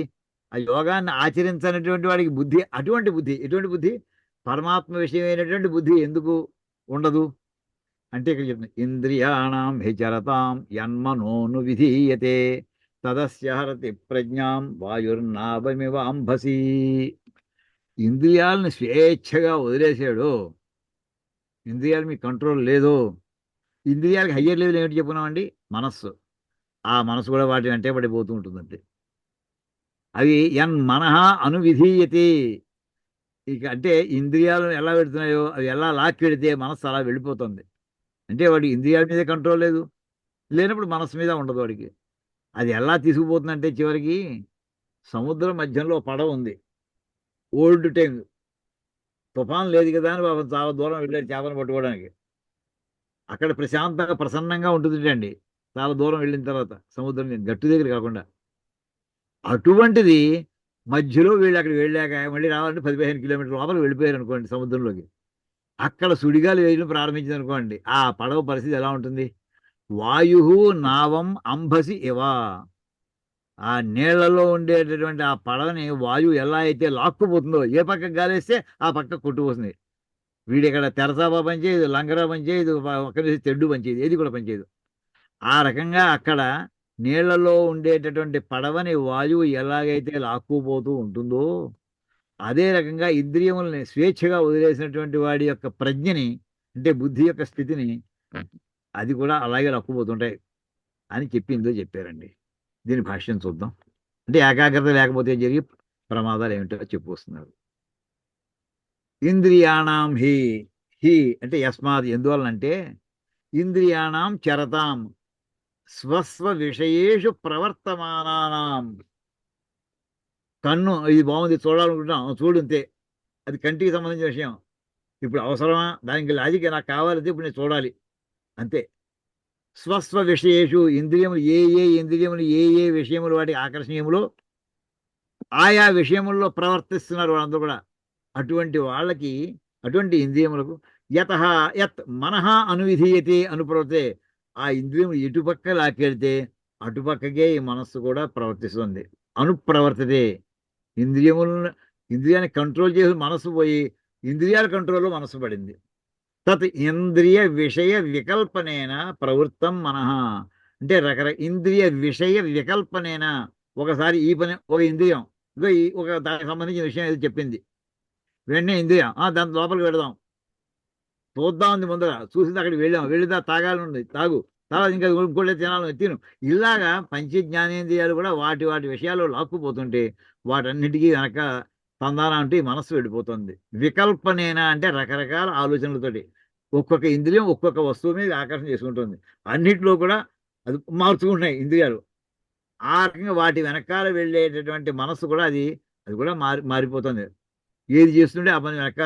ఆ యోగాన్ని ఆచరించినటువంటి వాడికి బుద్ధి, ఎటువంటి బుద్ధి? పరమాత్మ విషయమైనటువంటి బుద్ధి ఎందుకు ఉండదు అంటే ఇక్కడ చెప్తుంది, ఇంద్రియాణం హిచరతాం యన్మనోను విధీయతే తదస్య హరతి ప్రజ్ఞాం వాయుర్నాభమివాంభసి. ఇంద్రియాలను స్వేచ్ఛగా వదిలేసాడు, ఇంద్రియాలు మీ కంట్రోల్ లేదు. ఇంద్రియాలకి హయ్యర్ లెవెల్ ఏమిటి చెప్పుకున్నామండి? మనస్సు. ఆ మనసు కూడా వాటి వెంటే పడిపోతూ ఉంటుందంటే, అవి మనహ అనువిధీయతే. ఇక అంటే ఇంద్రియాలు ఎలా పెడుతున్నాయో అవి ఎలా లాక్కెడితే మనస్సు అలా వెళ్ళిపోతుంది. అంటే వాడికి ఇంద్రియాల మీద కంట్రోల్ లేదు, లేనప్పుడు మనస్సు మీద ఉండదు వాడికి. అది ఎలా తీసుకుపోతుందంటే చివరికి సముద్రం మధ్యంలో పడవ ఉంది, ఓల్డ్ టైం, తుఫాన్ లేదు కదా అని బాబు చాలా దూరం వెళ్ళాడు చేపను పట్టుకోవడానికి. అక్కడ ప్రశాంతంగా ప్రసన్నంగా ఉంటుంది అండి, చాలా దూరం వెళ్ళిన తర్వాత సముద్రం గట్టు దగ్గర కాకుండా. అటువంటిది మధ్యలో వీళ్ళు అక్కడికి వెళ్ళాక మళ్ళీ రావాలంటే 10-15 కిలోమీటర్ల లోపలికి వెళ్ళిపోయారు అనుకోండి సముద్రంలోకి. అక్కడ సుడిగాలు వేయడం ప్రారంభించింది అనుకోండి, ఆ పడవ పరిస్థితి ఎలా ఉంటుంది? వాయు నావం అంబసి ఇవా. ఆ నీళ్లలో ఉండేటటువంటి ఆ పడవని వాయువు ఎలా అయితే లాక్కుపోతుందో, ఏ పక్క గాలేస్తే ఆ పక్క కొట్టుపోతుంది. వీడి ఇక్కడ తెరసాపా పనిచేయదు, లంగరా పనిచేయదు, ఒక్కరి తెడ్డు పనిచేయదు, ఏది కూడా పనిచేయదు. ఆ రకంగా అక్కడ నీళ్లలో ఉండేటటువంటి పడవని వాయువు ఎలాగైతే లాక్కుపోతూ ఉంటుందో, అదే రకంగా ఇంద్రియముల్ని స్వేచ్ఛగా వదిలేసినటువంటి వాడి యొక్క ప్రజ్ఞని, అంటే బుద్ధి యొక్క స్థితిని, అది కూడా అలాగే లాక్కుపోతుంటాయి అని చెప్పారండి. దీని భాష్యం చూద్దాం. అంటే ఏకాగ్రత లేకపోతే జరిగే ప్రమాదాలు ఏమిటో చెప్పొస్తున్నారు. ఇంద్రియాణం హి అంటే యస్మాత్, ఎందువలనంటే ఇంద్రియాణం చరతాం స్వస్వ విషయేషు ప్రవర్తమానానాం. కన్ను ఇది బాగుంది చూడాలనుకుంటున్నాం, చూడు అంతే, అది కంటికి సంబంధించిన విషయం. ఇప్పుడు అవసరమా దానికి లాజిక్? నాకు కావాలంటే ఇప్పుడు నేను చూడాలి అంతే. స్వస్వ విషయేషు, ఇంద్రియములు ఏ విషయములు వాటికి ఆకర్షణీయములో ఆయా విషయముల్లో ప్రవర్తిస్తున్నారు వాళ్ళందరూ కూడా. అటువంటి వాళ్ళకి, అటువంటి ఇంద్రియములకు యత్ మనహ అనువిధీయతే అనుప్రవర్తే, ఆ ఇంద్రియములు ఎటుపక్క లాక్కెడితే అటుపక్కకే ఈ మనస్సు కూడా ప్రవర్తిస్తుంది. అనుప్రవర్తతే, ఇంద్రియాన్ని కంట్రోల్ చేసి మనస్సు పోయి ఇంద్రియాల కంట్రోల్లో మనస్సు పడింది. తత్ ఇంద్రియ విషయ వికల్పనేన ప్రవృత్తం మనః. అంటే ఇంద్రియ విషయ వికల్పనేన, ఒకసారి ఈ పని, ఒక ఇంద్రియం ఒక దానికి సంబంధించిన విషయం ఏదో చెప్పింది, వెంటనే ఇంద్రియం దాని లోపలికి వెళదాం, చూద్దాం ఉంది ముందర, చూసింది అక్కడికి వెళ్ళిదా తాగాలని తాగు, తర్వాత ఇంకా ఇంకోటి తినాలని తిను. ఇలాగా పంచ జ్ఞానేంద్రియాలు కూడా వాటి విషయాలు లాక్కుపోతుంటే వాటన్నిటికీ వెనక తందాన అంటే మనస్సు వెళ్ళిపోతుంది. వికల్పనేనా అంటే రకరకాల ఆలోచనలతోటి ఒక్కొక్క ఇంద్రియం ఒక్కొక్క వస్తువు మీద ఆకర్షణ చేసుకుంటుంది. అన్నిట్లో కూడా అది మార్చుకుంటున్నాయి ఇంద్రియాలు. ఆ రకంగా వాటి వెనకాల వెళ్ళేటటువంటి మనస్సు కూడా అది కూడా మారిపోతుంది. ఏది చేస్తుంటే ఆ పని వెనక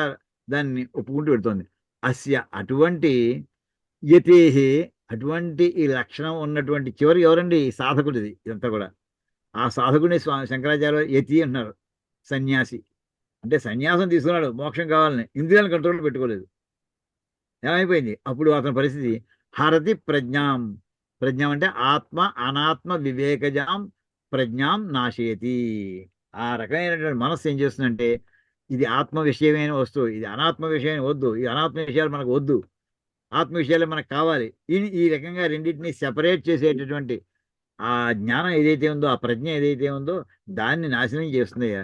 దాన్ని ఒప్పుకుంటూ వెళ్తుంది. అస్య అటువంటి యతేహే అటువంటి ఈ లక్షణం ఉన్నటువంటి చివరి ఎవరండి? ఈ సాధకుడిది ఇదంతా కూడా. ఆ సాధకుడిని శంకరాచార్య యతి అంటున్నారు, సన్యాసి. అంటే సన్యాసం తీసుకున్నాడు మోక్షం కావాలని, ఇంద్రియాలను కంట్రోల్లో పెట్టుకోలేదు. ఏమైపోయింది అప్పుడు అతని పరిస్థితి? హరతి ప్రజ్ఞాం. ప్రజ్ఞాం అంటే ఆత్మ అనాత్మ వివేకజాం ప్రజ్ఞాం నాశయతి. ఆ రకమైనటువంటి మనస్సు ఏం చేస్తుందంటే, ఇది ఆత్మ విషయమైన వస్తువు, ఇది అనాత్మ విషయమైన వద్దు, ఈ అనాత్మ విషయాలు మనకు వద్దు, ఆత్మ విషయాలు మనకు కావాలి. ఈ రకంగా రెండింటిని సెపరేట్ చేసేటటువంటి ఆ జ్ఞానం ఏదైతే ఉందో, ఆ ప్రజ్ఞ ఏదైతే ఉందో దాన్ని నాశనం చేస్తుందయ్యా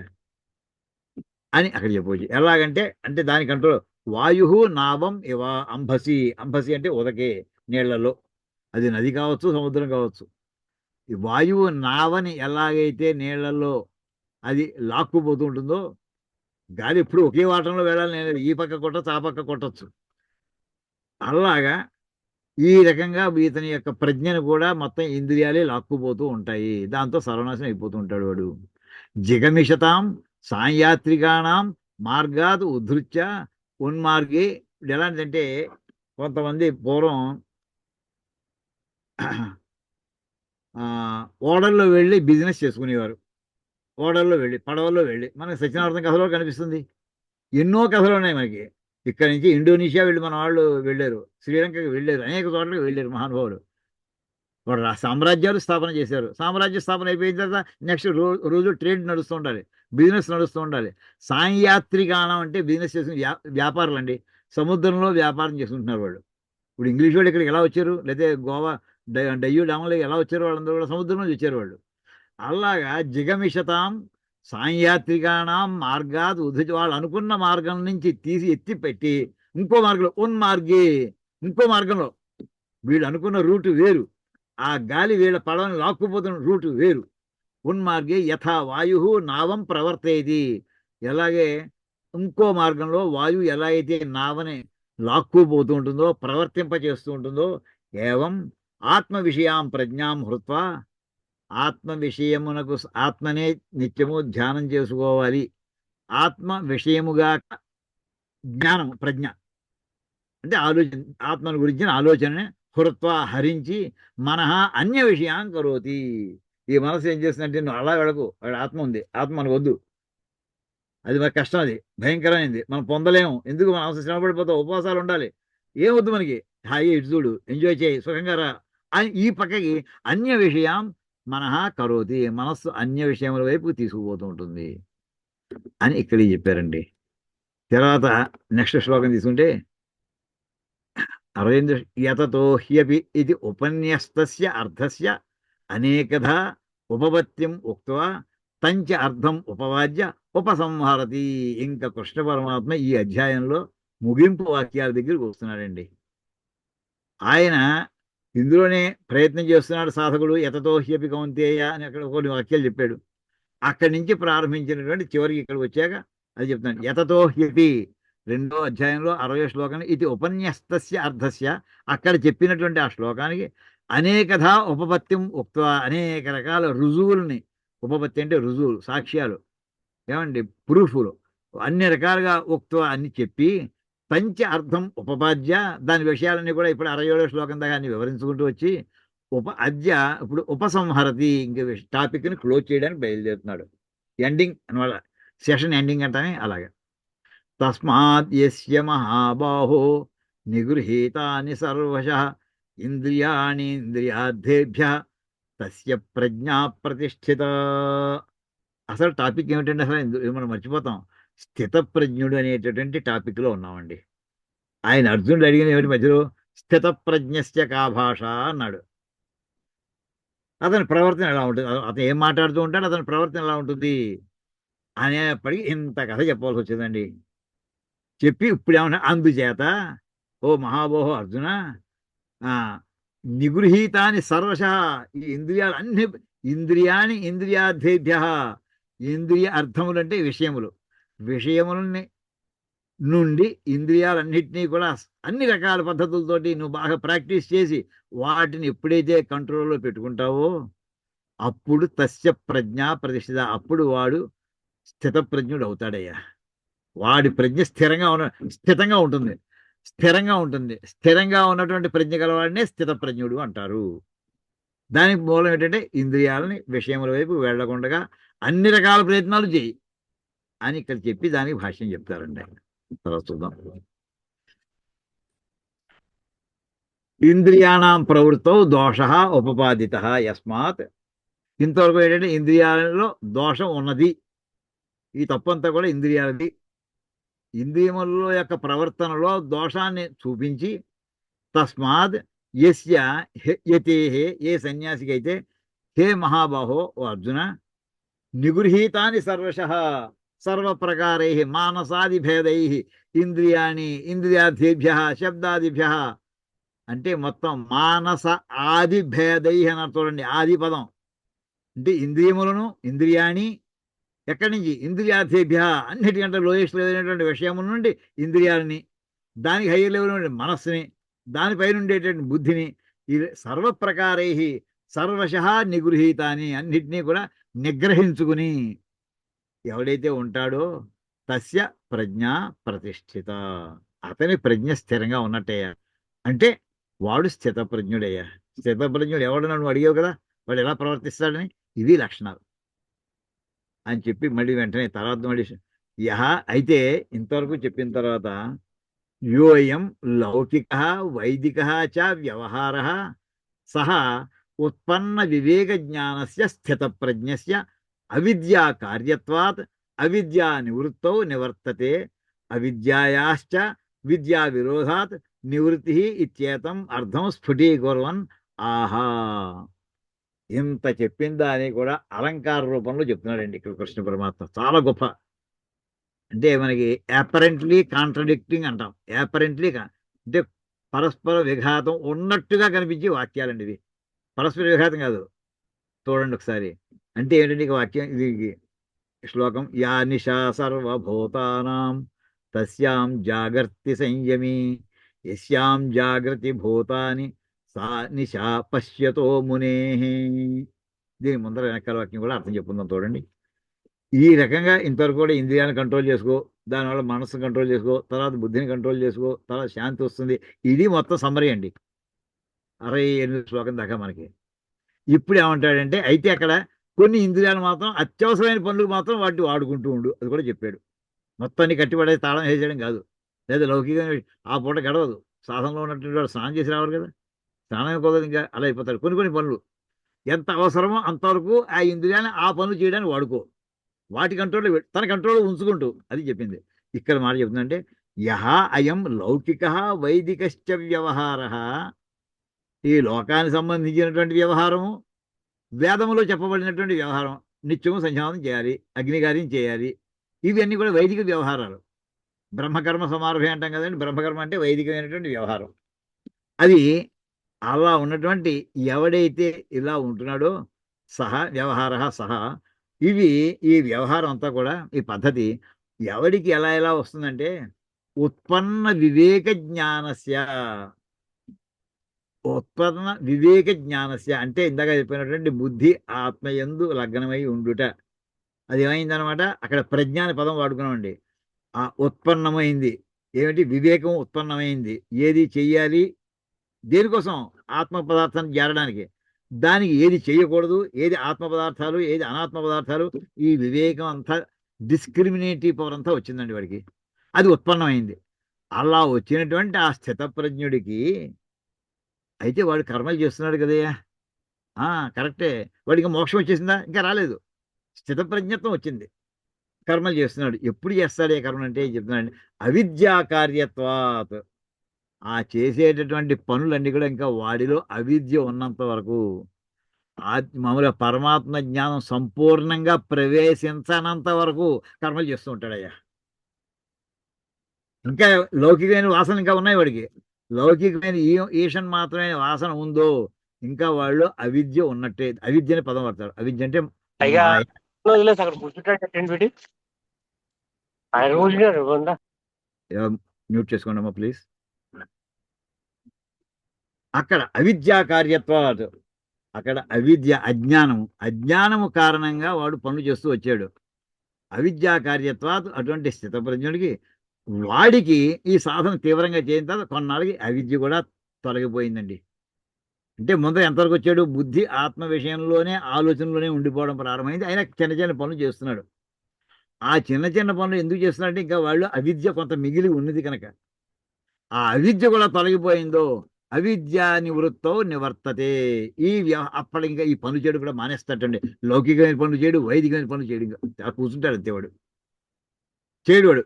అని అక్కడ చెప్పవచ్చు. ఎలాగంటే అంటే దాని కంట్రోల్ వాయు నావం ఇవ అంబసి. అంబసి అంటే ఉదకే, నీళ్లలో. అది నది కావచ్చు, సముద్రం కావచ్చు. ఈ వాయువు నావని ఎలాగైతే నీళ్లలో అది లాక్కుపోతూ ఉంటుందో, గాలి ఎప్పుడు ఒకే వాటంలో వెళ్ళాలి, నేను ఈ పక్క కొట్టచ్చు, ఆ పక్క కొట్టచ్చు. అలాగా ఈ రకంగా ఇతని యొక్క ప్రజ్ఞను కూడా మొత్తం ఇంద్రియాలే లాక్కుపోతూ ఉంటాయి. దాంతో సర్వనాశనం అయిపోతూ ఉంటాడు వాడు. జిగమిషతాం సాంయాత్రికాణం మార్గాత్ ఉద్ధృత్య ఉన్మార్గే. ఇప్పుడు ఎలాంటిదంటే, కొంతమంది పూర్వం ఓడల్లో వెళ్ళి బిజినెస్ చేసుకునేవారు. ఓడల్లో వెళ్ళి, పడవల్లో వెళ్ళి. మనకి సత్యనారాయణ కథలో కనిపిస్తుంది. ఎన్నో కథలు ఉన్నాయి మనకి. ఇక్కడి నుంచి ఇండోనేషియా వెళ్ళి మన వాళ్ళు వెళ్ళారు, శ్రీలంకకి వెళ్ళారు, అనేక చోట్లకి వెళ్ళారు మహానుభావులు. వాడు సామ్రాజ్యాలు స్థాపన చేశారు. సామ్రాజ్య స్థాపన అయిపోయిన తర్వాత నెక్స్ట్ రోజు ట్రేడ్ నడుస్తూ ఉండాలి, బిజినెస్ నడుస్తూ ఉండాలి. సాంయాత్రికాణం అంటే బిజినెస్ చేసుకుని వ్యాపారులు అండి. సముద్రంలో వ్యాపారం చేసుకుంటున్నారు వాళ్ళు. ఇప్పుడు ఇంగ్లీష్ వాళ్ళు ఇక్కడికి ఎలా వచ్చారు, లేకపోతే గోవా డయ్యూ డామ్లోకి ఎలా వచ్చారు, వాళ్ళందరూ కూడా సముద్రం నుంచి వచ్చారు వాళ్ళు. అలాగా జిగమిషతాం సాంయాత్రికాణం మార్గాత్ ఉద్ధృతి. వాళ్ళు అనుకున్న మార్గం నుంచి తీసి ఎత్తి పెట్టి ఇంకో మార్గంలో ఉన్మార్గే, ఇంకో మార్గంలో. వీళ్ళు అనుకున్న రూటు వేరు, ఆ గాలి వీళ్ళ పడవని లాక్కుపోతున్న రూటు వేరు. ఉన్మార్గే యథా వాయు నావం ప్రవర్తేది. ఎలాగే ఇంకో మార్గంలో వాయువు ఎలా అయితే నావని లాక్కుపోతూ ఉంటుందో, ప్రవర్తింప చేస్తూ ఉంటుందో, ఏవం ఆత్మ విషయాం ప్రజ్ఞాం హృత్వా. ఆత్మ విషయమునకు ఆత్మనే నిత్యము ధ్యానం చేసుకోవాలి. ఆత్మ విషయముగా జ్ఞానం, ప్రజ్ఞ అంటే ఆలోచన, ఆత్మను గురించిన ఆలోచన హృత్వ హరించి మనహ అన్య విషయాం కరోతి. ఈ మనసు ఏం చేస్తుందంటే, నువ్వు అలా వెళ్ళకు, వాడు ఆత్మ ఉంది, ఆత్మ మనకు వద్దు, అది మరి కష్టం, అది భయంకరమైంది, మనం పొందలేము. ఎందుకు మనం అవసరం శ్రమ పడిపోతాం, ఉపవాసాలు ఉండాలి, ఏం వద్దు మనకి, హాయి ఇటు చూడు, ఎంజాయ్ చేయి, సుఖంగా రా అని ఈ పక్కకి అన్య విషయం మనహ కరోతి. మనస్సు అన్య విషయముల వైపు తీసుకుపోతూ ఉంటుంది అని ఇక్కడ చెప్పారండి. తర్వాత నెక్స్ట్ శ్లోకం తీసుకుంటే 68 యతతో హ్యపి ఇది ఉపన్యస్తస్య అర్థస్య అనేకధా ఉపపత్యం ఉక్త్వా తంచ అర్థం ఉపవాద్య ఉపసంహరతి. ఇంకా కృష్ణ పరమాత్మ ఈ అధ్యాయంలో ముగింపు వాక్యాల దగ్గరికి వస్తున్నాడండి. ఆయన ఇందులోనే ప్రయత్నం చేస్తున్నాడు సాధకుడు. యతతో హ్యపి కౌంతేయ అని అక్కడ కొన్ని వాక్యాలు చెప్పాడు. అక్కడి నుంచి ప్రారంభించినటువంటి చివరికి ఇక్కడికి వచ్చాక అది చెప్తున్నాడు. యతతో హ్యపి 2వ అధ్యాయంలో 60వ శ్లోకం ఇది ఉపన్యస్తస్య అర్థస్య. అక్కడ చెప్పినటువంటి ఆ శ్లోకానికి అనేకధా ఉపపత్యం ఉక్త్వా, అనేక రకాల రుజువుల్ని, ఉపపత్తి అంటే రుజువులు, సాక్ష్యాలు, ఏమండి ప్రూఫ్లు, అన్ని రకాలుగా ఉక్త్వా అని చెప్పి పంచ అర్థం ఉపపాద్య, దాని విషయాలన్నీ కూడా ఇప్పుడు 67వ శ్లోకం దాకా అన్ని వివరించుకుంటూ వచ్చి ఇప్పుడు ఉపసంహరతి, ఇంక టాపిక్ని క్లోజ్ చేయడానికి బయలుదేరుతున్నాడు. ఎండింగ్ అనమాట, సెషన్ ఎండింగ్ అంటానే అలాగే. తస్మాత్ యస్య మహాబాహో నిగృహీతాని సర్వశః ఇంద్రియాణి ఇంద్రియార్థేభ్యః తస్య ప్రజ్ఞా ప్రతిష్ఠిత. అసలు టాపిక్ ఏమిటండి? అసలు మనం మర్చిపోతాం. స్థితప్రజ్ఞుడు అనేటటువంటి టాపిక్లో ఉన్నామండి. ఆయన అర్జునుడు అడిగిన ఏమిటి మధ్యలో? స్థితప్రజ్ఞస్య కా భాష అన్నాడు. అతని ప్రవర్తన ఎలా ఉంటుంది, అతను ఏం మాట్లాడుతూ ఉంటాడు, అతని ప్రవర్తన ఎలా ఉంటుంది అనేప్పటికీ ఇంత కథ చెప్పాల్సి వచ్చిందండి. చెప్పి ఇప్పుడు ఏమన్నా, అందుచేత ఓ మహాబోహో అర్జున, నిగృహీతాని సర్వశః, ఈ ఇంద్రియాలు అన్ని, ఇంద్రియాని ఇంద్రియార్థేభ్య, ఇంద్రియ అర్థములు అంటే విషయములు, విషయములని నుండి ఇంద్రియాలన్నింటినీ కూడా అన్ని రకాల పద్ధతులతోటి నువ్వు బాగా ప్రాక్టీస్ చేసి వాటిని ఎప్పుడైతే కంట్రోల్లో పెట్టుకుంటావో అప్పుడు తస్య ప్రజ్ఞా ప్రతిష్ఠిత, అప్పుడు వాడు స్థితప్రజ్ఞుడు అవుతాడయ్యా. వాడి ప్రజ్ఞ స్థిరంగా స్థితంగా ఉంటుంది. స్థిరంగా ఉంటుంది. స్థిరంగా ఉన్నటువంటి ప్రజ్ఞ గలవాడినే స్థితప్రజ్ఞుడు అంటారు. దానికి మూలం ఏంటంటే ఇంద్రియాలని విషయముల వైపు వెళ్లకుండా అన్ని రకాల ప్రయత్నాలు చేయి అని ఇక్కడ చెప్పి దానికి భాష్యం చెప్తారండి. తర్వాత చూద్దాం. ఇంద్రియాణం ప్రవృత్తౌ దోష ఉపపాదిత యస్మాత్. ఇంతవరకు ఏంటంటే ఇంద్రియాలలో దోషం ఉన్నది. ఈ తప్పంతా కూడా ఇంద్రియాలది. ఇంద్రియముల యొక్క ప్రవర్తనలో దోషాన్ని చూపించి తస్మాత్ యస్య యతేహే, ఏ సన్యాసికి అయితే హే మహాబాహో ఓ అర్జున, నిగృహీతాని సర్వశః సర్వప్రకారై మానసాది భేదై ఇంద్రియాణి ఇంద్రియార్థేభ్య శబ్దాదిభ్య, అంటే మొత్తం మానస ఆది భేదై అన్నారు చూడండి. ఆది పదం అంటే ఇంద్రియములను, ఇంద్రియాణి ఎక్కడి నుంచి, ఇంద్రియార్థేభ్య అన్నిటికంటే లోయెస్ట్ లెవెల్ అయినటువంటి విషయముల నుండి ఇంద్రియాలని, దానికి హైయర్ లెవెల్ నుండి మనస్సుని, దానిపైన ఉండేటువంటి బుద్ధిని, ఈ సర్వప్రకారై సర్వశః నిగృహీతాని అన్నిటినీ కూడా నిగ్రహించుకుని ఎవడైతే ఉంటాడో తస్య ప్రజ్ఞ ప్రతిష్ఠిత, అతని ప్రజ్ఞ స్థిరంగా ఉన్నట్టయ్యా. అంటే వాడు స్థితప్రజ్ఞుడయ్యా. స్థితప్రజ్ఞుడు ఎవడన్నా నువ్వు అడిగావు కదా, వాడు ఎలా ప్రవర్తిస్తాడని, ఇవి లక్షణాలు అని చెప్పి మళ్ళీ వెంటనే తర్వాత మళ్ళీ యహ, అయితే ఇంతవరకు చెప్పిన తర్వాత యోయం లౌకిక వైదిక చ వ్యవహార సహ ఉత్పన్న వివేక జ్ఞానస్య స్థితప్రజ్ఞస్య అవిద్యా కార్యత్వాత్ అవిద్యా నివృత్తౌ నివర్తతే అవిద్యాయాశ్చ విద్యా విరోధాత్ నివృత్తి ఇత్యేతం అర్థం స్ఫుటీకుర్వన్ ఆహా. ఇంత చెప్పిందా అని కూడా అలంకార రూపంలో చెప్తున్నాడండి ఇక్కడ కృష్ణ పరమాత్మ. చాలా గొప్ప. అంటే మనకి అపరెంట్లీ కాంట్రడిక్టింగ్ అంటాం. అపరెంట్లీ అంటే పరస్పర విఘాతం ఉన్నట్టుగా కనిపించే వాక్యాలండి ఇవి. పరస్పర విఘాతం కాదు. చూడండి ఒకసారి. అంటే ఏంటంటే ఇక వాక్యం ఇది శ్లోకం. యా నిశా సర్వభూతానాం తస్యాం జాగర్తి సంయమి యస్యాం జాగృతి భూతాని సా నిశా పశ్యతో మునే. దీని ముందర వెనకాల వాక్యం కూడా అర్థం చెప్పుకుందాం చూడండి. ఈ రకంగా ఇంతవరకు కూడా ఇంద్రియాలను కంట్రోల్ చేసుకో, దానివల్ల మనస్సును కంట్రోల్ చేసుకో, తర్వాత బుద్ధిని కంట్రోల్ చేసుకో, తర్వాత శాంతి వస్తుంది. ఇది మొత్తం సమ్మరీ అండి 68 శ్లోకం దాకా మనకి. ఇప్పుడు ఏమంటాడంటే అయితే అక్కడ కొన్ని ఇంద్రియాలు మాత్రం అత్యవసరమైన పనులకు మాత్రం వాటిని వాడుకుంటూ ఉండు, అది కూడా చెప్పాడు. మొత్తాన్ని కట్టిపడే తాళం వేసేయడం కాదు. లేదా లౌకికంగా ఆ పూట గడవదు. సాధనలో ఉన్నటువంటి వాడు స్నానం చేసి రావాలి కదా, స్నానం కుదరదు, ఇంకా అలా అయిపోతాడు. కొన్ని కొన్ని పనులు ఎంత అవసరమో అంతవరకు ఆ ఇంద్రియాన్ని ఆ పనులు చేయడానికి వాడుకో, వాటి కంట్రోల్లో తన కంట్రోల్లో ఉంచుకుంటూ, అది చెప్పింది. ఇక్కడ మాట చెప్తుందంటే యహ అయం లౌకిక వైదికశ్చ వ్యవహార, ఈ లోకానికి సంబంధించినటువంటి వ్యవహారము, వేదములో చెప్పబడినటువంటి వ్యవహారం, నిత్యము సంధ్యావందనం చేయాలి, అగ్నికార్యం చేయాలి, ఇవన్నీ కూడా వైదిక వ్యవహారాలు. బ్రహ్మకర్మ సమారభే అంటాం కదండి. బ్రహ్మకర్మ అంటే వైదికమైనటువంటి వ్యవహారం. అది అలా ఉన్నటువంటి ఎవడైతే ఇలా ఉంటున్నాడో సహా వ్యవహార సహా, ఈ వ్యవహారం అంతా కూడా, ఈ పద్ధతి ఎవడికి ఎలా ఎలా వస్తుందంటే ఉత్పన్న వివేక జ్ఞానస్య. ఉత్పన్న వివేక జ్ఞానస్య అంటే ఇందాక చెప్పినటువంటి బుద్ధి ఆత్మయందు లగ్నమై ఉండుట. అది ఏమైందనమాట, అక్కడ ప్రజ్ఞ అనే పదం వాడుకున్నామండి. ఆ ఉత్పన్నమైంది ఏమిటి, వివేకం ఉత్పన్నమైంది. ఏది చెయ్యాలి, దేనికోసం, ఆత్మ పదార్థాన్ని చేరడానికి. దానికి ఏది చేయకూడదు, ఏది ఆత్మ పదార్థాలు, ఏది అనాత్మ పదార్థాలు, ఈ వివేకం అంతా డిస్క్రిమినేటివ్ పవర్ అంతా వచ్చిందండి వాడికి. అది ఉత్పన్నమైంది. అలా వచ్చినటువంటి ఆ స్థితప్రజ్ఞుడికి అయితే వాడు కర్మలు చేస్తున్నాడు కదయ్యా, కరెక్టే. వాడికి మోక్షం వచ్చేసిందా, ఇంకా రాలేదు. స్థితప్రజ్ఞత్వం వచ్చింది, కర్మలు చేస్తున్నాడు. ఎప్పుడు చేస్తాడు ఏ కర్మలు అంటే చెప్తున్నాడు, అవిద్యా కార్యత్వాత్. ఆ చేసేటటువంటి పనులన్నీ కూడా ఇంకా వాడిలో అవిద్య ఉన్నంత వరకు, మామూలుగా పరమాత్మ జ్ఞానం సంపూర్ణంగా ప్రవేశించనంత వరకు కర్మలు చేస్తూ ఉంటాడయ్యా. ఇంకా లౌకికమైన వాసన ఇంకా ఉన్నాయి వాడికి. లౌకికమైన ఈషన్ మాత్రమే వాసన ఉందో ఇంకా వాళ్ళు అవిద్య ఉన్నట్టే. అవిద్య అని పదం పడతారు. అవిద్య అంటే మ్యూట్ చేసుకోండి అమ్మా ప్లీజ్. అక్కడ అవిద్యా కార్యత్వాలు, అక్కడ అవిద్య అజ్ఞానము కారణంగా వాడు పనులు చేస్తూ వచ్చాడు. అవిద్యా కార్యత్వాత్ అటువంటి స్థితప్రజ్ఞుడికి వాడికి ఈ సాధన తీవ్రంగా చేసిన తర్వాత కొన్నాళ్ళకి అవిద్య కూడా తొలగిపోయిందండి. అంటే ముందర ఎంతవరకు వచ్చాడు? బుద్ధి ఆత్మ విషయంలోనే ఆలోచనలోనే ఉండిపోవడం ప్రారంభమైంది. అయినా చిన్న చిన్న పనులు చేస్తున్నాడు. ఆ చిన్న చిన్న పనులు ఎందుకు చేస్తున్నాడంటే ఇంకా వాళ్ళు అవిద్య కొంత మిగిలి ఉన్నది కనుక. ఆ అవిద్య కూడా తొలగిపోయిందో అవిద్య నివృత్తో నివర్తతే. అప్పటి ఇంకా ఈ పనులు చేయడం కూడా మానేస్తాడండి. లౌకికమైన పనులు చేయడు, వైదికమైన పనులు చేయడు. ఇంకా అలా కూర్చుంటాడు అంతేవాడు, చేయడు వాడు.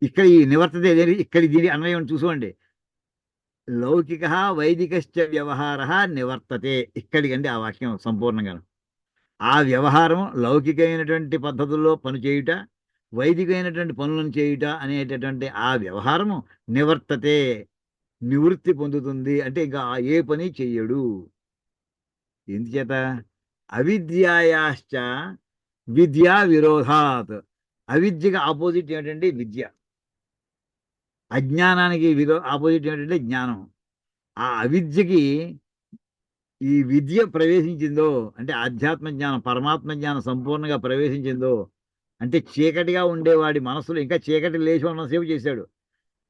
ఇక్కడ ఈ నివర్తతే అనేది ఇక్కడ దీని అన్వయం చూసుకోండి. లౌకిక వైదికశ్చ వ్యవహార నివర్తతే. ఇక్కడికండి ఆ వాక్యం సంపూర్ణంగా. ఆ వ్యవహారం లౌకికమైనటువంటి పద్ధతుల్లో పని చేయుట, వైదికమైనటువంటి పనులను చేయుట అనేటటువంటి ఆ వ్యవహారము నివర్తతే, నివృత్తి పొందుతుంది. అంటే ఇంకా ఏ పని చెయ్యడు. ఎందుచేత? అవిద్యాయాశ్చ విద్యా విరోధాత్. అవిద్యకి ఆపోజిట్ ఏమిటంటే విద్య, అజ్ఞానానికి ఆపోజిట్ ఏమిటంటే జ్ఞానం. ఆ అవిద్యకి ఈ విద్య ప్రవేశించిందో అంటే ఆధ్యాత్మ జ్ఞానం, పరమాత్మ జ్ఞానం సంపూర్ణంగా ప్రవేశించిందో అంటే చీకటిగా ఉండేవాడి మనసులో ఇంకా చీకటి లేచి ఉన్నసేపు చేశాడు.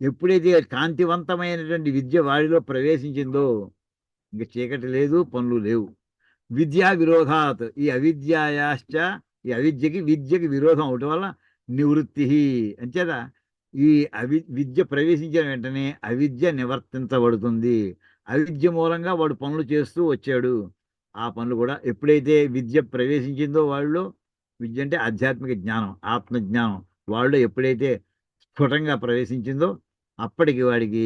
ఎప్పుడైతే కాంతివంతమైనటువంటి విద్య వాడిలో ప్రవేశించిందో ఇంకా చీకటి లేదు, పనులు లేవు. విద్యా విరోధాత్. ఈ అవిద్యాయాశ్చ, ఈ అవిద్యకి విద్యకి విరోధం అవటం వల్ల నివృత్తి. అంచేత ఈ విద్య ప్రవేశించిన వెంటనే అవిద్య నివర్తించబడుతుంది. అవిద్య మూలంగా వాడు పనులు చేస్తూ వచ్చాడు. ఆ పనులు కూడా ఎప్పుడైతే విద్య ప్రవేశించిందో వాళ్ళు, విద్య అంటే ఆధ్యాత్మిక జ్ఞానం, ఆత్మజ్ఞానం వాళ్ళు ఎప్పుడైతే స్ఫుటంగా ప్రవేశించిందో అప్పటికి వాడికి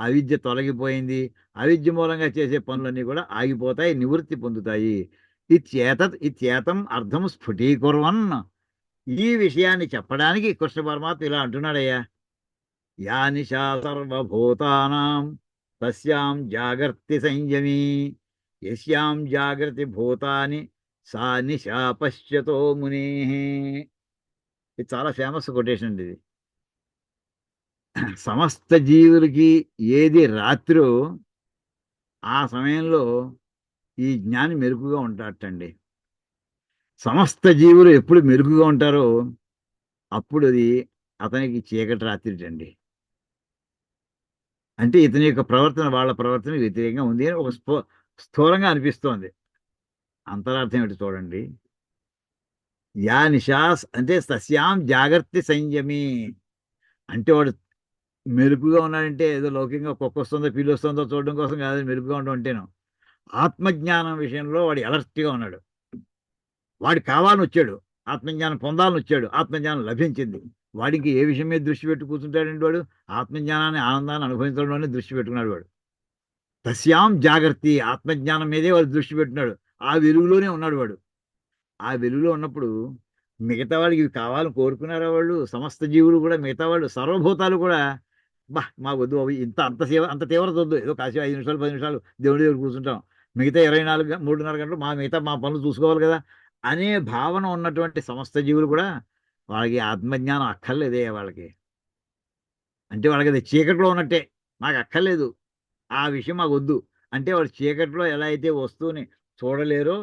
అవిద్య తొలగిపోయింది. అవిద్య మూలంగా చేసే పనులన్నీ కూడా ఆగిపోతాయి, నివృత్తి పొందుతాయి. ఇత్యేతం అర్థం స్ఫుటీకుర్వన్. ఈ విషయాన్ని చెప్పడానికి కృష్ణ పరమాత్మ ఇలా అంటున్నాడయ్యా. యా నిశా సర్వభూతానాం తస్యాం జాగర్తి సంయమీ యస్యాం జాగృతి భూతాని సా నిశా పశ్యతో మునే. ఇది చాలా ఫేమస్ కొటేషన్ అండి. ఇది సమస్త జీవులకి ఏది రాత్రో ఆ సమయంలో ఈ జ్ఞాని మెరుగుగా ఉంటాడటండి. సమస్త జీవులు ఎప్పుడు మెరుగుగా ఉంటారో అప్పుడు అది అతనికి చీకటి రాత్రి అండి. అంటే ఇతని యొక్క ప్రవర్తన వాళ్ళ ప్రవర్తన వ్యతిరేకంగా ఉంది అని ఒక స్థూలంగా అనిపిస్తోంది. అంతరార్థం ఏంటి చూడండి. యా నిశాస్ అంటే సస్యాం జాగ్రత్త సంయమి. అంటే వాడు మెరుపుగా ఉన్నాడంటే ఏదో లౌకికంగా కుక్క వస్తుందో పిల్లి వస్తుందో చూడడం కోసం కాదు మెరుపుగా ఉండడం అంటేను. ఆత్మజ్ఞానం విషయంలో వాడు అలర్ట్గా ఉన్నాడు. వాడు కావాలని వచ్చాడు, ఆత్మజ్ఞానం పొందాలని వచ్చాడు, ఆత్మజ్ఞానం లభించింది. వాడికి ఏ విషయం మీద దృష్టి పెట్టి కూర్చుంటాడండి? వాడు ఆత్మజ్ఞానాన్ని, ఆనందాన్ని అనుభవించడంలోనే దృష్టి పెట్టుకున్నాడు. వాడు తస్యాం జాగ్రత్త, ఆత్మజ్ఞానం మీదే వాడు దృష్టి పెట్టున్నాడు. ఆ వెలుగులోనే ఉన్నాడు వాడు. ఆ వెలుగులో ఉన్నప్పుడు మిగతా వాళ్ళకి ఇవి కావాలని కోరుకున్నారా వాళ్ళు? సమస్త జీవులు కూడా, మిగతా వాళ్ళు సర్వభూతాలు కూడా మా వద్దు అవి అంత తీవ్రత వద్దు, ఏదో కాసేపు 5 నిమిషాలు 10 నిమిషాలు దేవుడి దగ్గర కూర్చుంటాం, మిగతా 3.5 గంటలు మా పనులు చూసుకోవాలి కదా అనే భావన ఉన్నటువంటి సమస్త జీవులు కూడా వాళ్ళకి ఆత్మజ్ఞానం అక్కర్లేదే. వాళ్ళకి అంటే వాళ్ళకి అది చీకట్లో ఉన్నట్టే, మాకు అక్కర్లేదు, ఆ విషయం మాకు వద్దు అంటే వాళ్ళు చీకట్లో ఎలా అయితే వస్తువుని చూడలేరో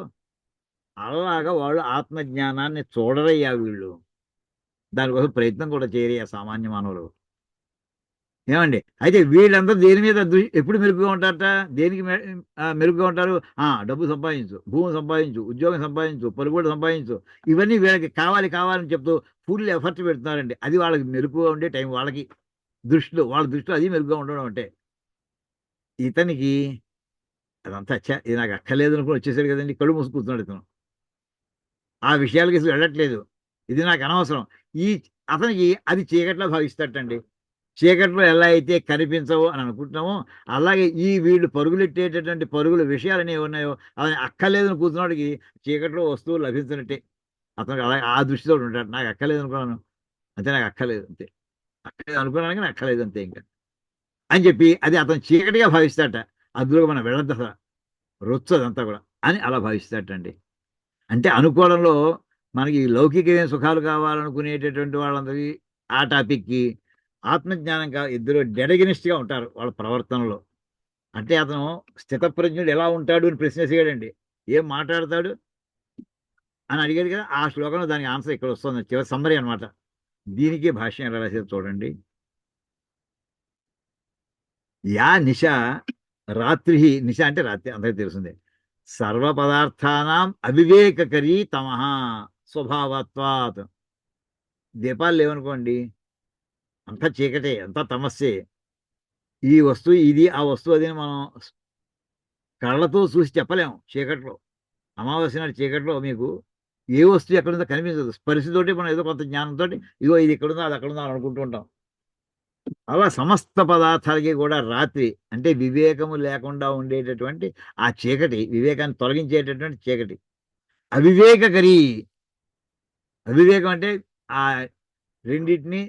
అలాగా వాళ్ళు ఆత్మజ్ఞానాన్ని చూడరయ్యా వీళ్ళు. దానికోసం ప్రయత్నం కూడా చేయరయ్యా సామాన్య మానవులు. ఏమండి? అయితే వీళ్ళందరూ దేని మీద ఎప్పుడు మెరుగుగా ఉంటారట? దేనికి మెరుగుగా ఉంటారు? డబ్బు సంపాదించు, భూమి సంపాదించు, ఉద్యోగం సంపాదించు, పలుకుబడి సంపాదించు, ఇవన్నీ వీళ్ళకి కావాలని చెప్తూ ఫుల్ ఎఫర్ట్ పెడుతున్నారండి. అది వాళ్ళకి మెరుగుగా ఉండే టైం. వాళ్ళ దృష్టిలో అది మెరుగుగా ఉండడం అంటే. ఇతనికి అదంతా ఇది నాకు అక్కర్లేదు అనుకుని వచ్చేసాడు కదండి, కళ్ళు మూసుకుంటున్నాడు ఇతను. ఆ విషయాలకి అసలు వెళ్ళట్లేదు, ఇది నాకు అనవసరం. అతనికి అది చీకట్లో భావిస్తాడటండి. చీకట్లో ఎలా అయితే కనిపించవు అని అనుకుంటున్నామో అలాగే వీళ్ళు పరుగులెట్టేటటువంటి పరుగుల విషయాలు అనేవి ఉన్నాయో అతని అక్కర్లేదని కూర్చున్నాడికి చీకట్లో వస్తువులు లభించినట్టే. అతనికి అలా ఆ దృష్టితో ఉంటాడు. నాకు అక్కర్లేదు అనుకున్నాను అంతే, నాకు అక్కర్లేదు అంతే, అక్కర్లేదు అనుకున్నాను కానీ అక్కర్లేదు అంతే ఇంకా అని చెప్పి అది అతను చీకటిగా భావిస్తాడట. అందులో మనం వెళ్ళద్దు అసలు, రొచ్చు అదంతా కూడా అని అలా భావిస్తాడటండి. అంటే అనుకోవడంలో మనకి లౌకికమైన సుఖాలు కావాలనుకునేటటువంటి వాళ్ళందరికీ ఆ టాపిక్కి ఆత్మజ్ఞానం ఇద్దరు డెడగినిస్ట్గా ఉంటారు వాళ్ళ ప్రవర్తనలో. అంటే అతను స్థితప్రజ్ఞుడు ఎలా ఉంటాడు అని ప్రశ్న వేసాడండి. ఏం మాట్లాడతాడు అని అడిగాడు కదా, ఆ శ్లోకంలో దానికి ఆన్సర్ ఇక్కడ వస్తుంది. చివరి సమ్మరీ అనమాట. దీనికి భాష్యం ఎలా రాసేది చూడండి. యా నిశ రాత్రి, నిశ అంటే రాత్రి అందరికీ తెలుస్తుంది. సర్వ పదార్థానాం అవివేకకరీ తమః స్వభావత్వాత్. దీపాలు లేవనుకోండి, అంతా చీకటే, అంతా తమస్సే. ఈ వస్తువు ఇది, ఆ వస్తువు అది అని మనం కళ్ళతో చూసి చెప్పలేము చీకట్లో. అమావాస్య నాడు చీకట్లో మీకు ఏ వస్తువు ఎక్కడుందో కనిపించదు. స్పర్శతోటి మనం ఏదో కొంత జ్ఞానంతో ఇగో ఇది ఎక్కడుందో అది అక్కడుందో అని అనుకుంటూ ఉంటాం. అలా సమస్త పదార్థాలకి కూడా రాత్రి అంటే వివేకము లేకుండా ఉండేటటువంటి ఆ చీకటి, వివేకాన్ని తొలగించేటటువంటి చీకటి. అవివేకకరి, అవివేకం అంటే ఆ రెండింటిని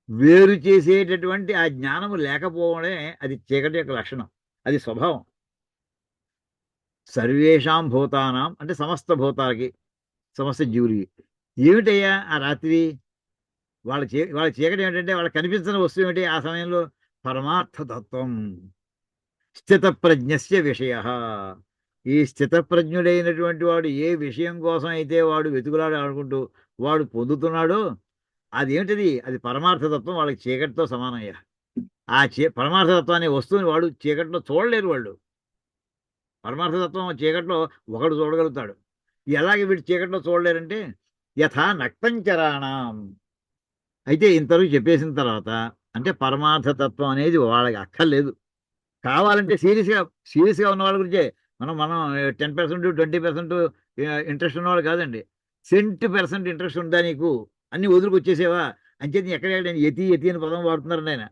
వేరు చేసేటటువంటి ఆ జ్ఞానము లేకపోవడమే అది చీకటి యొక్క లక్షణం, అది స్వభావం. సర్వేషాం భూతానాం అంటే సమస్త భూతాలకి, సమస్త జీవులకి. ఏమిటయ్యా ఆ రాత్రి? వాళ్ళ చీకటి ఏమిటంటే వాళ్ళకి కనిపించిన వస్తువు ఏమిటి ఆ సమయంలో? పరమార్థతత్వం, స్థితప్రజ్ఞస్య విషయ. ఈ స్థితప్రజ్ఞుడైనటువంటి వాడు ఏ విషయం కోసం అయితే వాడు వెతుకులాడు అనుకుంటూ వాడు పొందుతున్నాడో అదేమిటిది? అది పరమార్థతత్వం. వాళ్ళకి చీకటితో సమానయ్యా. ఆ పరమార్థతత్వం అనే వస్తువుని వాడు చీకటిలో చూడలేరు. వాళ్ళు పరమార్థతత్వం చీకటిలో ఒకడు చూడగలుగుతాడు. ఎలాగే వీడు చీకటిలో చూడలేరంటే యథా నక్తంచరాణం. అయితే ఇంతవరకు చెప్పేసిన తర్వాత అంటే పరమార్థతత్వం అనేది వాళ్ళకి అక్కర్లేదు. కావాలంటే సీరియస్గా ఉన్న వాళ్ళ గురించే మనం 10% 20% ఇంట్రెస్ట్ ఉన్నవాళ్ళు కాదండి. 100% ఇంట్రెస్ట్ ఉందా నీకు? అన్ని వదులుకొచ్చేసేవా? అంచేది ఎక్కడ యతి అని పదం వాడుతున్నారండి ఆయన.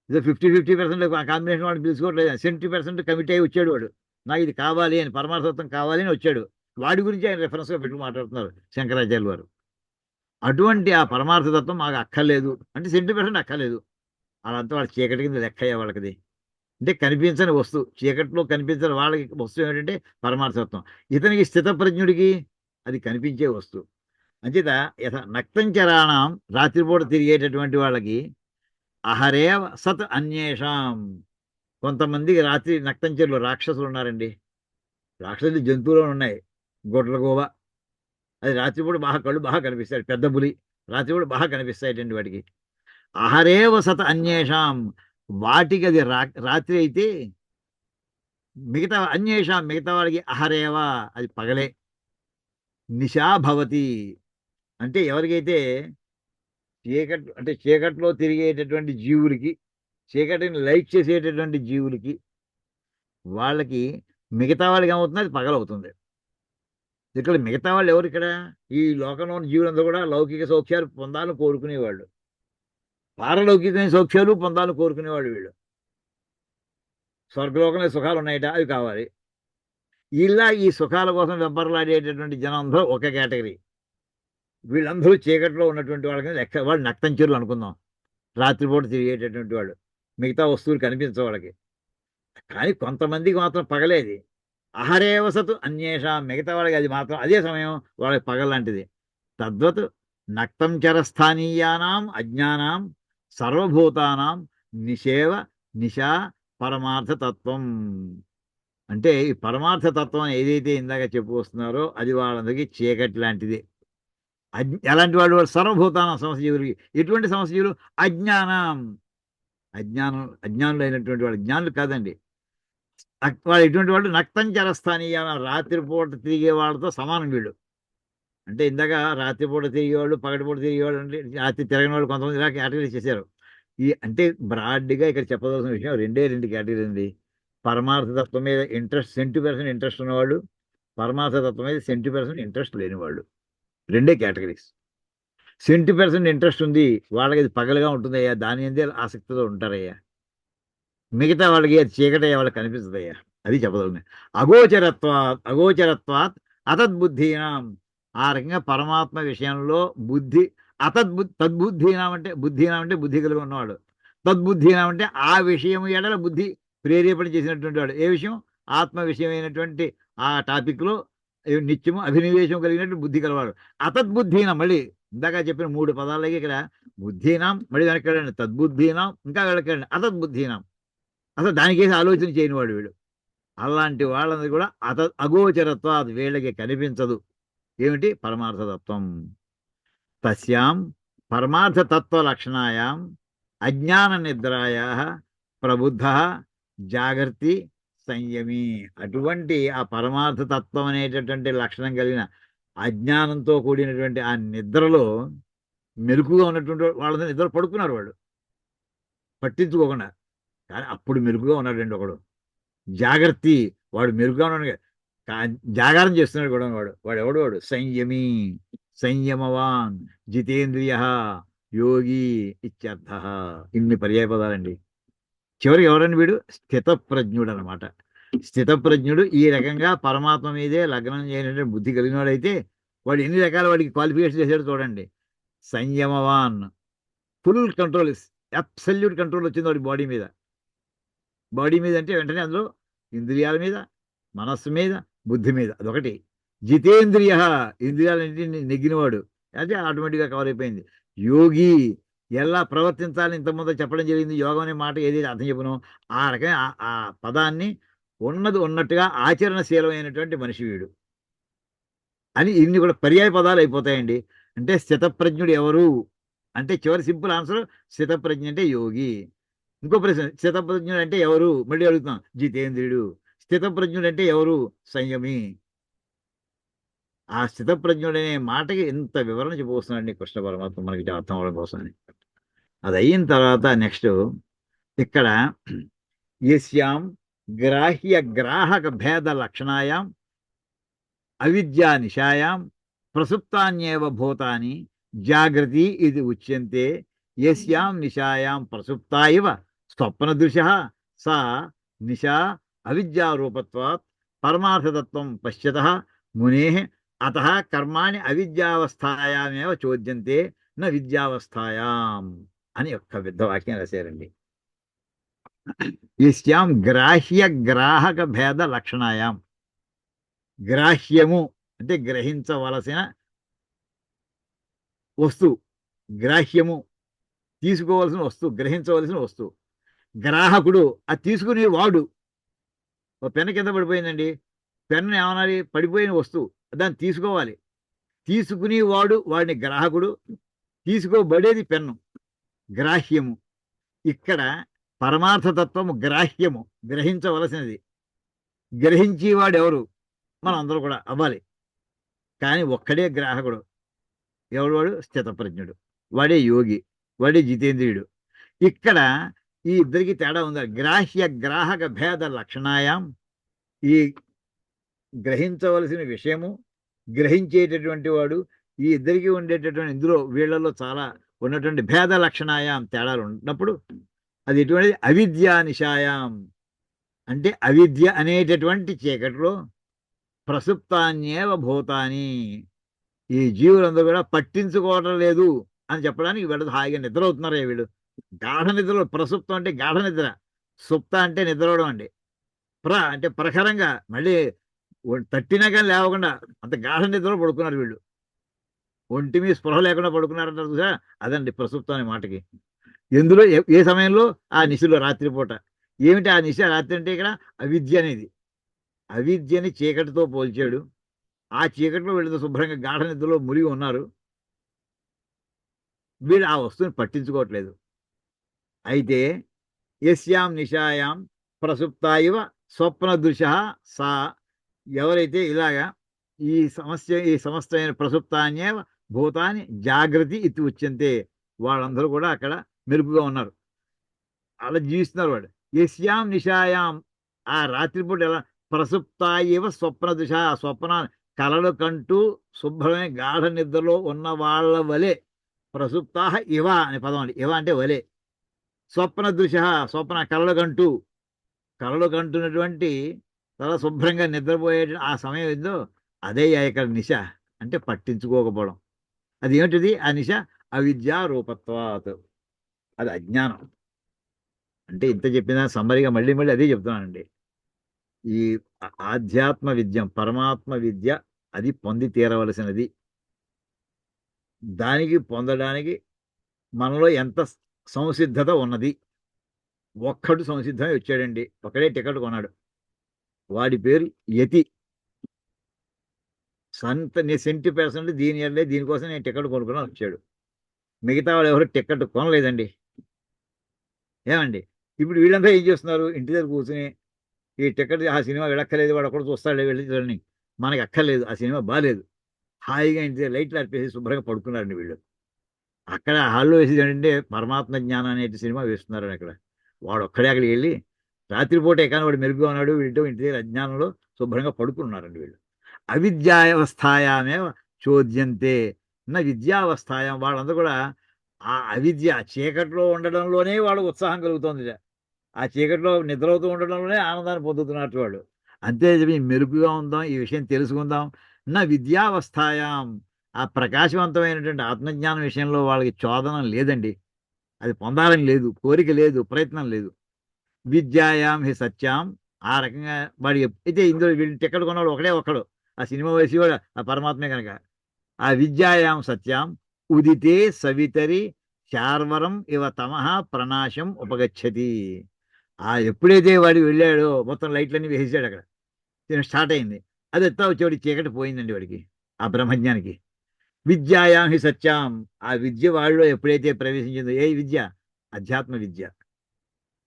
ఏదో 50% కాంబినేషన్ వాడిని పిలుచుకోవట్లేదు. 70% కమిట్ అయ్యి వచ్చాడు వాడు. నాకు ఇది కావాలి అని, పరమార్థతత్వం కావాలి అని వచ్చాడు. వాడి గురించి ఆయన రెఫరెన్స్గా పెట్టి మాట్లాడుతున్నారు శంకరాచార్యులు వారు. అటువంటి ఆ పరమార్థతత్వం మాకు అక్కర్లేదు అంటే 70% అక్కర్లేదు. వాళ్ళంతా వాళ్ళ చీకటి కింద లెక్కయ్యే వాళ్ళకి. అంటే కనిపించని వస్తువు, చీకట్లో కనిపించని వాళ్ళకి వస్తువు ఏమిటంటే పరమార్థతత్వం. ఇతనికి స్థితప్రజ్ఞుడికి అది కనిపించే వస్తువు. అంచేత నక్తంచరాణం రాత్రిపూట తిరిగేటటువంటి వాళ్ళకి అహరేవ సత్ అన్యేషాం. కొంతమందికి రాత్రి నక్తంచరులు రాక్షసులు ఉన్నారండి. రాక్షసులు జంతువులు ఉన్నాయి. గొడ్లగోవ అది రాత్రిపూట కళ్ళు బాగా కనిపిస్తాయి. పెద్ద పులి రాత్రిపూట బాగా కనిపిస్తాయటండి వాటికి. అహరేవ సత్ అన్యేషాం, వాటికి అది రాత్రి అయితే మిగతా అన్యేషాం మిగతా వాడికి అహరేవ అది పగలే. నిశా భవతి అంటే ఎవరికైతే చీకట్లో తిరిగేటటువంటి జీవులకి, చీకటిని లైక్ చేసేటటువంటి జీవులకి, వాళ్ళకి మిగతా వాళ్ళకి ఏమవుతుంది? అది పగలవుతుంది. ఇక్కడ మిగతా వాళ్ళు ఎవరు? ఇక్కడ ఈ లోకంలో ఉన్న జీవులందరూ కూడా లౌకిక సౌఖ్యాలు పొందాలని కోరుకునేవాళ్ళు, పారలౌకికమైన సౌఖ్యాలు పొందాలని కోరుకునేవాళ్ళు. వీళ్ళు స్వర్గలోకంలో సుఖాలు ఉన్నాయట, అవి కావాలి. ఇలా ఈ సుఖాల కోసం వెంపర్లాడేటటువంటి జనం అందరూ ఒక కేటగిరీ. వీళ్ళందరూ చీకట్లో ఉన్నటువంటి వాళ్ళకి లెక్క. వాళ్ళు నక్తంచరులు అనుకుందాం, రాత్రిపూట తిరిగేటటువంటి వాళ్ళు. మిగతా వస్తువులు కనిపించవు వాళ్ళకి. కానీ కొంతమందికి మాత్రం పగలేది. అహరేవసతు అన్యేషాం, మిగతా వాళ్ళకి అది మాత్రం అదే సమయం వాళ్ళకి పగలాంటిది. తద్వత్ నక్తంచరస్థానీయానాం అజ్ఞానాం సర్వభూతానాం నిశా పరమార్థతత్వం. అంటే ఈ పరమార్థతత్వం ఏదైతే ఇందాక చెప్పుకొస్తున్నారో అది వాళ్ళందరికీ చీకటి లాంటిది. ఎలాంటి వాళ్ళు? సర్వభూతానం సమస్యజీవులకి. ఎటువంటి సమస్యజీవులు? అజ్ఞానులు అయినటువంటి వాళ్ళు. జ్ఞానులు కాదండి వాళ్ళు. ఎటువంటి వాళ్ళు? నక్తంచరస్థానీయ, రాత్రిపూట తిరిగే వాళ్ళతో సమానం వీళ్ళు. అంటే ఇందాక రాత్రిపూట తిరిగేవాళ్ళు, పగటిపూట తిరిగేవాళ్ళు అంటే రాత్రి తిరగని వాళ్ళు కొంతమంది ఇలా కేటగిరీ చేశారు. అంటే బ్రాడ్గా ఇక్కడ చెప్పదలసిన విషయం రెండు కేటగిరీ ఉంది. పరమార్థతత్వం మీద 70% ఇంట్రెస్ట్ ఉన్నవాళ్ళు, పరమార్థతత్వం మీద 70% ఇంట్రెస్ట్ లేని వాళ్ళు. రెండే కేటగిరీస్. 70% ఇంట్రెస్ట్ ఉంది వాళ్ళకి అది పగలుగా ఉంటుందయ్యా, దాని అందే ఆసక్తితో ఉంటారయ్యా. మిగతా వాళ్ళకి అది చీకటయ్యా, వాళ్ళకి కనిపిస్తుందయ్యా. అది చెప్పదలున్నాయి. అగోచరత్వాత్ అతద్బుద్ధీనాం. ఆ రకంగా పరమాత్మ విషయంలో బుద్ధి తద్బుద్ధీనాం అంటే బుద్ధి కలిగి ఉన్నవాడు. తద్బుద్ధీనాం అంటే ఆ విషయం ఎడల బుద్ధి ప్రేరేపణ చేసినటువంటి వాడు. ఏ విషయం? ఆత్మ విషయమైనటువంటి ఆ టాపిక్లో నిత్యము అభినివేశం కలిగినట్టు బుద్ధి కలవాడు. అతద్బుద్ధీనం, మళ్ళీ ఇందాక చెప్పిన 3 పదాలకి ఇక్కడ బుద్ధీనాం, మళ్ళీ వెనక్కి తద్బుద్ధీనాం, ఇంకా వెనక్కి అతద్బుద్ధీనాం. అసలు దానికేసి ఆలోచన చేయని వాడు వీడు. అలాంటి వాళ్ళని కూడా అగోచరత్వ, వీళ్ళకి కనిపించదు. ఏమిటి? పరమార్థతత్వం. తస్యాం పరమార్థతత్వ లక్షణాయాం అజ్ఞాన నిద్రాయా ప్రబుద్ధ, జాగర్తి, సంయమి. అటువంటి ఆ పరమార్థ తత్వం అనేటటువంటి లక్షణం కలిగిన అజ్ఞానంతో కూడినటువంటి ఆ నిద్రలో మెలకుగా ఉన్నటువంటి వాళ్ళని నిద్ర పడుకున్నారు వాడు పట్టించుకోకుండా. కానీ అప్పుడు మెలుగుగా ఉన్నాడండి ఒకడు. జాగర్తి, వాడు మెలుగుగా ఉన్నాడు. జాగారం చేస్తున్నాడు కూడా వాడు. వాడు ఎవడు? వాడు సంయమి, సంయమవాన్, జితేంద్రియ, యోగి ఇత్యర్థ. ఇన్ని పర్యాయ పదాలండి. చివరికి ఎవరండి వీడు? స్థితప్రజ్ఞుడు అనమాట. స్థితప్రజ్ఞుడు ఈ రకంగా పరమాత్మ మీదే లగ్నం చేయనటువంటి బుద్ధి కలిగినవాడైతే వాడు ఎన్ని రకాల వాడికి క్వాలిఫికేషన్ చేశాడు చూడండి. సంయమవాన్, ఫుల్ కంట్రోల్, అబ్సల్యూట్ కంట్రోల్ వచ్చింది వాడి బాడీ మీద. బాడీ మీద అంటే వెంటనే అందులో ఇంద్రియాల మీద, మనస్సు మీద, బుద్ధి మీద. అదొకటి. జితేంద్రియ, ఇంద్రియాలన్నింటినీ నెగ్గినవాడు. అంటే ఆటోమేటిక్గా కవర్ అయిపోయింది. యోగి, ఎలా ప్రవర్తించాలని ఇంతకుముందు చెప్పడం జరిగింది. యోగం అనే మాట ఏదైతే అర్థం చెప్పినో ఆ రకమైన ఆ పదాన్ని ఉన్నది ఉన్నట్టుగా ఆచరణశీలమైనటువంటి మనిషి వీడు అని ఇన్ని కూడా పర్యాయ పదాలు అయిపోతాయండి. అంటే స్థితప్రజ్ఞుడు ఎవరు అంటే చివరి సింపుల్ ఆన్సర్ స్థితప్రజ్ఞ అంటే యోగి. ఇంకో ప్రశ్న, స్థితప్రజ్ఞుడు అంటే ఎవరు? మళ్ళీ అడుగుతాం. జితేంద్రుడు. స్థితప్రజ్ఞుడు అంటే ఎవరు? సంయమి. ఆ స్థితప్రజ్ఞుడు అనే మాటకి ఎంత వివరణ చెప్పవస్తున్నాడండి కృష్ణ పరమాత్మ మనకి అర్థం అవడం కోసమని. అది అయిన తర్వాత నెక్స్ట్ ఇక్కడ యస్యాం గ్రాహ్య గ్రాహక భేద లక్షణాయాం అవిద్యా నిశాయాం ప్రసుప్తాన్యేవ భూతాని జాగృతి ఇది ఉచ్యంతే. యస్యాం నిశాయాం ప్రసుప్తా ఇవ స్వప్నదృశః సా నిశా అవిద్యారూపత్వాత్ పరమార్థతత్వం పశ్యతః మునేః అతః కర్మాణి అవిద్యావస్థాయామేవ చోద్యంతే న విద్యావస్థాయాం అని ఒక్క పెద్ద వాక్యం రాశారండి. యస్యాం గ్రాహ్య గ్రాహక భేద లక్షణాయాం. గ్రాహ్యము అంటే గ్రహించవలసిన వస్తువు, గ్రాహ్యము తీసుకోవలసిన వస్తువు, గ్రహించవలసిన వస్తువు. గ్రాహకుడు అది తీసుకునే వాడు. ఓ పెన్ను కింద పడిపోయిందండి, పెన్ను ఏమనాలి? పడిపోయిన వస్తువు, దాన్ని తీసుకోవాలి. తీసుకునేవాడు వాడిని గ్రాహకుడు, తీసుకోబడేది పెన్ను, గ్రాహ్యము. ఇక్కడ పరమార్థతత్వము గ్రాహ్యము, గ్రహించవలసినది. గ్రహించేవాడు ఎవరు? మనం అందరూ కూడా అవ్వాలి. కానీ ఒక్కడే గ్రాహకుడు. ఎవడు వాడు? స్థితప్రజ్ఞుడు. వాడే యోగి, వాడే జితేంద్రియుడు. ఇక్కడ ఈ ఇద్దరికి తేడా ఉంది. గ్రాహ్య గ్రాహక భేద లక్షణాయాం, ఈ గ్రహించవలసిన విషయము, గ్రహించేటటువంటి వాడు, ఈ ఇద్దరికి ఉండేటటువంటి ఇందులో వీళ్ళలో చాలా ఉన్నటువంటి భేద లక్షణాయాం తేడాలు ఉన్నప్పుడు అది ఎటువంటిది? అవిద్యా నిశాయాం అంటే అవిద్య అనేటటువంటి చీకటిలో ప్రసుప్తాన్యేవ భూతాని, ఈ జీవులందరూ కూడా పట్టించుకోవటం లేదు అని చెప్పడానికి వీళ్ళు హాయిగా నిద్ర అవుతున్నారే వీళ్ళు. గాఢ నిద్రలో, ప్రసుప్తం అంటే గాఢ నిద్ర, సుప్త అంటే నిద్రవడం అండి. అంటే ప్రఖరంగా మళ్ళీ తట్టినా కానీ లేవకుండా అంత గాఢ నిద్రలో పడుకున్నారు వీళ్ళు. ఒంటి మీద స్పృహ లేకుండా పడుకున్నారంటారు చూసా, అదండి ప్రసుప్తం అనే మాటకి. ఎందులో ఏ సమయంలో? ఆ నిశలో, రాత్రిపూట. ఏమిటి ఆ నిశ? రాత్రి అంటే ఇక్కడ అవిద్య అనేది. అవిద్యని చీకటితో పోల్చాడు. ఆ చీకటిలో వీళ్ళతో శుభ్రంగా గాఢ నిద్రలో మునిగి ఉన్నారు. వీళ్ళు ఆ వస్తువుని పట్టించుకోవట్లేదు. అయితే యస్యాం నిశాయాం ప్రసుప్తా ఇవ స్వప్నదృశ సా, ఎవరైతే ఇలాగా ఈ సమస్తమైన ప్రసుప్తాన్యేవ భూతాన్ని జాగృతి ఇది ఉచ్యంతే, వాళ్ళందరూ కూడా అక్కడ మెరుపుగా ఉన్నారు, అలా జీవిస్తున్నారు వాడు. యస్యాం నిశాయాం, ఆ రాత్రిపూట ఎలా? ప్రసుప్తా ఇవ స్వప్నదృశ, స్వప్న కలలు కంటూ శుభ్రమైన గాఢ నిద్రలో ఉన్న వాళ్ళ వలె. ప్రసుప్తా ఇవ అనే పదం అండి. ఇవ అంటే వలె. స్వప్న దృశ, స్వప్న కలలు కంటున్నటువంటి చాలా శుభ్రంగా నిద్రపోయే ఆ సమయం ఏదో అదే ఇక్కడ నిశ అంటే పట్టించుకోకపోవడం. అది ఏమిటిది? ఆ నిశ అవిద్యా రూపత్వాత్, అది అజ్ఞానం. అంటే ఇంత చెప్పిన సమ్మరిగా మళ్ళీ మళ్ళీ అదే చెప్తున్నానండి. ఈ ఆధ్యాత్మ విద్య, పరమాత్మ విద్య అది పొంది తీరవలసినది. దానికి పొందడానికి మనలో ఎంత సంసిద్ధత ఉన్నది. ఒక్కడు సంసిద్ధమై వచ్చాడండి, ఒకడే టికెట్ కొన్నాడు. వాడి పేరు యతి. సెంటి% దీనికోసం నేను టికెట్ కొనుక్కున్నా వచ్చాడు. మిగతా వాడు ఎవరు టికెట్ కొనలేదండి. ఏమండి? ఇప్పుడు వీళ్ళంతా ఏం చేస్తున్నారు? ఇంటి దగ్గర కూర్చుని ఈ టికెట్ ఆ సినిమా వెళ్ళక్కర్లేదు, వాడు ఒకడు చూస్తాడు వెళ్ళి చూడండి, మనకి అక్కర్లేదు, ఆ సినిమా బాగాలేదు, హాయిగా ఇంటి దగ్గర లైట్లు ఆర్పేసి శుభ్రంగా పడుకున్నారండి వీళ్ళు. అక్కడ హాల్లో వేసేది ఏంటంటే పరమాత్మ జ్ఞానం అనే సినిమా వేస్తున్నారండి అక్కడ. వాడు ఒక్కడే అక్కడికి వెళ్ళి రాత్రిపూట ఎకాని వాడు మెరుగుగా ఉన్నాడు, వీళ్ళతో ఇంటి దగ్గర అజ్ఞానంలో శుభ్రంగా పడుకున్నారండి వీళ్ళు. అవిద్యావస్థాయామేవ చోద్యంతే నా విద్యావస్థాయం. వాళ్ళందరూ కూడా ఆ అవిద్య చీకట్లో ఉండడంలోనే వాళ్ళకు ఉత్సాహం కలుగుతుంది. ఆ చీకట్లో నిద్రవుతూ ఉండడంలోనే ఆనందాన్ని పొందుతున్నట్టు వాళ్ళు. అంతే చెప్పి మెరుపుగా ఉందాం, ఈ విషయం తెలుసుకుందాం. నా విద్యావస్థాయాం, ఆ ప్రకాశవంతమైనటువంటి ఆత్మజ్ఞానం విషయంలో వాళ్ళకి చోదనం లేదండి. అది పొందాలని లేదు, కోరిక లేదు, ప్రయత్నం లేదు. విద్యాయాం హి సత్యాం, ఆ రకంగా వాడు అయితే ఇందులో వీళ్ళు టికెట్ కొన్నాడు ఒకడే ఒక్కడు, ఆ సినిమా వేసేవాడు ఆ పరమాత్మే కనుక. ఆ విద్యాయాం సత్యాం ఉదితే సవితరి శార్వరం ఇవ తమః ప్రణాశం ఉపగచ్చతి. ఆ ఎప్పుడైతే వాడు వెళ్ళాడో మొత్తం లైట్లన్నీ వేసేసాడు అక్కడ, స్టార్ట్ అయింది. అది ఎత్తా వచ్చేవాడి చీకటి పోయిందండి వాడికి, ఆ బ్రహ్మజ్ఞానికి. విద్యాయాం హి సత్యాం, ఆ విద్య వాళ్ళలో ఎప్పుడైతే ప్రవేశించిందో, ఏ విద్య? అధ్యాత్మ విద్య,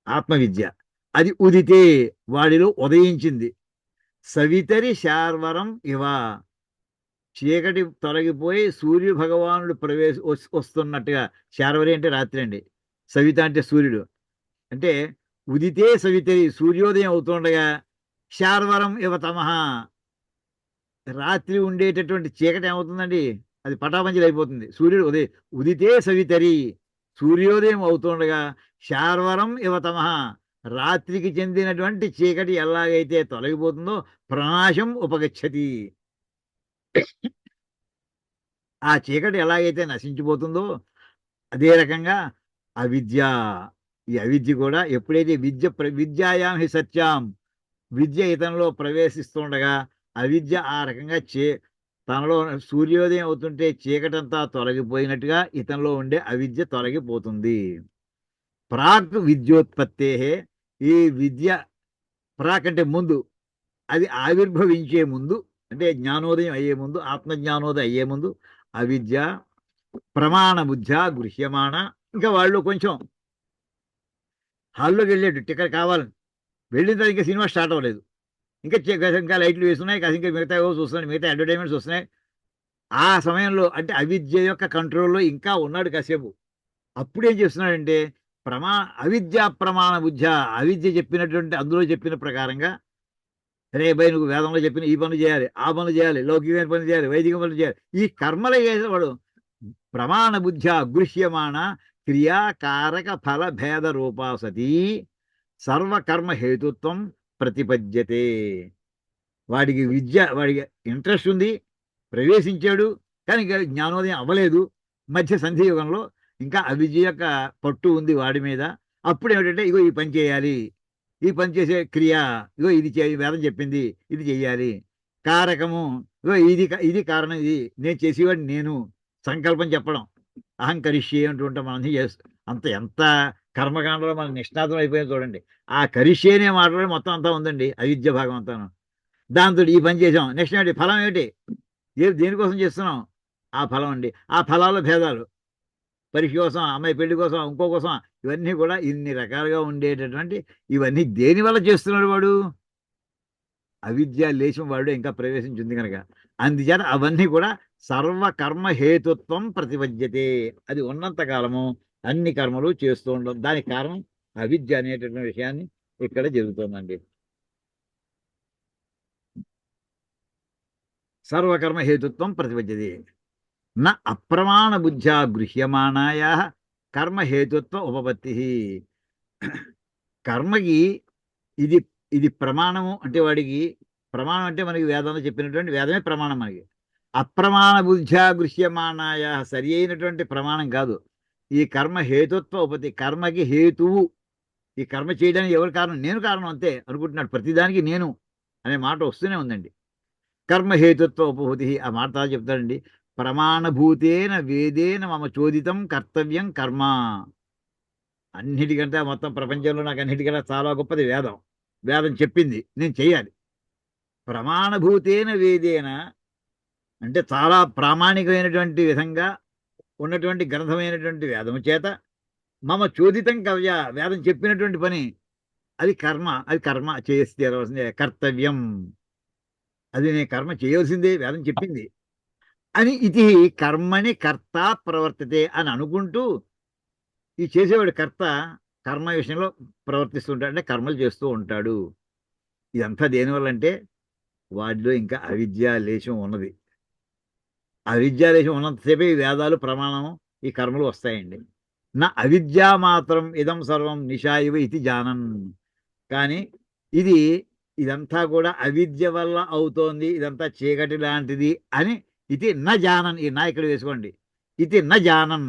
ఆత్మ విద్య. అది ఉదితే, వాడిలో ఉదయించింది. సవితరి శార్వరం ఇవ, చీకటి తొలగిపోయి సూర్య భగవానుడు వస్తున్నట్టుగా. శార్వరి అంటే రాత్రి అండి, సవిత అంటే సూర్యుడు. అంటే ఉదితే సవితరి, సూర్యోదయం అవుతుండగా, శార్వరం ఇవ తమః, రాత్రి ఉండేటటువంటి చీకటి ఏమవుతుందండి? అది పటాపంచలు అయిపోతుంది. సూర్యుడు ఉదితే సవితరి, సూర్యోదయం అవుతుండగా, శార్వరం ఇవ తమః, రాత్రికి చెందినటువంటి చీకటి ఎలాగైతే తొలగిపోతుందో, ప్రణాశం ఉపగచ్చతి, ఆ చీకటి ఎలాగైతే నశించిపోతుందో అదే రకంగా అవిద్య, ఈ అవిద్య కూడా ఎప్పుడైతే విద్యాయాం హి సత్యాం, విద్య ఇతనిలో ప్రవేశిస్తుండగా అవిద్య ఆ రకంగా తనలో సూర్యోదయం అవుతుంటే చీకటంతా తొలగిపోయినట్టుగా ఇతనిలో ఉండే అవిద్య తొలగిపోతుంది. ప్రాక్ విద్యోత్పత్తే, ఈ విద్య ప్రాక్ అంటే ముందు, అది ఆవిర్భవించే ముందు, అంటే జ్ఞానోదయం అయ్యే ముందు, ఆత్మజ్ఞానోదయం అయ్యే ముందు అవిద్య ప్రమాణ బుద్ధ గృహ్యమాణ. ఇంకా వాళ్ళు కొంచెం హాల్లోకి వెళ్ళాడు టికెట్ కావాలని, వెళ్ళిన తర్వాత ఇంకా సినిమా స్టార్ట్ అవ్వలేదు, ఇంకా లైట్లు వేస్తున్నాయి, ఇంకా మిగతా చూస్తున్నాయి, మిగతా అడ్వర్టైజ్మెంట్స్ వస్తున్నాయి. ఆ సమయంలో అంటే అవిద్య యొక్క కంట్రోల్లో ఇంకా ఉన్నాడు కాసేపు. అప్పుడు ఏం చేస్తున్నాడంటే అవిద్య ప్రమాణ బుద్ధ, అవిద్య చెప్పినటువంటి అందులో చెప్పిన ప్రకారంగా, రే భయ్ నువ్వు వేదంలో చెప్పిన ఈ పనులు చేయాలి, ఆ పనులు చేయాలి, లౌకికమైన పనులు చేయాలి, వైదిక పనులు చేయాలి, ఈ కర్మలు చేసేవాడు ప్రమాణ బుద్ధ గృహ్యమాణ క్రియాకారక ఫల భేద రూపాసతి సర్వకర్మ హేతుత్వం ప్రతిపద్యతే. వాడికి ఇంట్రెస్ట్ ఉంది, ప్రవేశించాడు, కానీ ఇంకా జ్ఞానోదయం అవ్వలేదు. మధ్య సంధియుగంలో ఇంకా అవిద్య యొక్క పట్టు ఉంది వాడి మీద. అప్పుడు ఏమిటంటే ఇగో ఈ పని చేయాలి, ఈ పని చేసే క్రియ, ఇగో ఇది వేదం చెప్పింది, ఇది చెయ్యాలి. కారకము, ఇగో ఇది కారణం, ఇది నేను చేసేవాడు, నేను సంకల్పం చెప్పడం, అహంకరిష్యే అంటూ ఉంటాం మనం. ఎంత కర్మకాండలో మనకు నిష్ణాతం అయిపోయింది చూడండి. ఆ కరిష్యే అనే మాటలో మొత్తం అంతా ఉందండి అవిద్య భాగం అంతాను. దాంతో ఈ పని చేసాం, నెక్స్ట్ ఏమిటి ఫలం ఏమిటి, దేనికోసం చేస్తున్నాం, ఆ ఫలం అండి. ఆ ఫలాల భేదాలు, పరీక్ష కోసం, అమ్మాయి పెళ్లి కోసం, ఇంకో కోసం, ఇవన్నీ కూడా ఇన్ని రకాలుగా ఉండేటటువంటి ఇవన్నీ దేనివల్ల చేస్తున్నాడు వాడు? అవిద్య లేశం వాడు ఇంకా ప్రవేశించింది కనుక. అందుచేత అవన్నీ కూడా సర్వకర్మ హేతుత్వం ప్రతిపద్యతే. అది ఉన్నంత కాలము అన్ని కర్మలు చేస్తూ ఉండడం, దానికి కారణం అవిద్య అనేటటువంటి విషయాన్ని ఇక్కడ జరుగుతుందండి. సర్వకర్మ హేతుత్వం ప్రతిపద్యతే న అప్రమాణ బుద్ధ్యా గృహ్యమాణాయా కర్మ హేతుత్వ ఉపపత్తి. కర్మకి ఇది ప్రమాణము అంటే, వాడికి ప్రమాణం అంటే మనకి వేదంలో చెప్పినటువంటి వేదమే ప్రమాణం మనకి. అప్రమాణ బుద్ధ్యా గృహ్యమాణాయా, సరి అయినటువంటి ప్రమాణం కాదు. ఈ కర్మ హేతుత్వ ఉపపత్తి, కర్మకి హేతువు, ఈ కర్మ చేయడానికి ఎవరు కారణం? నేను కారణం అంతే అనుకుంటున్నాడు. ప్రతిదానికి నేను అనే మాట వస్తూనే ఉందండి. కర్మ హేతుత్వ ఉపభూతి, ఆ మాట చెప్తాడండి. ప్రమాణభూతేన వేదేన మమ చోదితం కర్తవ్యం కర్మ. అన్నిటికంటే మొత్తం ప్రపంచంలో నాకు అన్నిటికంటే చాలా గొప్పది వేదం. వేదం చెప్పింది నేను చెయ్యాలి. ప్రమాణభూతేన వేదేన అంటే చాలా ప్రామాణికమైనటువంటి విధంగా ఉన్నటువంటి గ్రంథమైనటువంటి వేదము చేత మమ చోదితం కవ్య, వేదం చెప్పినటువంటి పని అది కర్మ చేసి తీరవలసిందే, కర్తవ్యం, అది నేను కర్మ చేయవలసిందే, వేదం చెప్పింది అని. ఇది కర్మని కర్త ప్రవర్తతే అని అనుకుంటూ ఈ చేసేవాడు కర్త కర్మ విషయంలో ప్రవర్తిస్తుంటాడు, అంటే కర్మలు చేస్తూ ఉంటాడు. ఇదంతా దేనివల్ల అంటే వాడిలో ఇంకా అవిద్యా లేశం ఉన్నది. అవిద్యా లేశం ఉన్నంతసేపే ఈ వేదాలు ప్రమాణం ఈ కర్మలు వస్తాయండి. నా అవిద్యా మాత్రం ఇదం సర్వం నిశా ఇవ ఇది జానన్. కానీ ఇదంతా కూడా అవిద్య వల్ల అవుతోంది, ఇదంతా చీకటి లాంటిది అని ఇది న జానన్. ఈ నా ఇక్కడ వేసుకోండి. ఇది న జానన్,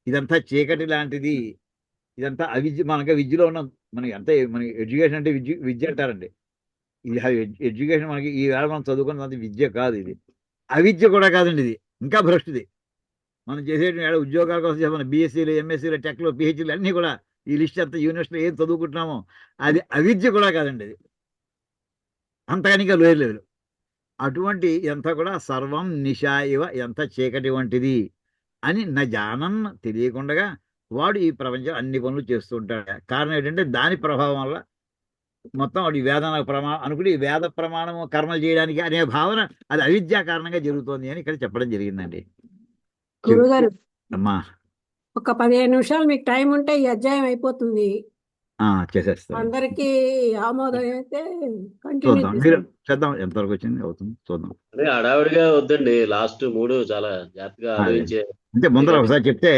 ఇదంతా చీకటి లాంటిది, ఇదంతా అవిద్య. మనకి విద్యలో ఉన్న మనకి అంతే, మనకి ఎడ్యుకేషన్ అంటే విద్య అంటారండి. ఇది ఎడ్యుకేషన్ మనకి ఈ వేళ మనం చదువుకున్నది విద్య కాదు, ఇది అవిద్య కూడా కాదండి, ఇది ఇంకా భ్రష్టుది. మనం చేసేటువంటి ఉద్యోగాల కోసం మన బీఎస్సీలు, ఎంఎస్సీలు, టెక్లు, పిహెచ్డీలు అన్నీ కూడా ఈ లిస్ట్ అంతా యూనివర్సిటీలో ఏం చదువుకుంటున్నామో అది అవిద్య కూడా కాదండి, అది అంతకనిగా లోయర్ లెవెల్. అటువంటి ఇదంతా కూడా సర్వం నిశా ఇవ, ఇదంతా చీకటి వంటిది అని నా జానం తెలియకుండా వాడు ఈ ప్రపంచం అన్ని పనులు చేస్తూ ఉంటాడు. కారణం ఏంటంటే దాని ప్రభావం వల్ల మొత్తం వాడు ఈ వేదన అనుకుని ఈ వేద ప్రమాణము కర్మలు చేయడానికి అనే భావన అది అవిద్యా కారణంగా జరుగుతోంది అని ఇక్కడ చెప్పడం జరిగిందండి. గురుగారు అమ్మా ఒక 15 నిమిషాలు మీకు టైం ఉంటే ఈ అధ్యాయం అయిపోతుంది. చేసేస్తాం, అందరికీ ఆమోదం అయితే కంటిన్యూ చూద్దాం. మీరు చేద్దాం, ఎంతవరకు వచ్చింది అవుతుంది చూద్దాం. అదే హడావిడిగా వద్దండి, లాస్ట్ 3 చాలా జాగ్రత్తగా ఆలోచించే. అంటే ముందర ఒకసారి చెప్తే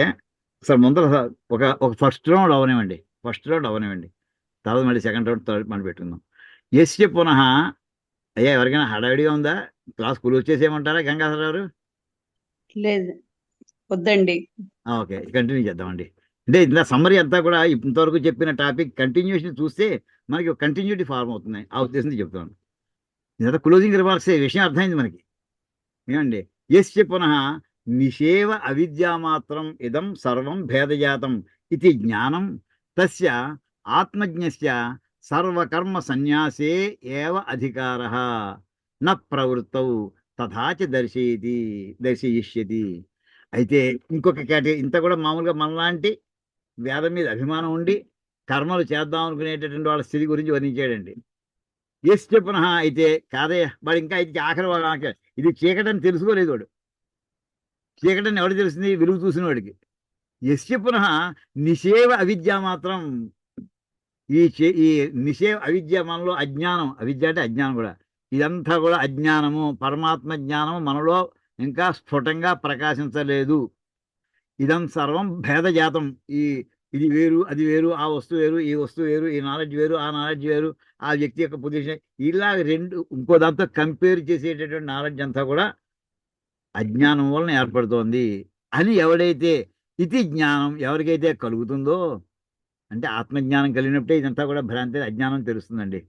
సార్, ముందర ఒక ఫస్ట్ రౌండ్ అవనివ్వండి, తర్వాత మళ్ళీ సెకండ్ రౌండ్, థర్డ్ మళ్ళీ పెట్టుకుందాం. ఎస్య పునః. అయ్యా ఎవరికైనా హడావిడిగా ఉందా? క్లాస్ స్కూల్ వచ్చేసేయమంటారా గంగాధర్ గారు? లేదు, వద్దండి. ఓకే, కంటిన్యూ చేద్దామండి. అంటే ఇలా సమ్మరీ అంతా కూడా ఇంతవరకు చెప్పిన టాపిక్ కంటిన్యూషన్ చూస్తే మనకి ఒక కంటిన్యూటీ ఫార్మ్ అవుతుంది, ఆ ఉద్దేశంతో చెప్తాను. ఇదంతా క్లోజింగ్ రిమార్క్స్, విషయం అర్థమైంది మనకి. ఏమండి? యస్య పునః నిషేవ అవిద్యా మాత్రం ఇదం సర్వం భేదజాతం ఇది జ్ఞానం తస్య ఆత్మజ్ఞస్య సర్వకర్మ సన్యాసే ఏవ అధికారః న ప్రవృత్తౌ తథాచ దర్శయిష్యతి. అయితే ఇంకొక కేటగిరీ, ఇంత కూడా మామూలుగా మనలాంటి వేదం మీద అభిమానం ఉండి కర్మలు చేద్దాం అనుకునేటటువంటి వాళ్ళ స్థితి గురించి వర్ణించాడండి. ఎస్య పునః. అయితే కాదయ్య వాడు ఇంకా ఇది ఆఖరి వాడు, ఇది చీకటని తెలుసుకోలేదు వాడు. చీకటని ఎవడు తెలిసింది? వెలుగు చూసిన వాడికి. యస్య పునః నిషేవ అవిద్య మాత్రం. ఈ నిషేవ అవిద్య మనలో అజ్ఞానం, అవిద్య అంటే అజ్ఞానం కూడా, ఇదంతా కూడా అజ్ఞానము. పరమాత్మ జ్ఞానము మనలో ఇంకా స్ఫుటంగా ప్రకాశించలేదు. ఇదం సర్వం భేదజాతం. ఇది వేరు, అది వేరు, ఆ వస్తువు వేరు, ఈ వస్తువు వేరు, ఈ నాలెడ్జ్ వేరు, ఆ నాలెడ్జ్ వేరు, ఆ వ్యక్తి యొక్క పొజిషన్, ఇలా రెండు ఇంకో దాంతో కంపేర్ చేసేటటువంటి నాలెడ్జ్ అంతా కూడా అజ్ఞానం వలన ఏర్పడుతోంది అని ఎవడైతే ఇది జ్ఞానం ఎవరికైతే కలుగుతుందో, అంటే ఆత్మజ్ఞానం కలిగినప్పుడే ఇదంతా కూడా భ్రాంతి, అజ్ఞానం తెలుస్తుందండి.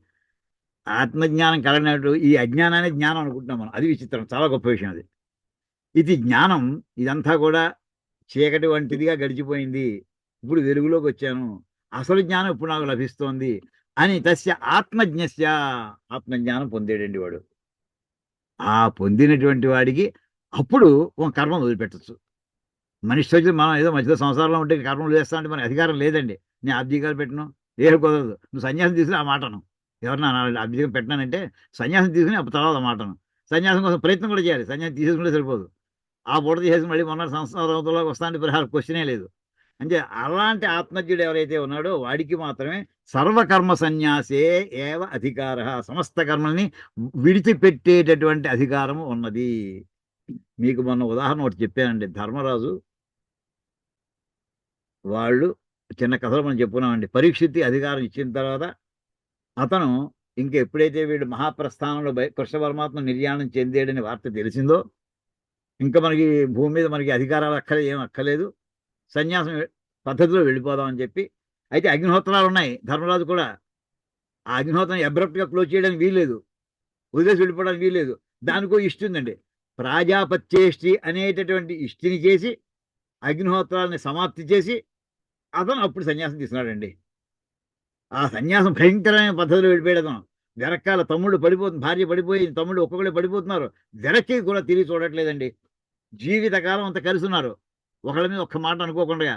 ఆత్మజ్ఞానం కలిగినట్టు ఈ అజ్ఞానాన్ని జ్ఞానం అనుకుంటున్నాం మనం, అది విచిత్రం, చాలా గొప్ప విషయం అది. ఇది జ్ఞానం, ఇదంతా కూడా చీకటి వంటిదిగా గడిచిపోయింది, ఇప్పుడు వెలుగులోకి వచ్చాను, అసలు జ్ఞానం ఇప్పుడు నాకు లభిస్తోంది అని తస్య ఆత్మజ్ఞస్య, ఆత్మజ్ఞానం పొందేడండి వాడు. ఆ పొందినటువంటి వాడికి అప్పుడు ఒక కర్మ వదిలిపెట్టచ్చు. మనిషి వచ్చి మనం ఏదో మధ్యలో సంసారంలో ఉంటే కర్మలు చేస్తా అంటే మనకి అధికారం లేదండి. నేను అబ్దికాలు పెట్టను, ఏడు కుదరదు. నువ్వు సన్యాసం తీసుకుని ఆ మాటను ఎవరన్నా అబ్దికం పెట్టినానంటే సన్యాసం తీసుకుని అప్పుడు తర్వాత మాటను. సన్యాసం కోసం ప్రయత్నం కూడా చేయాలి, సన్యాసం తీసేసుకుంటే సరిపోదు. ఆ పూట తీసేసి మళ్ళీ మొన్న సంసారంలోకి వస్తానంటే పరిహారం క్వశ్చనే లేదు. అంటే అలాంటి ఆత్మజ్ఞుడు ఎవరైతే ఉన్నాడో వాడికి మాత్రమే సర్వకర్మ సన్యాసే ఏవ అధికార, సమస్త కర్మల్ని విడిచిపెట్టేటటువంటి అధికారము ఉన్నది. మీకు మొన్న ఉదాహరణ ఒకటి చెప్పానండి. ధర్మరాజు వాళ్ళు చిన్న కథలు మనం చెప్పుకున్నామండి. పరీక్షిత్తి అధికారం ఇచ్చిన తర్వాత అతను ఇంకా ఎప్పుడైతే వీడు మహాప్రస్థానంలో కృష్ణ పరమాత్మ నిర్యాణం చెందేడని వార్త తెలిసిందో, ఇంకా మనకి భూమి మీద మనకి అధికారాలు ఏం అక్కర్లేదు, సన్యాసం పద్ధతిలో వెళ్ళిపోదామని చెప్పి. అయితే అగ్నిహోత్రాలు ఉన్నాయి, ధర్మరాజు కూడా ఆ అగ్నిహోత్రం అబ్రప్ట్గా క్లోజ్ చేయడానికి వీల్లేదు, వదిలేసి వెళ్ళిపోవడానికి వీల్లేదు. దానికో ఇష్టి ఉందండి. ప్రాజాపత్యేష్టి అనేటటువంటి ఇష్టిని చేసి అగ్నిహోత్రాలని సమాప్తి చేసి అతను అప్పుడు సన్యాసం తీసుకున్నాడండి. ఆ సన్యాసం భయంకరమైన పద్ధతిలో వెళ్ళిపోయాడు అతను. వెనకాల తమ్ముడు పడిపోతుంది, భార్య పడిపోయి, తమ్ముడు ఒక్కొక్కడే పడిపోతున్నారు, వెనక్కి కూడా తిరిగి చూడట్లేదండి. జీవితకాలం అంత కలిసి ఉన్నారు, ఒకళ్ళ మీద ఒక్క మాట అనుకోకుండా.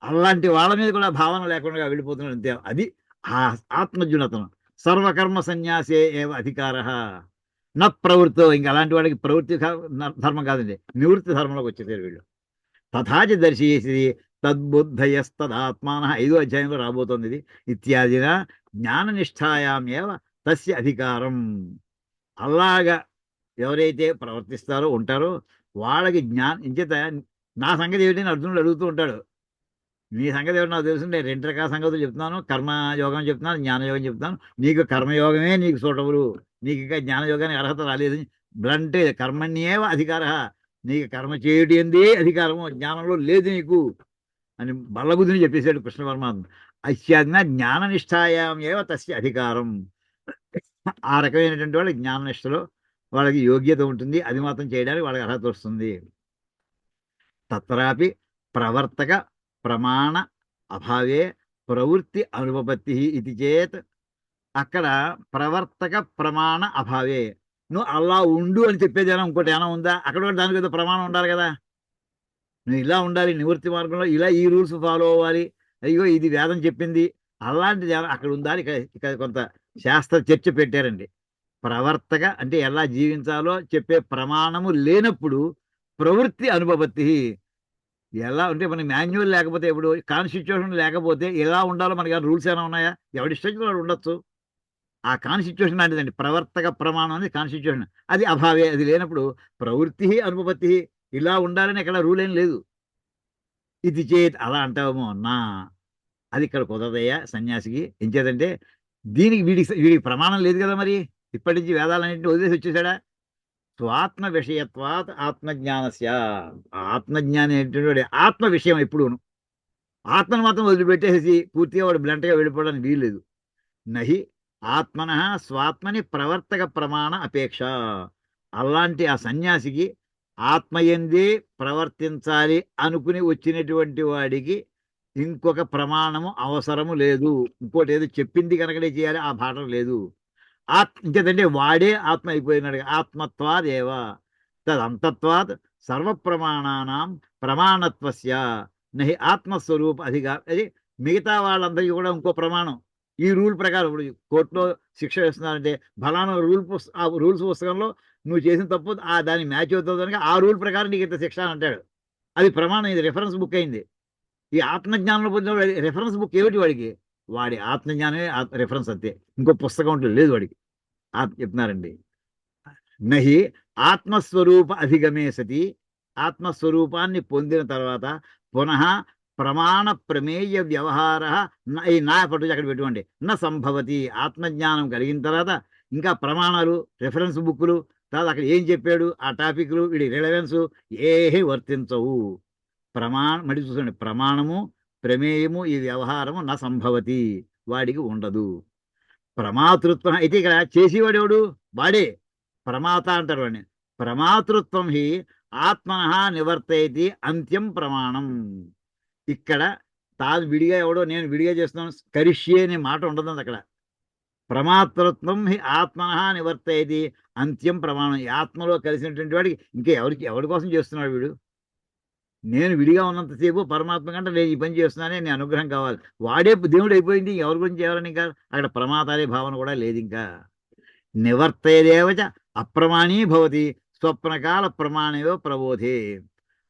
అలాంటి వాళ్ళ మీద కూడా భావన లేకుండా వెళ్ళిపోతున్నాడు అంతే. అది ఆ ఆత్మజ్ఞునతనం. సర్వకర్మ సన్యాసే ఏవ అధికార నా ప్రవృత్తో. ఇంకా అలాంటి వాడికి ప్రవృత్తి ధర్మం కాదండి, నివృత్తి ధర్మంలోకి వచ్చేసారు వీళ్ళు. తథాచి దర్శయేసి తద్బుద్ధయస్తదాత్మాన 5వ అధ్యాయంలో రాబోతోంది ఇది. ఇత్యాదిన జ్ఞాననిష్టాయామేవ తస్య అధికారం. అలాగా ఎవరైతే ప్రవర్తిస్తారో ఉంటారో వాళ్ళకి ఇంచేత నా సంగతి ఏమిటి అని అర్జునుడు అడుగుతూ ఉంటాడు. నీ సంగతి ఏమిటి నాకు తెలుసు, నేను 2 రకాల సంగతులు చెప్తున్నాను. కర్మయోగం చెప్తున్నాను, జ్ఞానయోగం చెప్తున్నాను. నీకు కర్మయోగమే నీకు సూటబుల్, నీకు ఇంకా జ్ఞానయోగానికి అర్హత రాలేదు. బ్లంటే కర్మణ్యేవ అధికార, నీకు కర్మ చేయుటి ఎందే అధికారము, జ్ఞానంలో లేదు నీకు అని బల్లబుద్ధిని చెప్పేశాడు కృష్ణ పరమాత్మ. అత్యాజ్ఞ జ్ఞాననిష్టాయాం ఏవ తస్య అధికారం. ఆ రకమైనటువంటి వాళ్ళకి జ్ఞాననిష్టలో వాళ్ళకి యోగ్యత ఉంటుంది, అది మాత్రం చేయడానికి వాళ్ళకి అర్హత వస్తుంది. తత్రాపి ప్రవర్తక ప్రమాణ అభావే ప్రవృత్తి అనుపపత్తి ఇది చేత్. అక్కడ ప్రవర్తక ప్రమాణ అభావే, నువ్వు అలా ఉండు అని చెప్పేది ఏమైనా ఇంకోటి ఏమైనా ఉందా? అక్కడ కూడా దానికి ఏదో ప్రమాణం ఉండాలి కదా. నువ్వు ఇలా ఉండాలి, నివృత్తి మార్గంలో ఇలా ఈ రూల్స్ ఫాలో అవ్వాలి, అయ్యో ఇది వేదం చెప్పింది, అలాంటిది అక్కడ ఉందా? ఇక కొంత శాస్త్ర చర్చ పెట్టారండి. ప్రవర్తక అంటే ఎలా జీవించాలో చెప్పే ప్రమాణము లేనప్పుడు ప్రవృత్తి అనుపపత్తి. ఎలా అంటే మనకి మాన్యువల్ లేకపోతే, ఇప్పుడు కాన్స్టిట్యూషన్ లేకపోతే ఎలా ఉండాలో మనకి రూల్స్ ఏమైనా ఉన్నాయా? ఎవడి ఇష్టం వాడు ఉండొచ్చు. ఆ కాన్స్టిట్యూషన్ లాంటిదండి ప్రవర్తక ప్రమాణం అనేది కాన్స్టిట్యూషన్. అది అభావే, అది లేనప్పుడు ప్రవృత్తి అనుపపత్తి, ఇలా ఉండాలని ఇక్కడ రూల్ ఏం లేదు. ఇది చేత్ అలా అంటావేమో నా, అది ఇక్కడ కుదరదయ్యా సన్యాసికి. ఏం చేతంటే దీనికి వీడికి ప్రమాణం లేదు కదా. మరి ఇప్పటి నుంచి వేదాలన్నింటినీ వదిలేసి వచ్చేసాడా? స్వాత్మ విషయత్వాత్ ఆత్మజ్ఞానస్య. ఆత్మజ్ఞానం ఏంటంటే ఆత్మ విషయం ఎప్పుడూను. ఆత్మను మాత్రం వదిలిపెట్టేసి పూర్తిగా వాడు బ్లంట్గా వెళ్ళిపోవడానికి వీల్లేదు. నహి ఆత్మన స్వాత్మని ప్రవర్తక ప్రమాణ అపేక్ష. అలాంటి ఆ సన్యాసికి ఆత్మయందే ప్రవర్తించాలి అనుకుని వచ్చినటువంటి వాడికి ఇంకొక ప్రమాణము అవసరము లేదు. ఇంకోటి ఏదో చెప్పింది కనుకనే చేయాలి ఆ భాటం లేదు. ఇంకేదంటే వాడే ఆత్మ అయిపోయినాడు. ఆత్మత్వాదేవ తదంతత్వాత్ సర్వప్రమాణానాం ప్రమాణత్వస్య నహి ఆత్మస్వరూప అధికార. అది మిగతా వాళ్ళందరికీ కూడా ఇంకో ప్రమాణం. ఈ రూల్ ప్రకారం ఇప్పుడు కోర్టులో శిక్ష వేస్తున్నారంటే ఫలానా ఆ రూల్స్ పుస్తకంలో నువ్వు చేసిన తప్పు దాన్ని మ్యాచ్ అవుతుంది కనుక ఆ రూల్ ప్రకారం నీకు ఇంత శిక్ష అని అంటాడు. అది ప్రమాణం, ఇది రెఫరెన్స్ బుక్ అయింది. ఈ ఆత్మజ్ఞానంలో పొందిన రెఫరెన్స్ బుక్ ఏమిటి వాడికి? వాడి ఆత్మజ్ఞానమే రెఫరెన్స్ అంతే, ఇంకో పుస్తకం ఉంటుంది లేదు వాడికి. చెప్తున్నారండి. నహి ఆత్మస్వరూప అధిగమే సతి. ఆత్మస్వరూపాన్ని పొందిన తర్వాత పునః ప్రమాణ ప్రమేయ వ్యవహార ఈ నా పట్టు అక్కడ పెట్టుకోండి నా సంభవతి. ఆత్మజ్ఞానం కలిగిన తర్వాత ఇంకా ప్రమాణాలు, రెఫరెన్స్ బుక్కులు, తర్వాత అక్కడ ఏం చెప్పాడు ఆ టాపిక్లు, వీడి రిలవెన్స్ ఏహి వర్తించవు. మళ్ళీ చూసుకోండి, ప్రమాణము ప్రమేయము ఈ వ్యవహారము నా సంభవతి, వాడికి ఉండదు. ప్రమాతృత్వం అయితే ఇక్కడ చేసేవాడు ఎవడు? వాడే ప్రమాత అంటారు వాడిని. ప్రమాతృత్వం హి ఆత్మన నివర్తయతి అంత్యం ప్రమాణం. ఇక్కడ తాను విడిగా ఎవడో నేను విడిగా చేస్తున్నాను కరిష్యే అనే మాట ఉండదు అక్కడ. ప్రమాతృత్వం హి ఆత్మన నివర్తయతి అంత్యం ప్రమాణం. ఈ ఆత్మలో కలిసినటువంటి వాడికి ఇంకా ఎవరి కోసం చేస్తున్నాడు వీడు? నేను విడిగా ఉన్నంతసేపు పరమాత్మ కంటే నేను ఈ పని చేస్తున్నానే, నేను అనుగ్రహం కావాలి. వాడే దేవుడు అయిపోయింది, ఎవరి గురించి చేయాలని ఇంకా అక్కడ ప్రమాత అనే భావన కూడా లేదు. ఇంకా నివర్తయదేవచ అప్రమాణీ భవతి స్వప్నకాల ప్రమాణేవో ప్రబోధే.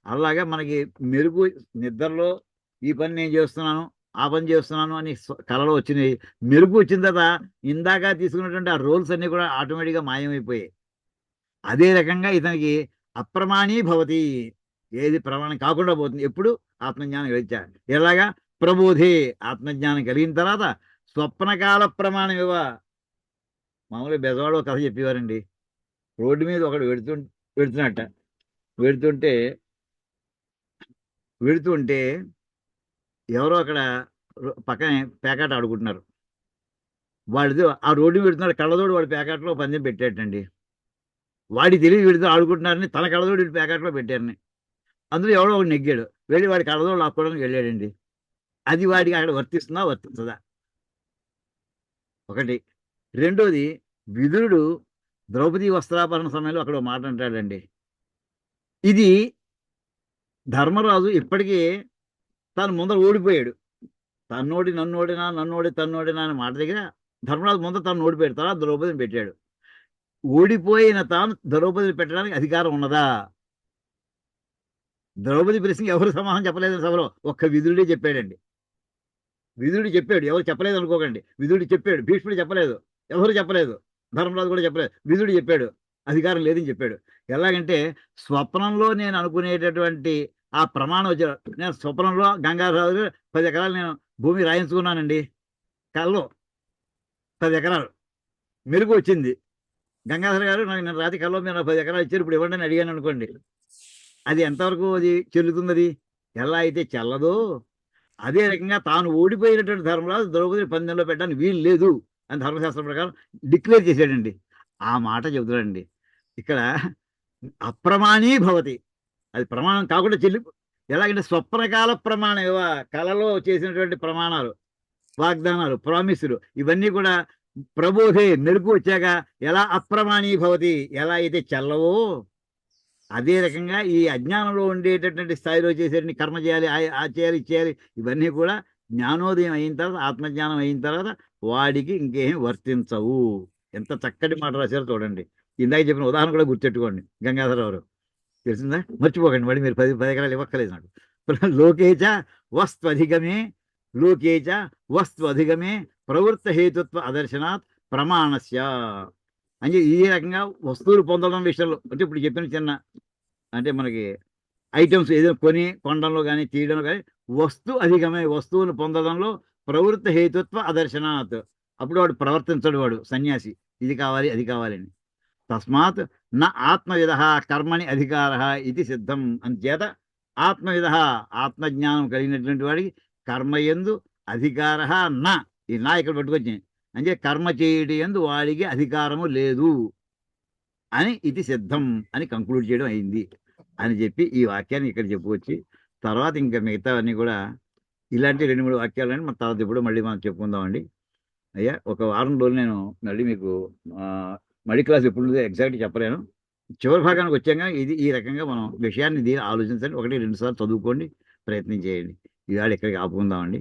అలాగా మనకి మెరుగు నిద్రలో ఈ పని నేను చేస్తున్నాను, ఆ పని చేస్తున్నాను అని కళలో వచ్చినాయి. మెరుగు వచ్చిన తర్వాత ఇందాక తీసుకున్నటువంటి ఆ రోల్స్ అన్నీ కూడా ఆటోమేటిక్గా మాయమైపోయాయి. అదే రకంగా ఇతనికి అప్రమాణీ భవతి, ఏది ప్రమాణం కాకుండా పోతుంది ఎప్పుడు ఆత్మజ్ఞానం కలిచా. ఎలాగా? ప్రబోధే, ఆత్మజ్ఞానం కలిగిన తర్వాత స్వప్నకాల ప్రమాణం ఇవ్వ. మామూలుగా బెజవాడలో కథ చెప్పేవారండి. రోడ్డు మీద ఒకడు వెడుతుంటే ఎవరో అక్కడ పక్కనే పేకాట ఆడుకుంటున్నారు. వాడిది ఆ రోడ్డు పెడుతున్నాడు, కళ్ళతోడు వాడి పేకాటలో పందెం పెట్టాటండి. వాడి తెలియదు వీడితో ఆడుకుంటున్నారని తన కళ్ళతోడు వీడి పేకాటలో పెట్టారని. అందులో ఎవడో ఒకటి నెగ్గాడు, వెళ్ళి వాడి కళ్ళతోడు లాక్కోవడానికి వెళ్ళాడండి. అది వాడికి అక్కడ వర్తించదా? ఒకటి. రెండోది, విదురుడు ద్రౌపది వస్త్రాపహరణ సమయంలో అక్కడ మాట అంటాడండి. ఇది ధర్మరాజు ఇప్పటికీ తాను ముందర ఓడిపోయాడు. తన్నోడి నన్నోడినా నన్నోడి తన్నోడినా అనే మాట దగ్గర ధర్మరాజు ముందర తను ఓడిపోయాడు. తర్వాత ద్రౌపదిని పెట్టాడు. ఓడిపోయిన తాను ద్రౌపదిని పెట్టడానికి అధికారం ఉన్నదా? ద్రౌపది ప్రశ్నకి ఎవరు సమాధానం చెప్పలేదు సభలో. ఒక్క విదురుడే చెప్పాడండి. విదురుడు చెప్పాడు, ఎవరు చెప్పలేదు అనుకోకండి. విదురుడు చెప్పాడు, భీష్ముడు చెప్పలేదు, ఎవరు చెప్పలేదు, ధర్మరాజు కూడా చెప్పలేదు. విదురుడు చెప్పాడు అధికారం లేదని చెప్పాడు. ఎలాగంటే స్వప్నంలో నేను అనుకునేటటువంటి ఆ ప్రమాణం వచ్చాడు. నేను స్వప్నంలో గంగాధర 10 ఎకరాలు నేను భూమి రాయించుకున్నానండి. కల్లో 10 ఎకరాలు మెరుగు వచ్చింది. గంగాధర గారు నాకు నేను రాత్రి కల్లో మీరు 10 ఎకరాలు ఇచ్చారు, ఇప్పుడు ఇవ్వండి అని అడిగాను అనుకోండి. అది ఎంతవరకు అది చెల్లుతుంది? అది ఎలా అయితే చెల్లదో అదే రకంగా తాను ఓడిపోయినటువంటి ధర్మరాజు ద్రౌపదిని పందెంలో పెట్టడానికి వీలు లేదు అని ధర్మశాస్త్రం ప్రకారం డిక్లేర్ చేశాడండి. ఆ మాట చెబుతాడండి ఇక్కడ. అప్రమాణీ భవతి, అది ప్రమాణం కాకుండా ఎలాగంటే స్వప్నకాల ప్రమాణం కళలో చేసినటువంటి ప్రమాణాలు, వాగ్దానాలు, ప్రామిసులు ఇవన్నీ కూడా ప్రబోధే మెరుపు వచ్చాక ఎలా అప్రమాణీ భవతి, ఎలా అయితే చెల్లవో అదే రకంగా ఈ అజ్ఞానంలో ఉండేటటువంటి స్థాయిలో చేసేటువంటి కర్మ చేయాలి, ఆ చేయాలి, చేయాలి, ఇవన్నీ కూడా జ్ఞానోదయం అయిన తర్వాత, ఆత్మజ్ఞానం అయిన తర్వాత వాడికి ఇంకేం వర్తించవు. ఎంత చక్కటి మాట రాశారో చూడండి. ఇందాక చెప్పిన ఉదాహరణ కూడా గుర్తెట్టుకోండి. గంగాధరరావు తెలిసిందా? మర్చిపోకండి. మళ్ళీ మీరు 10 ఎకరాలు ఇవ్వక్కలేదు నాకు. లోకేచ వస్తు అధిగమే, లోకేచ వస్తు అధిగమే ప్రవృత్త హేతుత్వ అదర్శనాత్ ప్రమాణస్య అని ఈ రకంగా వస్తువులు పొందడం విషయంలో, అంటే ఇప్పుడు చెప్పిన చిన్న అంటే మనకి ఐటమ్స్ ఏదైనా కొనడంలో కానీ తీయడంలో కానీ వస్తు అధిగమే, వస్తువులు పొందడంలో ప్రవృత్త హేతుత్వ అదర్శనాత్, అప్పుడు వాడు ప్రవర్తించడు, వాడు సన్యాసి, ఇది కావాలి అది కావాలని. తస్మాత్ నా ఆత్మవిధ కర్మణి అధికార ఇది సిద్ధం. అంచేత ఆత్మవిధ, ఆత్మజ్ఞానం కలిగినటువంటి వాడికి కర్మయందు అధికార నా, ఈ నా ఇక్కడ పట్టుకొచ్చింది అంటే కర్మ చేయడం యందు వాడికి అధికారము లేదు అని ఇది సిద్ధం అని కంక్లూడ్ చేయడం అయింది అని చెప్పి ఈ వాక్యాన్ని ఇక్కడ చెప్పుకొచ్చి తర్వాత ఇంకా మిగతావన్నీ కూడా ఇలాంటి 2-3 వాక్యాలని మన తర్వాత ఇప్పుడు మళ్ళీ మనం చెప్పుకుందామండి. అయ్యా ఒక వారం రోజులు నేను మళ్ళీ మీకు మళ్ళీ క్లాస్ ఎప్పుడు ఎగ్జాక్ట్ చెప్పలేను. చివరి భాగానికి వచ్చాక ఇది ఈ రకంగా మనం విషయాన్ని దీన్ని ఆలోచించండి. 1-2 సార్లు చదువుకోండి, ప్రయత్నం చేయండి. ఇవాళ ఇక్కడికి ఆపుకుందామండి.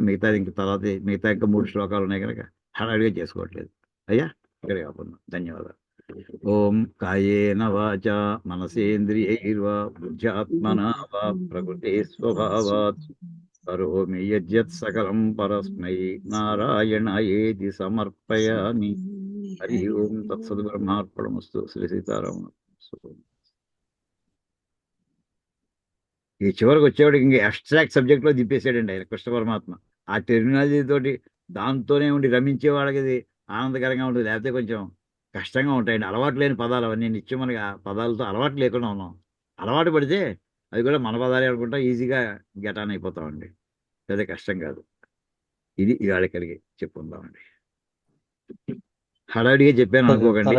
మిగతాది ఇంక తర్వాత మిగతా ఇంకా 3 శ్లోకాలు ఉన్నాయి కనుక హడావిడిగా చేసుకోవట్లేదు. అయ్యా ఇక్కడికి ఆపుకుందాం. ధన్యవాదాలు. ఓం కాయేన వాచ మనసేంద్రియైర్వా బుద్ధ్యాత్మనా వా ప్రకృతే స్వభావాత్ కరోమి యజ్జత్ సకలం పరస్మై నారాయణాయేతి సమర్పయామి. హరి ఓం తత్సత్ బ్రహ్మార్పణమస్తు. శ్రీ సీతారామ. ఈ చివరికి వచ్చేవాడికి ఇంకా అబ్స్ట్రాక్ట్ సబ్జెక్ట్లో దింపేశాడండి ఆయన కృష్ణ పరమాత్మ. ఆ టెర్మినాలజీ తోటి దాంతోనే ఉండి రమించే వాళ్ళకి అది ఆనందకరంగా ఉంటుంది, లేకపోతే కొంచెం కష్టంగా ఉంటాయండి. అలవాటు లేని పదాలు అవన్నీ. నిత్యం మనకి ఆ పదాలతో అలవాటు లేకుండా ఉన్నాం. అలవాటు పడితే అది కూడా మన పదాలే అనుకుంటా ఈజీగా గెటాన్ అయిపోతామండి. పెద్ద కష్టం కాదు. ఇది ఇవాళ ఇక్కడికి చెప్పుకుందామండి. హడావిడిగా చెప్పాను అనుకోకండి.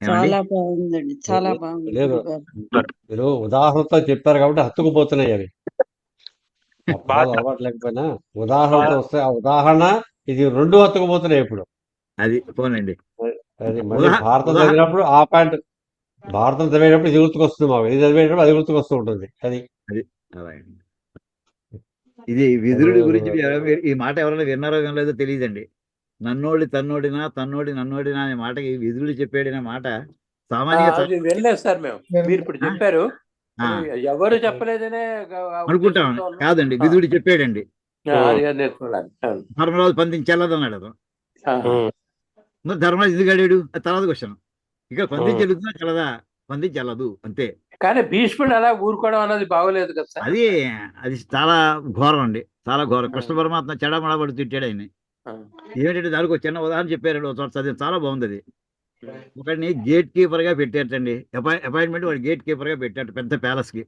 చాలా బాగుందండి, చాలా బాగుంది లేదు. గురుగారు. మీరు ఉదాహరణతో చెప్పారు కాబట్టి హత్తుకుపోతున్నాయి అవి. ఆ పదాలు అలవాటు లేకపోయినా ఉదాహరణతో వస్తే ఆ ఉదాహరణ ఇది 2 హత్తుకుపోతున్నాయి ఇప్పుడు. అది పోనండి. అది మళ్ళీ భారతం చదివినప్పుడు ఆ పాయింట్, భారతం చదివేటప్పుడు ఇది గుర్తుకొస్తుంది మాకు, ఇది చదివేటప్పుడు అది గుర్తుకొస్తూ ఉంటుంది. అది అలాగే ఇది విదురుడి గురించి ఈ మాట ఎవరైనా విన్నారో వినలేదో తెలియదండి. నన్నోడి తన్నోడినా, తన్నోడి నన్నోడినా అనే మాటకి విదురుడు చెప్పాడిన మాట సామాన్యంగా వెళ్ళలేదు సార్ మేము. మీరు ఇప్పుడు చెప్పారు, ఎవరు చెప్పలేదనే అనుకుంటాం. కాదండి, విదురుడు చెప్పాడండి. ధర్మరాజు పందిని చెల్లదన్నాడు అతను. ధర్మరాజు ఎందుకు అడిగాడు అది తర్వాత క్వశ్చన్. ఇక పంది చెల్లుతుందా చెల్లదా? పంది చెల్లదు అంతే. కానీ భీష్ముడు అలా ఊరుకోవడం అనేది బాగోలేదు కదా సార్. అది చాలా ఘోరం అండి, చాలా ఘోరం. కృష్ణ పరమాత్మ చెడమడా పడి తిట్టాడు ఆయన్ని. ఏమిటంటే దానికి ఒక చిన్న ఉదాహరణ చెప్పారండి. ఒక చదివి చాలా బాగుంది అది. ఒకడిని గేట్ కీపర్ గా పెట్టారటండి. అపాయింట్మెంట్ వాడు గేట్ కీపర్ గా పెట్టాడు పెద్ద ప్యాలెస్ కి.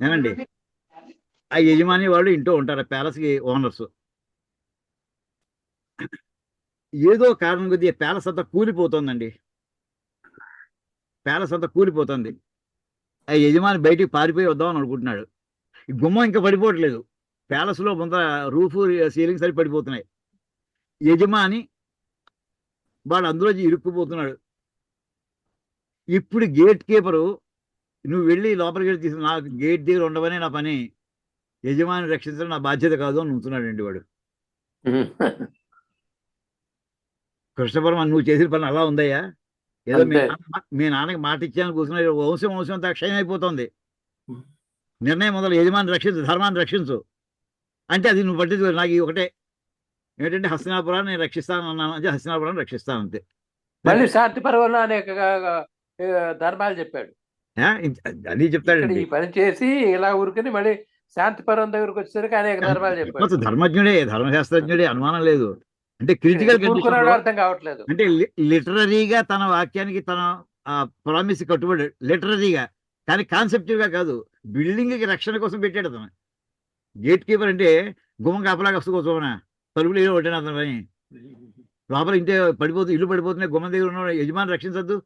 ఏమండి, ఆ యజమాని వాళ్ళు ఇంటూ ఉంటారు, ప్యాలెస్ కి ఓనర్స్. ఏదో కారణం కొద్దిగా ప్యాలెస్ అంతా కూలిపోతుందండి. ప్యాలెస్ అంతా కూలిపోతుంది. ఆ యజమాని బయటికి పారిపోయి వద్దామని అనుకుంటున్నాడు. ఈ గుమ్మం ఇంకా పడిపోవట్లేదు. ప్యాలెస్లో కొంత రూఫ్ సీలింగ్స్ అవి పడిపోతున్నాయి. యజమాని వాడు అందులో ఇరుక్కుపోతున్నాడు. ఇప్పుడు గేట్ కీపరు నువ్వు వెళ్ళి లోపలికి వెళ్ళి తీసుకు నా గేట్ దగ్గర ఉండవనే నా పని, యజమాని రక్షించడం నా బాధ్యత కాదు అని ఉంటున్నాడండి వాడు. కృష్ణ పరమ నువ్వు చేసిన పని అలా ఉందయ్యా, ఏదో అంతే. మీ నాన్నకి మాట ఇచ్చాను కూర్చున్నా వంశం అంతా క్షయం అయిపోతుంది. నిర్ణయం మొదలు యజమాని రక్షించు, ధర్మాన్ని రక్షించు అంటే అది నువ్వు పట్టించుకో. నాకు ఈ ఒకటే ఏంటంటే హస్తినాపురాన్ని నేను రక్షిస్తాను అన్నాను అంటే హస్తినాపురాన్ని రక్షిస్తాను అంతే. మళ్ళీ శాంతి పర్వంలో అనేక ధర్మాలు చెప్పాడు. అది ఇక్కడ చెప్తాడండి. ఈ పని చేసి ఇలా ఊరుకుని మళ్ళీ శాంతి పర్వం దగ్గరకు వచ్చేసరికి అనేక ధర్మాలు చెప్పాడు. ధర్మజ్ఞుడే, ధర్మశాస్త్రజ్ఞుడే, అనుమానం లేదు. అంటే క్రిటికల్ ఊరుకున్నాడు అర్థం కావట్లేదు. అంటే లిటరరీగా తన వాక్యానికి తన ప్రామిస్ కట్టుబడి లిటరరీగా, కానీ కాన్సెప్టివ్గా కాదు. బిల్డింగ్కి రక్షణ కోసం పెట్టాడు అతను. గేట్ కీపర్ అంటే గుమ్మం కాపలాగా వస్తుకోవచ్చునా, తలుపులు ఏదో కొట్టాను అతను పని. లోపల ఇంటే పడిపోతుంది, ఇల్లు పడిపోతున్నాయి, గుమ్మం దగ్గర ఉన్న యజమాని రక్షించద్దు,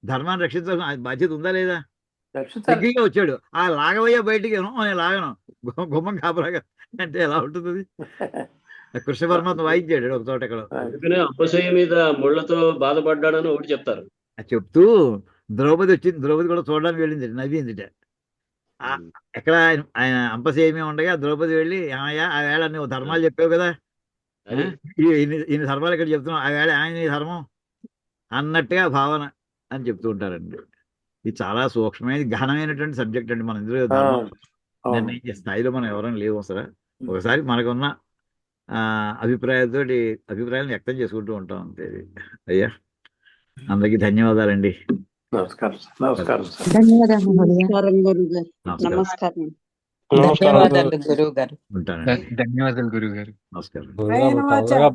ధర్మాన్ని రక్షించాల్సిన బాధ్యత ఉందా లేదా? రక్షించాలి. దగ్గరగా వచ్చాడు, ఆ లాగవయ్యా బయటికి, నేను లాగను, గుమ్మం కాపలాగా అంటే ఎలా ఉంటుంది? కృష్ణ పరమాత్మ వాయించాడు ఒక చోట ఎక్కడ. అందుకనే అంపశయ్య మీద ముళ్ళతో బాధపడ్డాడని ఒకటి చెప్తారు. అది చెప్తూ ద్రౌపది వచ్చింది, ద్రౌపది కూడా చూడడానికి వెళ్ళింది, నవ్విందిట. ఎక్కడ ఆయన అంపశేమి ఉండగా ద్రౌపది వెళ్ళి, ఏమయ్యా ఆ వేళ నువ్వు ధర్మాలు చెప్పావు కదా, అది ఇన్ని ధర్మాలు ఇక్కడ చెప్తున్నావు, ఆ వేళ ఆయన ఈ ధర్మం అన్నట్టుగా భావన అని చెప్తూ ఉంటారండి. ఇది చాలా సూక్ష్మమైన గహనమైనటువంటి సబ్జెక్ట్ అండి. మనం ఇందులో ధర్మం నిర్ణయించే స్థాయిలో మనం ఎవరైనా లేవు అసలు. ఒకసారి మనకున్న అభిప్రాయాలను వ్యక్తం చేసుకుంటూ ఉంటాం అంతే. అయ్యా అందరికీ ధన్యవాదాలండి. నమస్కారం. నమస్కారం సార్. ధన్యవాదాలు గురుగారు. నమస్కారం. నమస్కారం. ధన్యవాదాలు గురువు గారు. ఉంటానండి. ధన్యవాదాలు గురువు గారు. నమస్కారం. గురువుగారు, తొందరగా